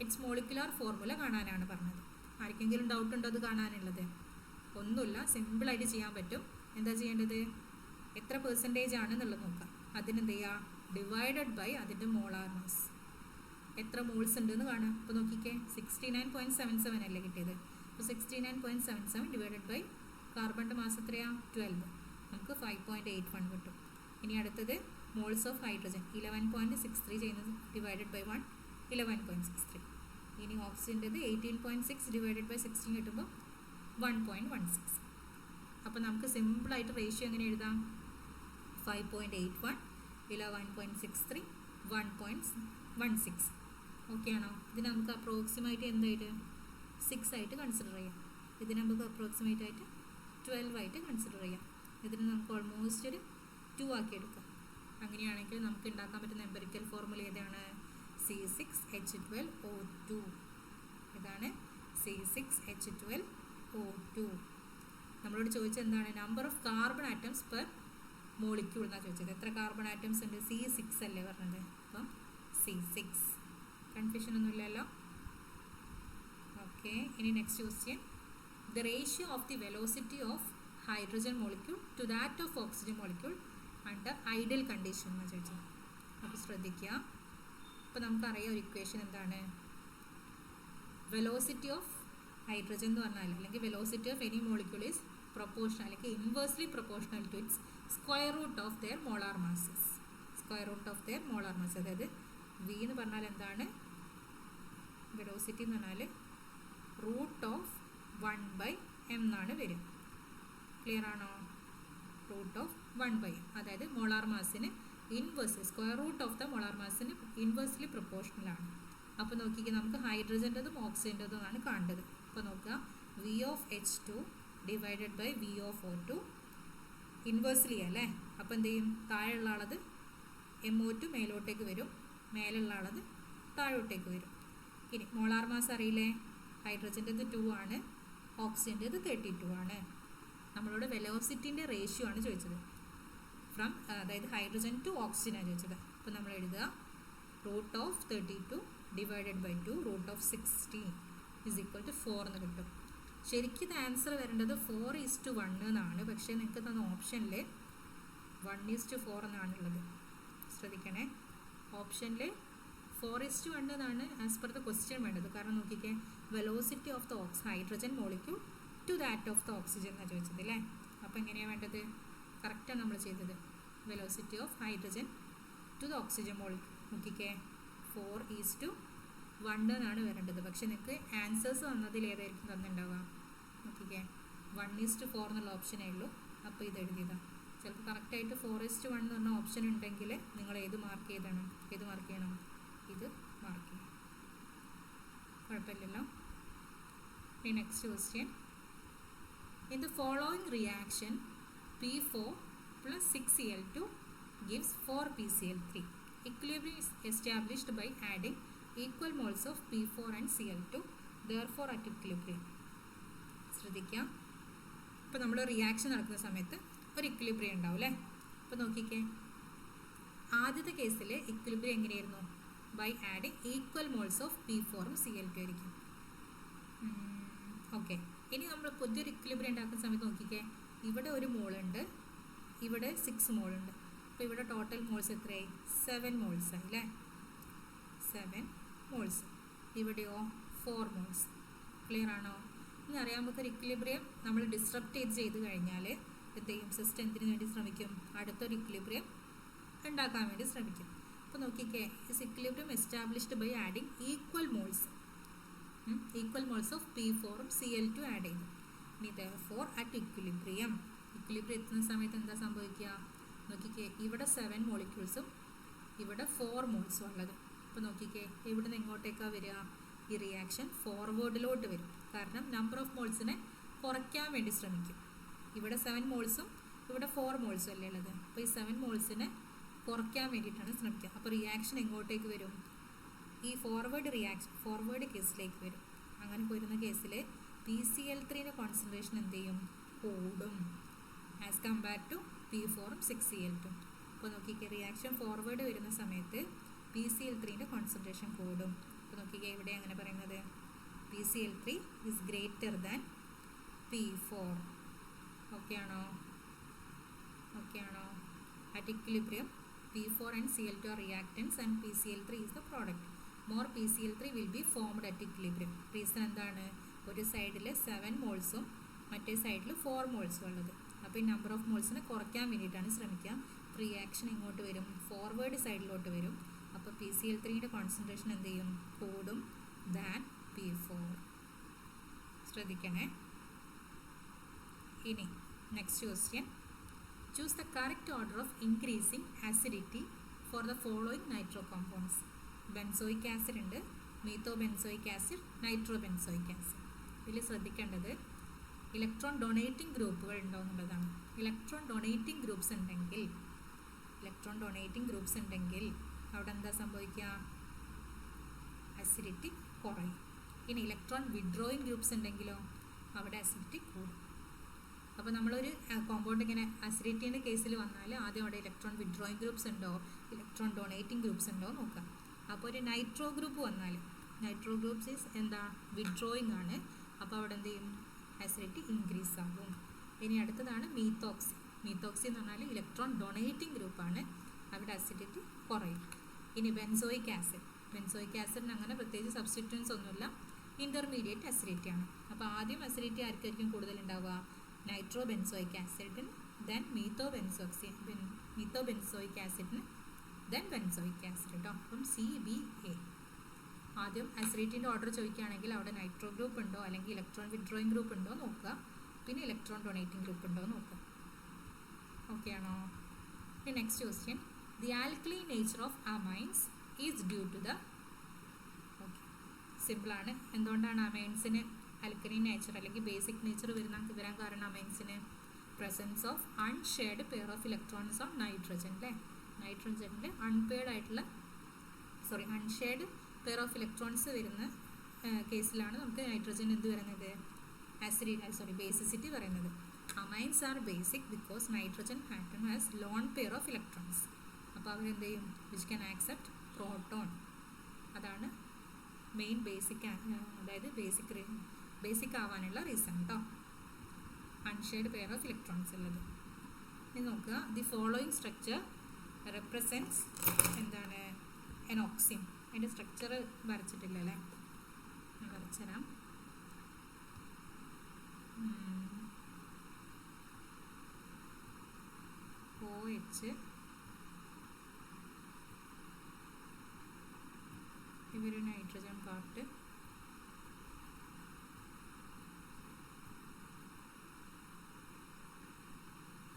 Its molecular formula കാണാനാണ് പറഞ്ഞത്. ആർക്കെങ്കിലും ഡൗട്ട് ഉണ്ടോ അത് കാണാനുള്ളത്? ഒന്നുമില്ല, സിമ്പിളായിട്ട് ചെയ്യാൻ പറ്റും. എന്താ ചെയ്യേണ്ടത്? എത്ര പെർസെൻറ്റേജ് ആണെന്നുള്ളത് നോക്കാം. അതിനെന്ത് ചെയ്യുക? ഡിവൈഡഡ് ബൈ അതിൻ്റെ മോളാർ മാസ്. എത്ര മോൾസ് ഉണ്ടെന്ന് കാണാം. അപ്പോൾ നോക്കിക്കേ, 69.77 അല്ലേ കിട്ടിയത്. അപ്പോൾ 69.77 ഡിവൈഡഡ് ബൈ കാർബണിൻ്റെ മാസ് എത്രയാണ്? 12. നമുക്ക് 5.81 കിട്ടും. ഇനി അടുത്തത് മോൾസ് ഓഫ് ഹൈഡ്രജൻ 11.63 ചെയ്യുന്നത് ഡിവൈഡഡ് ബൈ 1, 11.63. ഇനി ഓക്സിജൻ്റെത് 18.6 ഡിവൈഡഡ് ബൈ 16 കിട്ടുമ്പോൾ 1.16. അപ്പോൾ നമുക്ക് സിമ്പിളായിട്ട് റേഷ്യോ എങ്ങനെ എഴുതാം? 5.81, 11.63, 1.16. ഓക്കെ ആണോ? ഇതിന് നമുക്ക് അപ്രോക്സിമേറ്റ് എന്തായിട്ട് 6 ആയിട്ട് കൺസിഡർ ചെയ്യാം. ഇതിന് നമുക്ക് അപ്രോക്സിമേറ്റ് ആയിട്ട് 12 ആയിട്ട് കൺസിഡർ ചെയ്യാം. ഇതിന് നമുക്ക് ഓൾമോസ്റ്റ് ഒരു 2 ആക്കി എടുക്കാം. അങ്ങനെയാണെങ്കിൽ നമുക്ക് ഉണ്ടാക്കാൻ പറ്റുന്ന എംപെരിക്കൽ ഫോർമുല ഏതാണ്? C6H12O2. ഇതാണ് C6H12O2. നമ്മളോട് ചോദിച്ചത് എന്താണ്? Number of carbon atoms per molecule എന്നാണ് ചോദിച്ചത്. എത്ര കാർബൺ ആറ്റംസ് ഉണ്ട്? C6 അല്ലേ പറഞ്ഞത്. അപ്പം C6. കൺഫ്യൂഷൻ ഒന്നുമില്ലല്ലോ. ഓക്കെ, ഇനി next question. The ratio of the velocity of hydrogen molecule to that of oxygen molecule under ideal condition എന്നാണ് ചോദിച്ചത്. അപ്പോൾ ശ്രദ്ധിക്കുക. അപ്പോൾ നമുക്കറിയാം ഒരു ഇക്വേഷൻ എന്താണ്? വെലോസിറ്റി ഓഫ് ഹൈഡ്രജൻ എന്ന് പറഞ്ഞാൽ, അല്ലെങ്കിൽ velocity of any molecule is proportional അല്ലെങ്കിൽ inversely proportional to its square root of their molar masses. Square root of their molar mass. അതായത് വി എന്ന് പറഞ്ഞാൽ എന്താണ്? വെലോസിറ്റി എന്ന് പറഞ്ഞാൽ റൂട്ട് ഓഫ് 1/m എന്നാണ് വരും. ക്ലിയർ ആണോ? Root of 1/m. അതായത് മോളാർ മാസിന് inverse, square root of the molar മാസിന് ഇൻവേഴ്സ്ലി പ്രൊപ്പോർഷണൽ ആണ്. അപ്പോൾ നോക്കിക്കുക, നമുക്ക് ഹൈഡ്രജൻ്റെതും ഓക്സിജൻ്റെതും ആണ് കാണേണ്ടത്. അപ്പോൾ നോക്കുക, V of H2 divided by V of O2 inversely അല്ലേ. അപ്പോൾ എന്ത് ചെയ്യും? താഴെയുള്ള ആളത് MO2 മേലോട്ടേക്ക് വരും, മേലുള്ള ആളത് താഴോട്ടേക്ക് വരും. ഇനി മോളാർ മാസ് അറിയില്ലേ? ഹൈഡ്രജൻ്റെത് 2 ആണ്, ഓക്സിജൻ്റെത് 32 ആണ്. നമ്മളോട് വെലോസിറ്റിൻ്റെ റേഷ്യോ ആണ് ചോദിച്ചത്. ഫ്രം അതായത് ഹൈഡ്രജൻ ടു ഓക്സിജൻ ആണ് ചോദിച്ചത്. അപ്പോൾ നമ്മൾ എഴുതുക root of 32 divided by 2 root of 16 is equal to 4 എന്ന് കിട്ടും. ശരിക്കും ഇത് ആൻസർ വരേണ്ടത് 4:1 എന്നാണ്. പക്ഷേ നിങ്ങൾക്ക് തന്ന ഓപ്ഷനിൽ 1:4 എന്നാണുള്ളത്. ശ്രദ്ധിക്കണേ, ഓപ്ഷനിൽ 4:1 എന്നാണ് ആസ് പെർ ദ ക്വസ്റ്റ്യൻ വേണ്ടത്. കാരണം നോക്കിക്കേ, velocity of the hydrogen molecule to that of the oxygen എന്നാണ് ചോദിച്ചത് അല്ലേ. അപ്പോൾ എങ്ങനെയാണ് വേണ്ടത്? കറക്റ്റാണ് നമ്മൾ ചെയ്തത്. Velocity of hydrogen to the oxygen molecule നോക്കിക്കേ 4:1 എന്നാണ് വരേണ്ടത്. പക്ഷെ നിങ്ങൾക്ക് ആൻസേഴ്സ് വന്നതിൽ ഏതായിരിക്കും തന്നിട്ടുണ്ടാവുക? നോക്കിക്കേ 1:4 എന്നുള്ള ഓപ്ഷനേ ഉള്ളൂ. അപ്പോൾ ഇത് എഴുതിയതാണ്. ചിലപ്പോൾ കറക്റ്റായിട്ട് 4:1 എന്ന് പറഞ്ഞ ഓപ്ഷൻ ഉണ്ടെങ്കിൽ നിങ്ങൾ ഏത് മാർക്ക് ചെയ്യണം? ഇത് മാർക്ക് ചെയ്യണം. കുഴപ്പമില്ലല്ലോ. ഇനി next question. In the following reaction P4 plus 6Cl2 gives 4PCl3. Equilibrium is established by adding equal moles of P4 and Cl2, therefore at equilibrium. ശ്രദ്ധിക്കാം. ഇപ്പോൾ നമ്മൾ റിയാക്ഷൻ നടക്കുന്ന സമയത്ത് ഒരു ഇക്വിലിബ്രിയം ഉണ്ടാവും അല്ലേ. അപ്പോൾ നോക്കിക്കേ, ആദ്യത്തെ കേസിൽ ഇക്വിലിബ്രിയം എങ്ങനെയായിരുന്നു? By adding equal moles of P4ഉം Cl2 ആയിരിക്കും. ഓക്കെ, ഇനി നമ്മൾ പുതിയൊരു ഇക്വിലിബ്രിയം ഉണ്ടാക്കുന്ന സമയത്ത് നോക്കിക്കേ, ഇവിടെ ഒരു മോളുണ്ട്, ഇവിടെ 6 മോളുണ്ട്. അപ്പോൾ ഇവിടെ ടോട്ടൽ മോൾസ് എത്രയായി? 7 മോൾസ് ആയി അല്ലേ. 7 മോൾസ്. ഇവിടെയോ 4 മോൾസ്. ക്ലിയർ ആണോ? ഇനി അറിയാൻ നമുക്കൊരു ഇക്വിലിബ്രിയം നമ്മൾ ഡിസ്ട്രപ്റ്റ് ചെയ്ത് കഴിഞ്ഞാൽ എന്ത് ചെയ്യും? സിസ്റ്റം എന്തിനു വേണ്ടി ശ്രമിക്കും? അടുത്തൊരു ഇക്വിലിബ്രിയം ഉണ്ടാക്കാൻ വേണ്ടി ശ്രമിക്കും. അപ്പോൾ നോക്കിക്കേ, is equilibrium established by adding equal moles of P4ഉം Cl2 ആഡ് ചെയ്തു. ഇനി therefore at equilibrium എത്തുന്ന സമയത്ത് എന്താ സംഭവിക്കുക? നോക്കിക്കേ, ഇവിടെ 7 മോളിക്യൂൾസും ഇവിടെ 4 മോൾസും ഉള്ളത്. അപ്പോൾ നോക്കിക്കേ, ഇവിടെ നിന്ന് എങ്ങോട്ടേക്കാണ് വരിക? ഈ റിയാക്ഷൻ ഫോർവേഡിലോട്ട് വരും. കാരണം നമ്പർ ഓഫ് മോൾസിനെ കുറയ്ക്കാൻ വേണ്ടി ശ്രമിക്കും. ഇവിടെ 7 മോൾസും ഇവിടെ 4 മോൾസും അല്ലേ ഉള്ളത്. അപ്പോൾ ഈ 7 മോൾസിനെ കുറയ്ക്കാൻ വേണ്ടിയിട്ടാണ് ശ്രമിക്കുക. അപ്പോൾ റിയാക്ഷൻ എങ്ങോട്ടേക്ക് വരും? ഈ ഫോർവേഡ് കേസിലേക്ക് വരും. അങ്ങനെ വരുന്ന കേസിൽ PCl3ൻ്റെ കോൺസെൻട്രേഷൻ എന്ത് ചെയ്യും? കൂടും ആസ് കമ്പയർ ടു P4ഉം 6Cl2. അപ്പോൾ നോക്കിക്കേ, റിയാക്ഷൻ ഫോർവേഡ് വരുന്ന സമയത്ത് PCl3ൻ്റെ കോൺസെൻട്രേഷൻ കൂടും. അപ്പോൾ നോക്കിക്കേ, ഇവിടെ അങ്ങനെ പറയുന്നത് PCl3 is greater than P4. Okay ആണോ? At equilibrium P4 and Cl2 are reactants and PCl3 is the product. More PCl3 will be formed at equilibrium. Reason എന്താണ്? ഒരു സൈഡിൽ 7 മോൾസും മറ്റേ സൈഡിൽ 4 മോൾസും ഉള്ളത്. അപ്പോൾ ഈ നമ്പർ ഓഫ് മോൾസിനെ കുറയ്ക്കാൻ വേണ്ടിയിട്ടാണ് ശ്രമിക്കുക. റിയാക്ഷൻ ഇങ്ങോട്ട് വരും, ഫോർവേഡ് സൈഡിലോട്ട് വരും. അപ്പോൾ PCl3ൻ്റെ കോൺസെൻട്രേഷൻ എന്ത് ചെയ്യും? കൂടും ദാൻ P4. ശ്രദ്ധിക്കണേ. ഇനി next question. Choose the correct order of increasing acidity for the following nitro compounds. Benzoic acid ഉണ്ട്, methoxy benzoic acid, nitro benzoic acid. ഇതിൽ ശ്രദ്ധിക്കേണ്ടത് ഇലക്ട്രോൺ ഡൊണേറ്റിംഗ് ഗ്രൂപ്പുകൾ ഉണ്ടോ എന്നുള്ളതാണ്. ഇലക്ട്രോൺ ഡൊണേറ്റിംഗ് ഗ്രൂപ്പ്സ് ഉണ്ടെങ്കിൽ അവിടെ എന്താ സംഭവിക്കുക? അസിഡിറ്റി കുറയും. ഇനി ഇലക്ട്രോൺ വിഡ്രോയിങ് ഗ്രൂപ്പ്സ് ഉണ്ടെങ്കിലോ അവിടെ അസിഡിറ്റി കൂടും. അപ്പോൾ നമ്മളൊരു കോമ്പൗണ്ട് ഇങ്ങനെ അസിഡിറ്റീൻ്റെ കേസിൽ വന്നാൽ ആദ്യം അവിടെ ഇലക്ട്രോൺ വിഡ്രോയിങ് ഗ്രൂപ്പ്സ് ഉണ്ടോ ഇലക്ട്രോൺ ഡൊണേറ്റിംഗ് ഗ്രൂപ്പ്സ് ഉണ്ടോ നോക്കാം. അപ്പോൾ ഒരു നൈട്രോ ഗ്രൂപ്പ് വന്നാൽ നൈട്രോ ഗ്രൂപ്പ്സ് ഈസ് എന്താ വിഡ്രോയിങ് ആണ്. അപ്പോൾ അവിടെ എന്ത് ചെയ്യും അസിഡിറ്റി ഇൻക്രീസ് ആകും. ഇനി അടുത്തതാണ് മീത്തോക്സി. മീത്തോക്സി എന്ന് പറഞ്ഞാൽ ഇലക്ട്രോൺ ഡൊണേറ്റിംഗ് ഗ്രൂപ്പാണ്, അവിടെ അസിഡിറ്റി കുറയും. ഇനി ബെൻസോയിക് ആസിഡ്. ബെൻസോയിക് ആസിഡിന് അങ്ങനെ പ്രത്യേകിച്ച് സബ്സ്റ്റിറ്റ്യൂൻസ് ഒന്നുമില്ല, ഇൻ്റർമീഡിയറ്റ് അസിഡിറ്റി ആണ്. അപ്പോൾ ആദ്യം അസിഡിറ്റി ആർക്കായിരിക്കും കൂടുതൽ ഉണ്ടാവുക നൈട്രോ ബെൻസോയിക് ആസിഡിന്, ദെൻ മീത്തോ ബെൻസോയിക് ആസിഡിന്, ദെൻ ബെൻസോയിക് ആസിഡ് കേട്ടോ. അപ്പം CBA. ആദ്യം അസിഡിറ്റിൻ്റെ ഓർഡർ ചോദിക്കുകയാണെങ്കിൽ അവിടെ നൈട്രോ ഗ്രൂപ്പ് ഉണ്ടോ അല്ലെങ്കിൽ ഇലക്ട്രോൺ വിഡ്രോയിങ് ഗ്രൂപ്പ് ഉണ്ടോ നോക്കുക, പിന്നെ ഇലക്ട്രോൺ ഡൊണേറ്റിംഗ് ഗ്രൂപ്പ് ഉണ്ടോ നോക്കുക. ഓക്കെ ആണോ? ഇനി next question, the alkali nature of amines is due to the. Okay, സിമ്പിളാണ്. എന്തുകൊണ്ടാണ് അമൈൻസിന് ആൽക്കലി നേച്ചർ അല്ലെങ്കിൽ ബേസിക് നേച്ചർ വരാൻ കാരണം അമൈൻസിന് presence of unshared pair of electrons on nitrogen അല്ലേ. നൈട്രജനിൽ അൺഷെയർഡ് പെയർ ഓഫ് ഇലക്ട്രോൺസ് വരുന്ന കേസിലാണ് നമുക്ക് നൈട്രജൻ എന്ത് വരുന്നത് ബേസിസിറ്റി പറയുന്നത്. Amines are basic because nitrogen atom has lone pair of electrons. അപ്പോൾ അവരെന്ത് ചെയ്യും വിച്ച് ക്യാൻ ആക്സെപ്റ്റ് പ്രോട്ടോൺ. അതാണ് മെയിൻ ബേസിക്, അതായത് ബേസിക് ആവാനുള്ള റീസൺ കേട്ടോ, അൺഷെയർഡ് പെയർ ഓഫ് ഇലക്ട്രോൺസ് ഉള്ളത്. ഇനി നോക്കുക, ദി ഫോളോയിങ് സ്ട്രക്ചർ റെപ്രസെൻറ്റ്സ് എന്താണ് എൻ ഓക്സിൻ. അതിൻ്റെ സ്ട്രക്ചർ വരച്ചിട്ടില്ല അല്ലേ, ഞാൻ വരച്ചുതരാം. OH, ഇവര് നൈട്രജൻ പാർട്ട്,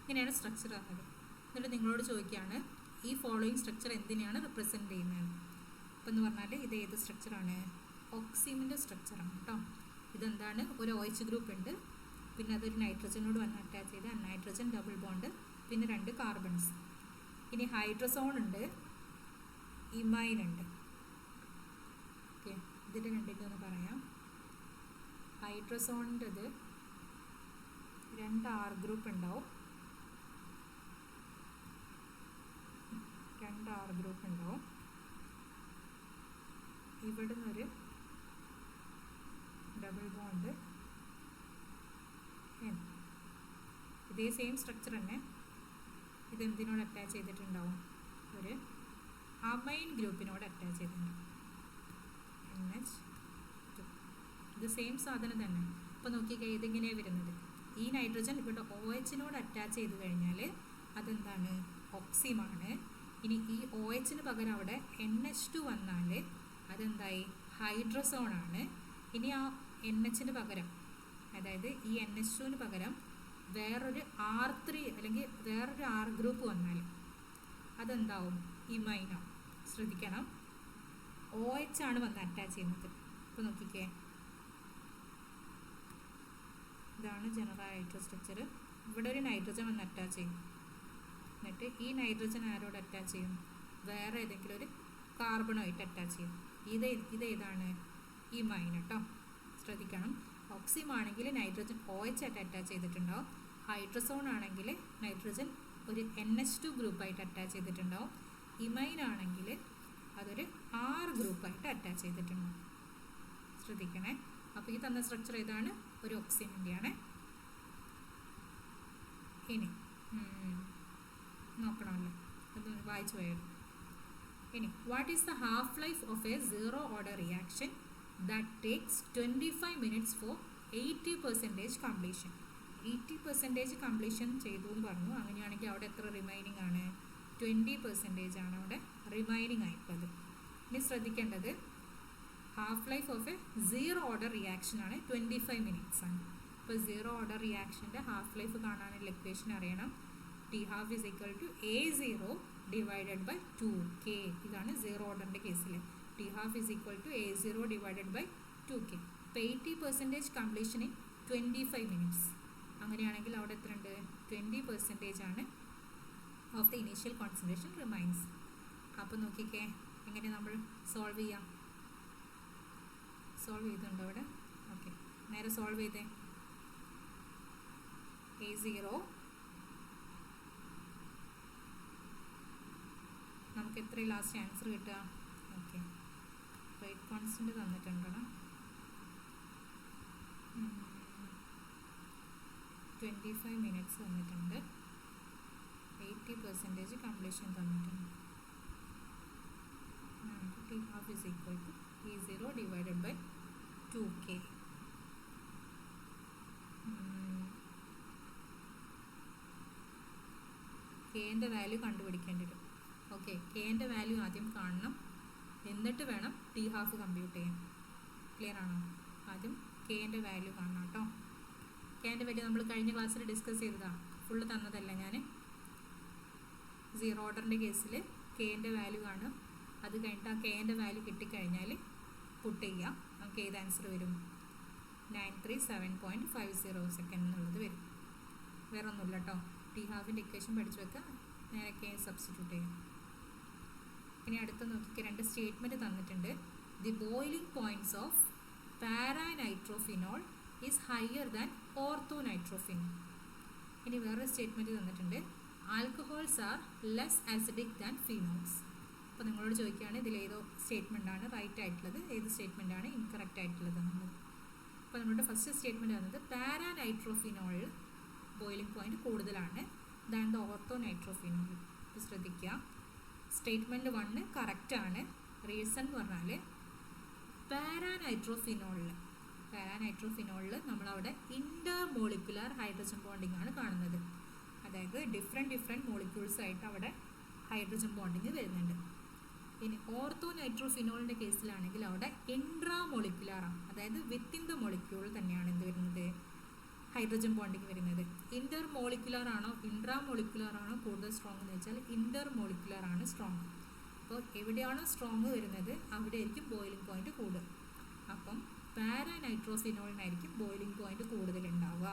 ഇങ്ങനെയാണ് സ്ട്രക്ചർ ആകുന്നത്. എന്നിട്ട് നിങ്ങളോട് ചോദിക്കുകയാണ് ഈ ഫോളോയിങ് സ്ട്രക്ചർ എന്തിനെയാണ് റിപ്രസെൻറ്റ് ചെയ്യുന്നത്. അപ്പം എന്ന് പറഞ്ഞാൽ ഇത് ഏത് സ്ട്രക്ചറാണ് ഓക്സിമിൻ്റെ സ്ട്രക്ചറാണ് കേട്ടോ. ഇതെന്താണ് ഒരു OH ഗ്രൂപ്പ് ഉണ്ട്, പിന്നെ അതൊരു നൈട്രജനോട് വന്ന് അറ്റാച്ച് ചെയ്ത് നൈട്രജൻ ഡബിൾ ബോണ്ട്, പിന്നെ 2 കാർബൺസ്. ഇനി ഹൈഡ്രസോൺ ഉണ്ട്, ഇമൈൻ ഉണ്ട്. ഓക്കെ, ഇതിൻ്റെ രണ്ടിൻ്റെ ഒന്ന് പറയാം. ഹൈഡ്രസോണിൻ്റെത് 2 R ഗ്രൂപ്പ് ഉണ്ടാവും, 2 R ഗ്രൂപ്പ് ഉണ്ടാവും. ഇവിടെ നിന്നൊരു ഡബിൾ ബോണ്ട്, ഇതേ സെയിം സ്ട്രക്ചർ തന്നെ. ഇതെന്തിനോട് അറ്റാച്ച് ചെയ്തിട്ടുണ്ടാവും, ഒരു അമൈൻ ഗ്രൂപ്പിനോട് അറ്റാച്ച് ചെയ്തിട്ടുണ്ടാവും, NH2. ഇത് സെയിം സാധനം തന്നെ. അപ്പോൾ നോക്കിക്കഴിഞ്ഞാൽ ഇതിങ്ങനെയാണ് വരുന്നത്. ഈ നൈട്രജൻ ഇവിടെ OHനോട് അറ്റാച്ച് ചെയ്ത് കഴിഞ്ഞാൽ അതെന്താണ് ഓക്സിമാണ്. ഇനി ഈ OHന് പകരം അവിടെ NH2 വന്നാൽ അതെന്തായി ഹൈഡ്രസോണാണ്. ഇനി ആ NHന് പകരം, അതായത് ഈ NH2ന് പകരം വേറൊരു R3 അല്ലെങ്കിൽ വേറൊരു R ഗ്രൂപ്പ് വന്നാൽ അതെന്താവും ഇമൈനാവും. ശ്രദ്ധിക്കണം, OH ആണ് വന്ന് അറ്റാച്ച് ചെയ്യുന്നത്. ഇപ്പോൾ നോക്കിക്കേ, ഇതാണ് ജനറൽ ഹൈഡ്രോ സ്ട്രക്ചർ. ഇവിടെ ഒരു നൈട്രജൻ വന്ന് അറ്റാച്ച് ചെയ്യും, എന്നിട്ട് ഈ നൈട്രജൻ ആരോട് അറ്റാച്ച് ചെയ്യും, വേറെ ഏതെങ്കിലും ഒരു കാർബണുമായിട്ട് അറ്റാച്ച് ചെയ്യും. ഇതേതാണ് ഇമൈൻ കേട്ടോ. ശ്രദ്ധിക്കണം, ഓക്സിം ആണെങ്കിൽ നൈട്രജൻ OH ആയിട്ട് അറ്റാച്ച് ചെയ്തിട്ടുണ്ടാവും, ഹൈഡ്രസോൺ ആണെങ്കിൽ നൈട്രജൻ ഒരു NH2 ഗ്രൂപ്പായിട്ട് അറ്റാച്ച് ചെയ്തിട്ടുണ്ടാവും, ഇമൈൻ ആണെങ്കിൽ അതൊരു R ഗ്രൂപ്പായിട്ട് അറ്റാച്ച് ചെയ്തിട്ടുണ്ടാവും. ശ്രദ്ധിക്കണേ. അപ്പോൾ ഈ തന്ന സ്ട്രക്ചർ ഏതാണ്, ഒരു ഓക്സിമിൻ്റെയാണ്. ഇനി നോക്കണമല്ലോ, അത് വായിച്ചു പോയത്. ഇനി what is the half life of a zero order reaction that takes 25 minutes for 80% completion. 80% completion ചെയ്തു എന്ന് പറഞ്ഞു. അങ്ങനെയാണെങ്കിൽ അവിടെ എത്ര റിമൈനിങ് ആണ്, 20% ആണ് അവിടെ റിമൈനിങ് ആയിട്ടുള്ളത്. ഇനി ശ്രദ്ധിക്കേണ്ടത് half life of a zero order reaction ആണ് 25 minutes ആണ്. ഇപ്പോൾ സീറോ ഓർഡർ റിയാക്ഷൻ്റെ ഹാഫ് ലൈഫ് കാണാനുള്ള ഇക്വേഷൻ അറിയണം. T12 is equal to A0 divided by 2K. ഇതാണ് സീറോ ഓർഡറിൻ്റെ കേസിൽ. T12 is equal to A0 divided by 2K. ഇപ്പോൾ 80% കംപ്ലീഷൻ ഇൻ 25 minutes. അങ്ങനെയാണെങ്കിൽ അവിടെ എത്ര ഉണ്ട്, 20% ആണ് of the initial concentration remains. അപ്പോൾ നോക്കിക്കേ എങ്ങനെ നമ്മൾ സോൾവ് ചെയ്യാം. സോൾവ് ചെയ്തിട്ടുണ്ടോ അവിടെ? ഓക്കെ, നേരെ സോൾവ് ചെയ്തേ. A0 നമുക്ക് എത്ര ലാസ്റ്റ് ആൻസർ കിട്ടുക? ഓക്കെ, റേറ്റ് കോൺസ്റ്റൻറ്റ് തന്നിട്ടുണ്ടോ? 25 മിനിറ്റ്സ് തന്നിട്ടുണ്ട്. 80% കംപ്ലീഷൻ തന്നിട്ടുണ്ട്. T12 is equal to E0 divided by 2K. Kൻ്റെ വാല്യൂ കണ്ടുപിടിക്കേണ്ടി വരും. ഓക്കെ, Kൻ്റെ വാല്യൂ ആദ്യം കാണണം, എന്നിട്ട് വേണം T12 കമ്പ്യൂട്ട് ചെയ്യാൻ. ക്ലിയർ ആണോ? ആദ്യം Kൻ്റെ വാല്യൂ കാണണം കേട്ടോ. Kൻ്റെ വാല്യൂ നമ്മൾ കഴിഞ്ഞ ക്ലാസ്സിൽ ഡിസ്കസ് ചെയ്തതാണ്, ഫുള്ള് തന്നതല്ല ഞാൻ. സീറോ ഓർഡറിൻ്റെ കേസിൽ Kൻ്റെ വാല്യൂ കാണും. അത് കഴിഞ്ഞിട്ട് ആ Kൻ്റെ വാല്യൂ കിട്ടിക്കഴിഞ്ഞാൽ പുട്ട് ചെയ്യുക. നമുക്ക് ഏത് ആൻസർ വരും? 937.50 സെക്കൻഡ് എന്നുള്ളത് വരും. വേറെ ഒന്നുമില്ല കേട്ടോ. T12ൻ്റെ ഇക്വേഷൻ പഠിച്ചു വെക്കുക, നേരെ K സബ്സ്റ്റിറ്റ്യൂട്ട് ചെയ്യാം. ഇനി അടുത്ത് നോക്കിക്കുക, രണ്ട് സ്റ്റേറ്റ്മെൻറ്റ് തന്നിട്ടുണ്ട്. The boiling points of paranitrophenol is higher than orthonitrophenol. ഇനി വേറൊരു സ്റ്റേറ്റ്മെൻറ്റ് തന്നിട്ടുണ്ട്. Alcohols are less acidic than phenols. അപ്പോൾ നിങ്ങളോട് ചോദിക്കുകയാണ് ഇതിലേതോ സ്റ്റേറ്റ്മെൻറ്റാണ് റൈറ്റ് ആയിട്ടുള്ളത്, ഏത് സ്റ്റേറ്റ്മെൻറ്റാണ് ഇൻകറക്റ്റ് ആയിട്ടുള്ളത് എന്നുള്ളത്. അപ്പോൾ നമ്മുടെ ഫസ്റ്റ് സ്റ്റേറ്റ്മെൻറ്റ് വന്നത് പാരാനൈട്രോഫിനോളിൽ ബോയിലിംഗ് പോയിൻറ്റ് കൂടുതലാണ് ദാൻ ദ ഓർത്തോനൈട്രോഫിനോൾ. ഇത് ശ്രദ്ധിക്കുക. സ്റ്റേറ്റ്മെൻറ്റ് 1 കറക്റ്റാണ്. റീസൺ എന്ന് പറഞ്ഞാൽ പാരാനൈട്രോഫിനോളിൽ നമ്മളവിടെ ഇൻ്റർമോളിക്കുലർ ഹൈഡ്രജൻ ബോണ്ടിങ് ആണ് കാണുന്നത്. അതായത് ഡിഫറെൻറ്റ് മോളിക്യൂൾസ് ആയിട്ട് അവിടെ ഹൈഡ്രജൻ ബോണ്ടിങ് വരുന്നുണ്ട്. ഇനി ഓർത്തോനൈട്രോഫിനോളിൻ്റെ കേസിലാണെങ്കിൽ അവിടെ ഇൻട്രാമോളിക്കുലറാണ്, അതായത് വിത്തിൻ ദ മോളിക്യൂൾ തന്നെയാണ് എന്ത് വരുന്നത്, ഹൈഡ്രജൻ ബോണ്ടിങ് വരുന്നത്. ഇൻ്റർമോളിക്കുലർ ആണോ ഇൻട്രാമോളിക്കുലർ ആണോ കൂടുതൽ സ്ട്രോങ് എന്ന് വെച്ചാൽ ഇൻ്റർമോളിക്കുലർ ആണ് സ്ട്രോങ്. അപ്പോൾ എവിടെയാണോ സ്ട്രോങ് വരുന്നത് അവിടെ ആയിരിക്കും ബോയിലിംഗ് പോയിൻറ്റ് കൂടുതൽ. അപ്പം പാരാനൈട്രോഫിനോളിനായിരിക്കും ബോയിലിംഗ് പോയിൻറ്റ് കൂടുതൽ ഉണ്ടാവുക.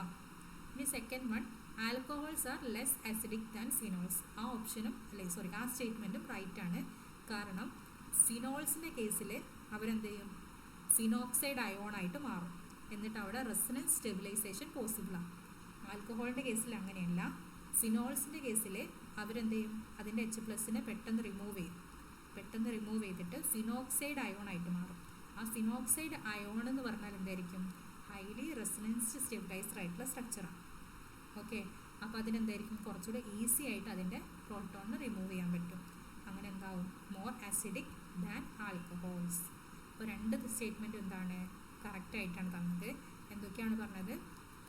ഇനി second one, alcohols are less acidic than phenols. ആ ഓപ്ഷനും ആ സ്റ്റേറ്റ്മെൻറ്റും റൈറ്റ് ആണ്. കാരണം ഫിനോൾസിൻ്റെ കേസിൽ അവരെന്ത് ചെയ്യും, ഫിനോക്സൈഡ് അയോണായിട്ട് മാറും, എന്നിട്ട് അവിടെ റെസൊണൻസ് സ്റ്റെബിലൈസേഷൻ പോസിബിളാണ്. ആൽക്കഹോളിൻ്റെ കേസിൽ അങ്ങനെയല്ല. ഫിനോൾസിൻ്റെ കേസിൽ അവരെന്ത് ചെയ്യും, അതിൻ്റെ H+ പെട്ടെന്ന് റിമൂവ് ചെയ്തിട്ട് ഫിനോക്സൈഡ് അയോണായിട്ട് മാറും. ആ ഫിനോക്സൈഡ് അയോൺ എന്ന് പറഞ്ഞാൽ എന്തായിരിക്കും, ഹൈലി റെസൊണൻസ് സ്റ്റെബിലൈസർ ആയിട്ടുള്ള സ്ട്രക്ചറാണ്. ഓക്കെ, അപ്പോൾ അതിനെന്തായിരിക്കും, കുറച്ചുകൂടെ ഈസി ആയിട്ട് അതിൻ്റെ പ്രോട്ടോണിന് റിമൂവ് ചെയ്യാൻ പറ്റും. അങ്ങനെ എന്താവും, മോർ ആസിഡിക് ദാൻ ആൽക്കഹോൾസ്. അപ്പോൾ രണ്ട് സ്റ്റേറ്റ്മെൻറ്റ് എന്താണ്, കറക്റ്റായിട്ടാണ് തന്നത്. എന്തൊക്കെയാണ് പറഞ്ഞത്,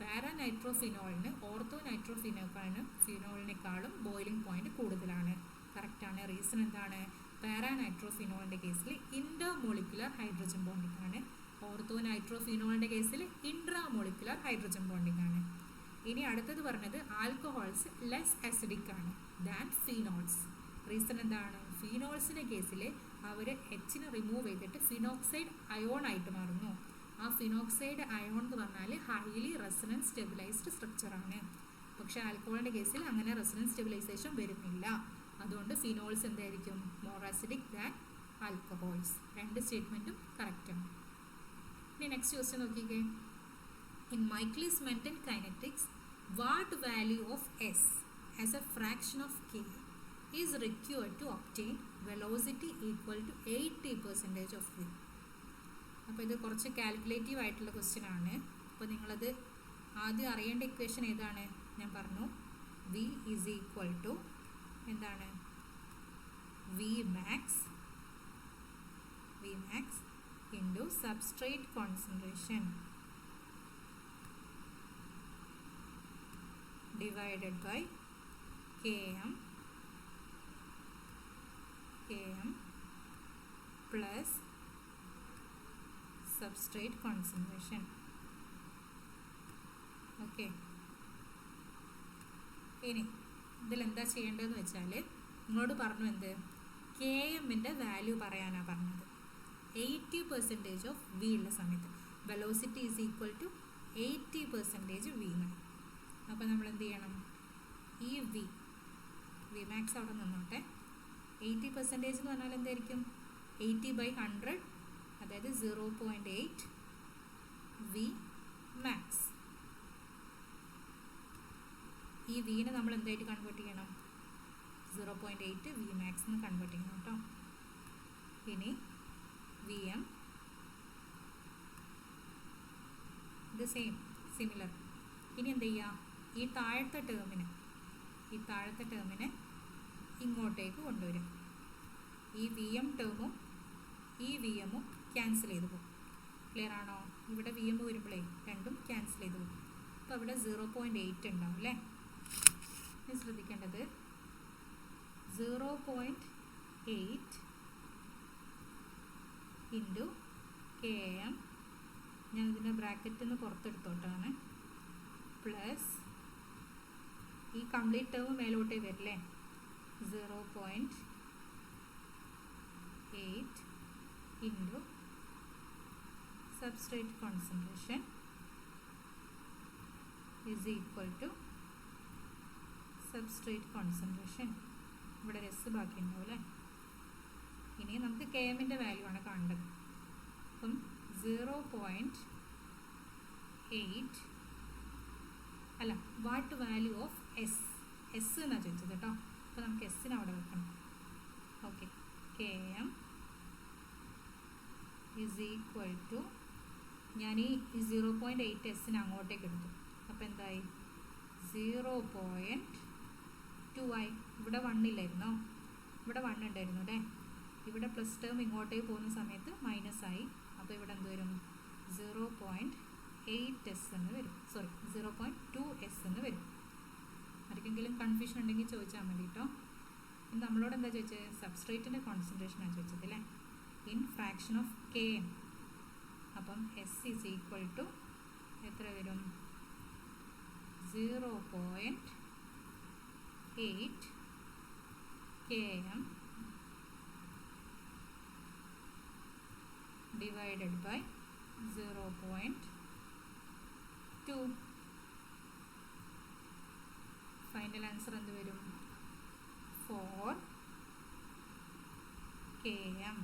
പാരാനൈട്രോഫിനോളിന് ഓർത്തോനൈട്രോഫിനോളിനേക്കാളും ബോയിലിംഗ് പോയിൻറ്റ് കൂടുതലാണ്. കറക്റ്റാണ്. റീസൺ എന്താണ്, പാരാനൈട്രോഫിനോളിൻ്റെ കേസിൽ ഇൻ്റർമോളിക്കുലർ ഹൈഡ്രജൻ ബോണ്ടിങ് ആണ്, ഓർത്തോനൈട്രോഫിനോളിൻ്റെ കേസിൽ ഇൻട്രാമോളിക്കുലർ ഹൈഡ്രജൻ ബോണ്ടിങ് ആണ്. ഇനി അടുത്തത് പറഞ്ഞത് ആൽക്കഹോൾസ് ലെസ് ആസിഡിക് ആണ് ദാൻ ഫിനോൾസ്. റീസൺ എന്താണ്, ഫിനോൾസിൻ്റെ കേസിൽ അവർ H റിമൂവ് ചെയ്തിട്ട് ഫിനോക്സൈഡ് അയോൺ ആയിട്ട് മാറുന്നു. ആ ഫിനോക്സൈഡ് അയോൺ എന്ന് പറഞ്ഞാൽ ഹൈലി റെസൊണൻസ് സ്റ്റെബിലൈസ്ഡ് സ്ട്രക്ചറാണ്. പക്ഷേ ആൽക്കഹോളിൻ്റെ കേസിൽ അങ്ങനെ റെസൊണൻസ് സ്റ്റെബിലൈസേഷൻ വരുന്നില്ല. അതുകൊണ്ട് ഫിനോൾസ് എന്തായിരിക്കും, മോർ ആസിഡിക് ദാൻ ആൽക്കഹോൾസ്. രണ്ട് സ്റ്റേറ്റ്മെൻറ്റും കറക്റ്റാണ്. ഇനി നെക്സ്റ്റ് ക്വസ്റ്റ്യൻ നോക്കിക്കേ. In Michaelis Menten kinetics, what value of S as a fraction of K is required to obtain velocity equal to 80% of V? അപ്പോൾ ഇത് കുറച്ച് കാൽക്കുലേറ്റീവ് ആയിട്ടുള്ള ക്വസ്റ്റ്യൻ ആണ്. അപ്പോൾ നിങ്ങളത് ആദ്യം അറിയേണ്ട ഇക്വേഷൻ ഏതാണ്, ഞാൻ പറഞ്ഞു V is equal to എന്താണ്, V max into substrate concentration divided by Km plus substrate concentration. Okay, ഇനി ഇതിലെന്താ ചെയ്യേണ്ടതെന്ന് വെച്ചാൽ നിങ്ങളോട് പറഞ്ഞു എന്ത്, Kmൻ്റെ വാല്യൂ പറയാനാണ് പറഞ്ഞത്. 80% ഓഫ് V ഉള്ള സമയത്ത് velocity is equal to 80% V max. അപ്പോൾ നമ്മൾ എന്ത് ചെയ്യണം, ഈ V max അവിടെ നിന്നോട്ടെ. 80% എന്ന് പറഞ്ഞാൽ എന്തായിരിക്കും, 80/100, അതായത് 0.8 വി മാക്സ്. ഈ വിനെ നമ്മൾ എന്തായിട്ട് കൺവേർട്ട് ചെയ്യണം? 0.8 വി മാക്സ് എന്ന് കൺവേർട്ട് ചെയ്യണം കേട്ടോ. ഇനി വി എം ഇത് സിമിലർ. ഇനി എന്ത് ചെയ്യുക? ഈ താഴത്തെ ടേമിനെ ഇങ്ങോട്ടേക്ക് കൊണ്ടുവരും. ഈ വി എം ടേമും ഈ വി എമ്മും ക്യാൻസൽ ചെയ്ത് പോകും. ക്ലിയർ ആണോ? ഇവിടെ വി എം വരുമ്പോഴേ രണ്ടും ക്യാൻസൽ ചെയ്ത് പോകും. അപ്പോൾ ഇവിടെ 0.8 ഉണ്ടാവും അല്ലേ? ഇനി ശ്രദ്ധിക്കേണ്ടത് 0.8 ഇൻറ്റു കെ എം, ഞാൻ ഇതിൻ്റെ ബ്രാക്കറ്റിൽ നിന്ന് പുറത്തെടുത്തോട്ടാണ്, പ്ലസ് ഈ കംപ്ലീറ്റ് ടേം മേലോട്ടേ വരില്ലേ, 0.8 into substrate concentration is equal to substrate concentration. ഇവിടെ രസ് ബാക്കി ഉണ്ടാവും അല്ലേ? ഇനി നമുക്ക് കെ എമ്മിൻ്റെ വാല്യൂ ആണ് കാണേണ്ടത്. അപ്പം 0.8 അല്ല, വാട്ട് വാല്യൂ ഓഫ് എസ് എന്നാണ് ചോദിച്ചത് കേട്ടോ. അപ്പോൾ നമുക്ക് എസ്സിന് അവിടെ വെക്കണം. Okay, K M is equal to, ഞാൻ ഈ 0.8 എസ്സിന് അങ്ങോട്ടേക്ക് എടുത്തു. അപ്പോൾ എന്തായി? 0.2 ആയി. ഇവിടെ 1 ഇല്ലായിരുന്നോ? ഇവിടെ 1 ഉണ്ടായിരുന്നു അല്ലേ? ഇവിടെ പ്ലസ് ടേം ഇങ്ങോട്ടേക്ക് പോകുന്ന സമയത്ത് മൈനസ് ആയി. അപ്പോൾ ഇവിടെ എന്ത് വരും? 0.8 എസ് എന്ന് വരും. 0.2 എസ് എന്ന് വരും. ആർക്കെങ്കിലും കൺഫ്യൂഷൻ ഉണ്ടെങ്കിൽ ചോദിച്ചാൽ മതി കേട്ടോ. ഇനി നമ്മളോട് എന്താ ചോദിച്ചത്? സബ്സ്ട്രേറ്റിൻ്റെ കോൺസെൻട്രേഷനാണ് ചോദിച്ചത് അല്ലേ? In fraction of K M. അപ്പം എസ് ഈസ് ഈക്വൽ ടു എത്ര വരും? 0.8 K M divided by 0.2. Final answer എന്ത് വരും? 4 km.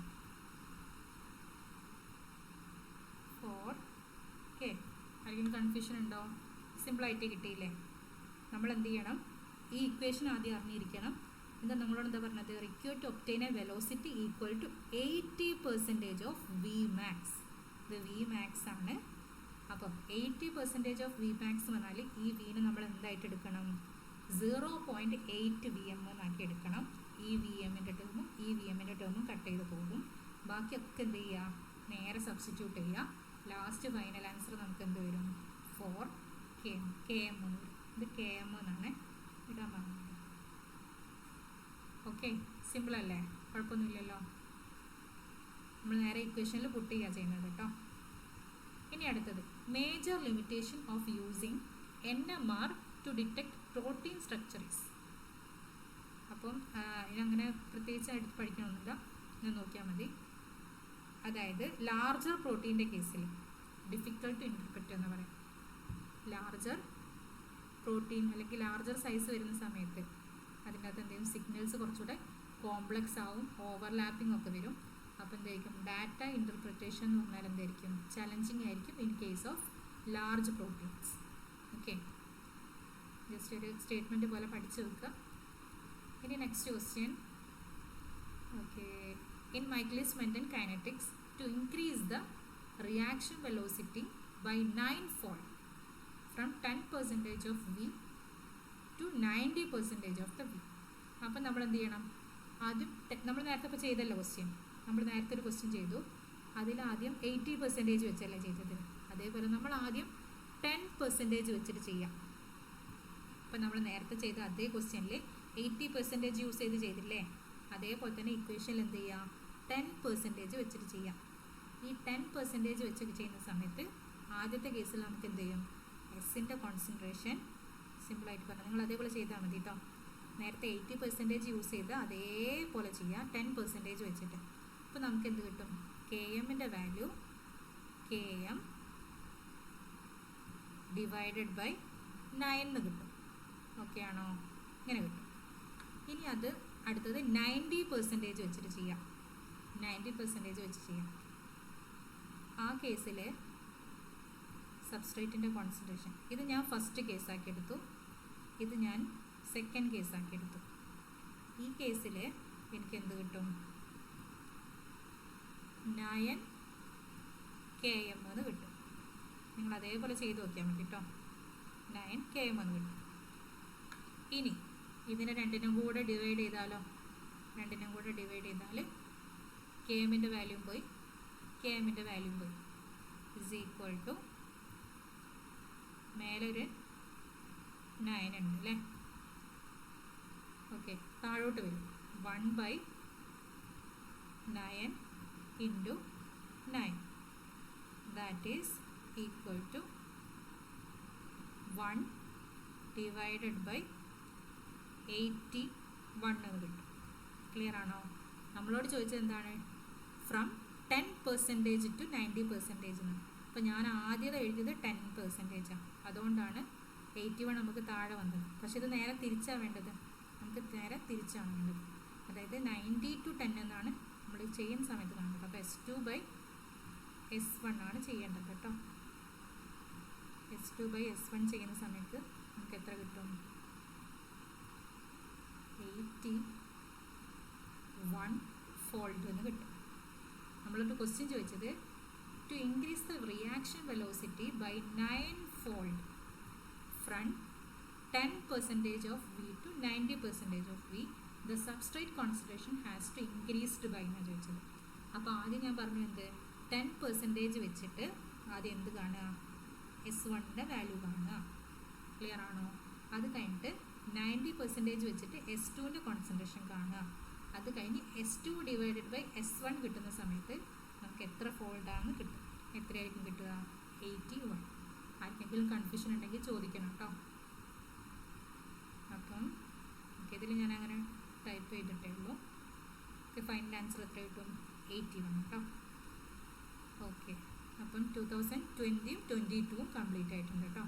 4 k. ആരെങ്കിലും കൺഫ്യൂഷൻ ഉണ്ടോ? സിമ്പിളായിട്ട് കിട്ടിയില്ലേ? നമ്മൾ എന്ത് ചെയ്യണം? ഈ ഇക്വേഷൻ ആദ്യം അറിഞ്ഞിരിക്കണം. എന്താ നമ്മളോട് എന്താ പറഞ്ഞത്? Required to obtain a velocity equal to 80% of V max. ഇത് വി മാക്സ് ആണ്. അപ്പം 80% ഓഫ് വി മാക്സ് പറഞ്ഞാൽ ഈ വിനെ നമ്മൾ എന്തായിട്ട് എടുക്കണം? 0.8 വി എം എന്നാക്കി എടുക്കണം. ഈ വി എമ്മിൻ്റെ ടേമും ഈ വി എമ്മിൻ്റെ ടേമും കട്ട് ചെയ്ത് പോകും. ബാക്കിയൊക്കെ എന്ത് ചെയ്യുക? നേരെ സബ്സ്റ്റിറ്റ്യൂട്ട് ചെയ്യുക. ലാസ്റ്റ് ഫൈനൽ ആൻസർ നമുക്ക് എന്ത് വരും? 4 km. km എന്ന് വരും. ഇത് കെ എം എന്നാണ് ഇടാൻ പറഞ്ഞത്. ഓക്കെ, സിമ്പിൾ അല്ലേ? കുഴപ്പമൊന്നുമില്ലല്ലോ. നമ്മൾ നേരെ ഇക്വേഷനിൽ പുട്ട് ചെയ്യുക ചെയ്യുന്നത് കേട്ടോ. ഇനി അടുത്തത്, major limitation of using NMR to detect protein structures. അപ്പം ഇതങ്ങനെ പ്രത്യേകിച്ചായിട്ട് പഠിക്കണമെന്നില്ല, ഞാൻ നോക്കിയാൽ മതി. അതായത് ലാർജർ പ്രോട്ടീൻ്റെ കേസിൽ ഡിഫിക്കൽട്ട് ടു ഇൻ്റർപ്രറ്റ് എന്ന് പറയാം. ലാർജർ പ്രോട്ടീൻ അല്ലെങ്കിൽ ലാർജർ സൈസ് വരുന്ന സമയത്ത് അതിൻ്റെ അകത്ത് എന്തെങ്കിലും സിഗ്നൽസ് കുറച്ചുകൂടെ കോംപ്ലക്സ് ആവും, ഓവർലാപ്പിംഗ് ഒക്കെ വരും. അപ്പോൾ എന്തായിരിക്കും? ഡാറ്റ ഇൻ്റർപ്രിറ്റേഷൻ എന്ന് പറഞ്ഞാൽ എന്തായിരിക്കും? ചലഞ്ചിങ് ആയിരിക്കും in case of large proteins. Okay, just ഒരു സ്റ്റേറ്റ്മെൻറ്റ് പോലെ പഠിച്ചു വെക്കുക. ഇനി next question. Okay, in Michaelis Menten kinetics to increase the reaction velocity by 9-fold from 10% of v to 90% of the v. അപ്പം നമ്മൾ എന്ത് ചെയ്യണം? ആദ്യം നമ്മൾ നേരത്തെ ഇപ്പോൾ ചെയ്തല്ലോ ക്വസ്റ്റ്യൻ. നമ്മൾ നേരത്തെ ഒരു ക്വസ്റ്റ്യൻ ചെയ്തു, അതിലാദ്യം 80% വെച്ചല്ലേ ചെയ്തത്. അതേപോലെ നമ്മൾ ആദ്യം 10% വെച്ചിട്ട് ചെയ്യാം. അപ്പം നമ്മൾ നേരത്തെ ചെയ്ത അതേ ക്വസ്റ്റ്യനിൽ 80% യൂസ് ചെയ്ത് ചെയ്തില്ലേ? അതേപോലെ തന്നെ ഇക്വേഷനിൽ എന്ത് ചെയ്യുക? 10% വെച്ചിട്ട് ചെയ്യാം. ഈ 10% വെച്ച് ചെയ്യുന്ന സമയത്ത് ആദ്യത്തെ കേസിൽ നമുക്ക് എന്ത് ചെയ്യും? എസിൻ്റെ കോൺസെൻട്രേഷൻ സിമ്പിളായിട്ട് പറഞ്ഞാൽ നിങ്ങൾ അതേപോലെ ചെയ്താൽ മതി കേട്ടോ. നേരത്തെ 80% യൂസ് ചെയ്ത് അതേപോലെ ചെയ്യാം 10% വെച്ചിട്ട്. അപ്പോൾ നമുക്ക് എന്ത് കിട്ടും? കെ എമ്മിൻ്റെ വാല്യൂ km ഡിവൈഡഡ് ബൈ 9 എന്ന് കിട്ടും. ഓക്കെ ആണോ? ഇങ്ങനെ കിട്ടും. ഇനി അത് അടുത്തത് 90% വെച്ചിട്ട് ചെയ്യാം. 90% വെച്ച് ചെയ്യാം. ആ കേസിൽ സബ്സ്ട്രേറ്റിൻ്റെ കോൺസെൻട്രേഷൻ. ഇത് ഞാൻ ഫസ്റ്റ് കേസാക്കി എടുത്തു, ഇത് ഞാൻ സെക്കൻഡ് കേസാക്കി എടുത്തു. ഈ കേസിൽ എനിക്ക് എന്ത് കിട്ടും? 9 km എന്ന് കിട്ടും. നിങ്ങൾ അതേപോലെ ചെയ്ത് നോക്കിയാൽ മതി കേട്ടോ. 9 km എന്ന് കിട്ടും. ഇനി ഇതിനെ രണ്ടിനും കൂടെ ഡിവൈഡ് ചെയ്താലോ? രണ്ടിനും കൂടെ ഡിവൈഡ് ചെയ്താൽ kmൻ്റെ വാല്യൂം പോയി, kmൻ്റെ വാല്യൂം പോയി. ഇസ് ഈക്വൽ ടു മേലൊരു 9 ഉണ്ട് അല്ലേ? ഓക്കെ, താഴോട്ട് വരും 1/9 into 9, that is equal to 1 divided by 81 എന്ന് കിട്ടും. ക്ലിയർ ആണോ? നമ്മളോട് ചോദിച്ചത് എന്താണ്? ഫ്രം 10% to 90% എന്ന്. അപ്പോൾ ഞാൻ ആദ്യം എഴുതിയത് 10%, അതുകൊണ്ടാണ് 81 നമുക്ക് താഴെ വന്നത്. പക്ഷെ ഇത് നേരെ തിരിച്ചാണ് വേണ്ടത്, നമുക്ക് നേരെ തിരിച്ചാണ് വേണ്ടത്. അതായത് 90 to 10 എന്നാണ് നമ്മൾ ചെയ്യുന്ന സമയത്ത് കാണുന്നത്. അപ്പോൾ S2/S1 ആണ് ചെയ്യേണ്ടത് കേട്ടോ. S2/S1 ചെയ്യുന്ന സമയത്ത് നമുക്ക് എത്ര കിട്ടും? 81 fold എന്ന് കിട്ടും. നമ്മളൊരു ക്വസ്റ്റ്യൻ ചോദിച്ചത് to increase the reaction velocity by 9 fold from 10% of V to 90% of V, the substrate concentration has to increased by എന്നാണ് ചോദിച്ചത്. അപ്പോൾ ആദ്യം ഞാൻ പറഞ്ഞു എന്ത്? 10% വെച്ചിട്ട് ആദ്യം എന്ത് കാണുക? S1ൻ്റെ വാല്യൂ കാണുക. ക്ലിയർ ആണോ? അത് കഴിഞ്ഞിട്ട് 90% വെച്ചിട്ട് S2ൻ്റെ കോൺസെൻട്രേഷൻ കാണുക. അത് കഴിഞ്ഞ് S2 ഡിവൈഡഡ് ബൈ S1 കിട്ടുന്ന സമയത്ത് നമുക്ക് എത്ര ഫോൾഡാണെന്ന് കിട്ടും. എത്രയായിരിക്കും കിട്ടുക? 81. ആർക്കെങ്കിലും കൺഫ്യൂഷൻ ഉണ്ടെങ്കിൽ ചോദിക്കണം കേട്ടോ. അപ്പം ഇതിൽ ഞാൻ അങ്ങനെ ടൈപ്പ് ചെയ്തിട്ടേ ഉള്ളൂ. ഫൈനൽ ആൻസർ എത്ര കിട്ടും? 81 കേട്ടോ. ഓക്കെ, അപ്പം 2020 22 കംപ്ലീറ്റ് ആയിട്ടുണ്ട് കേട്ടോ.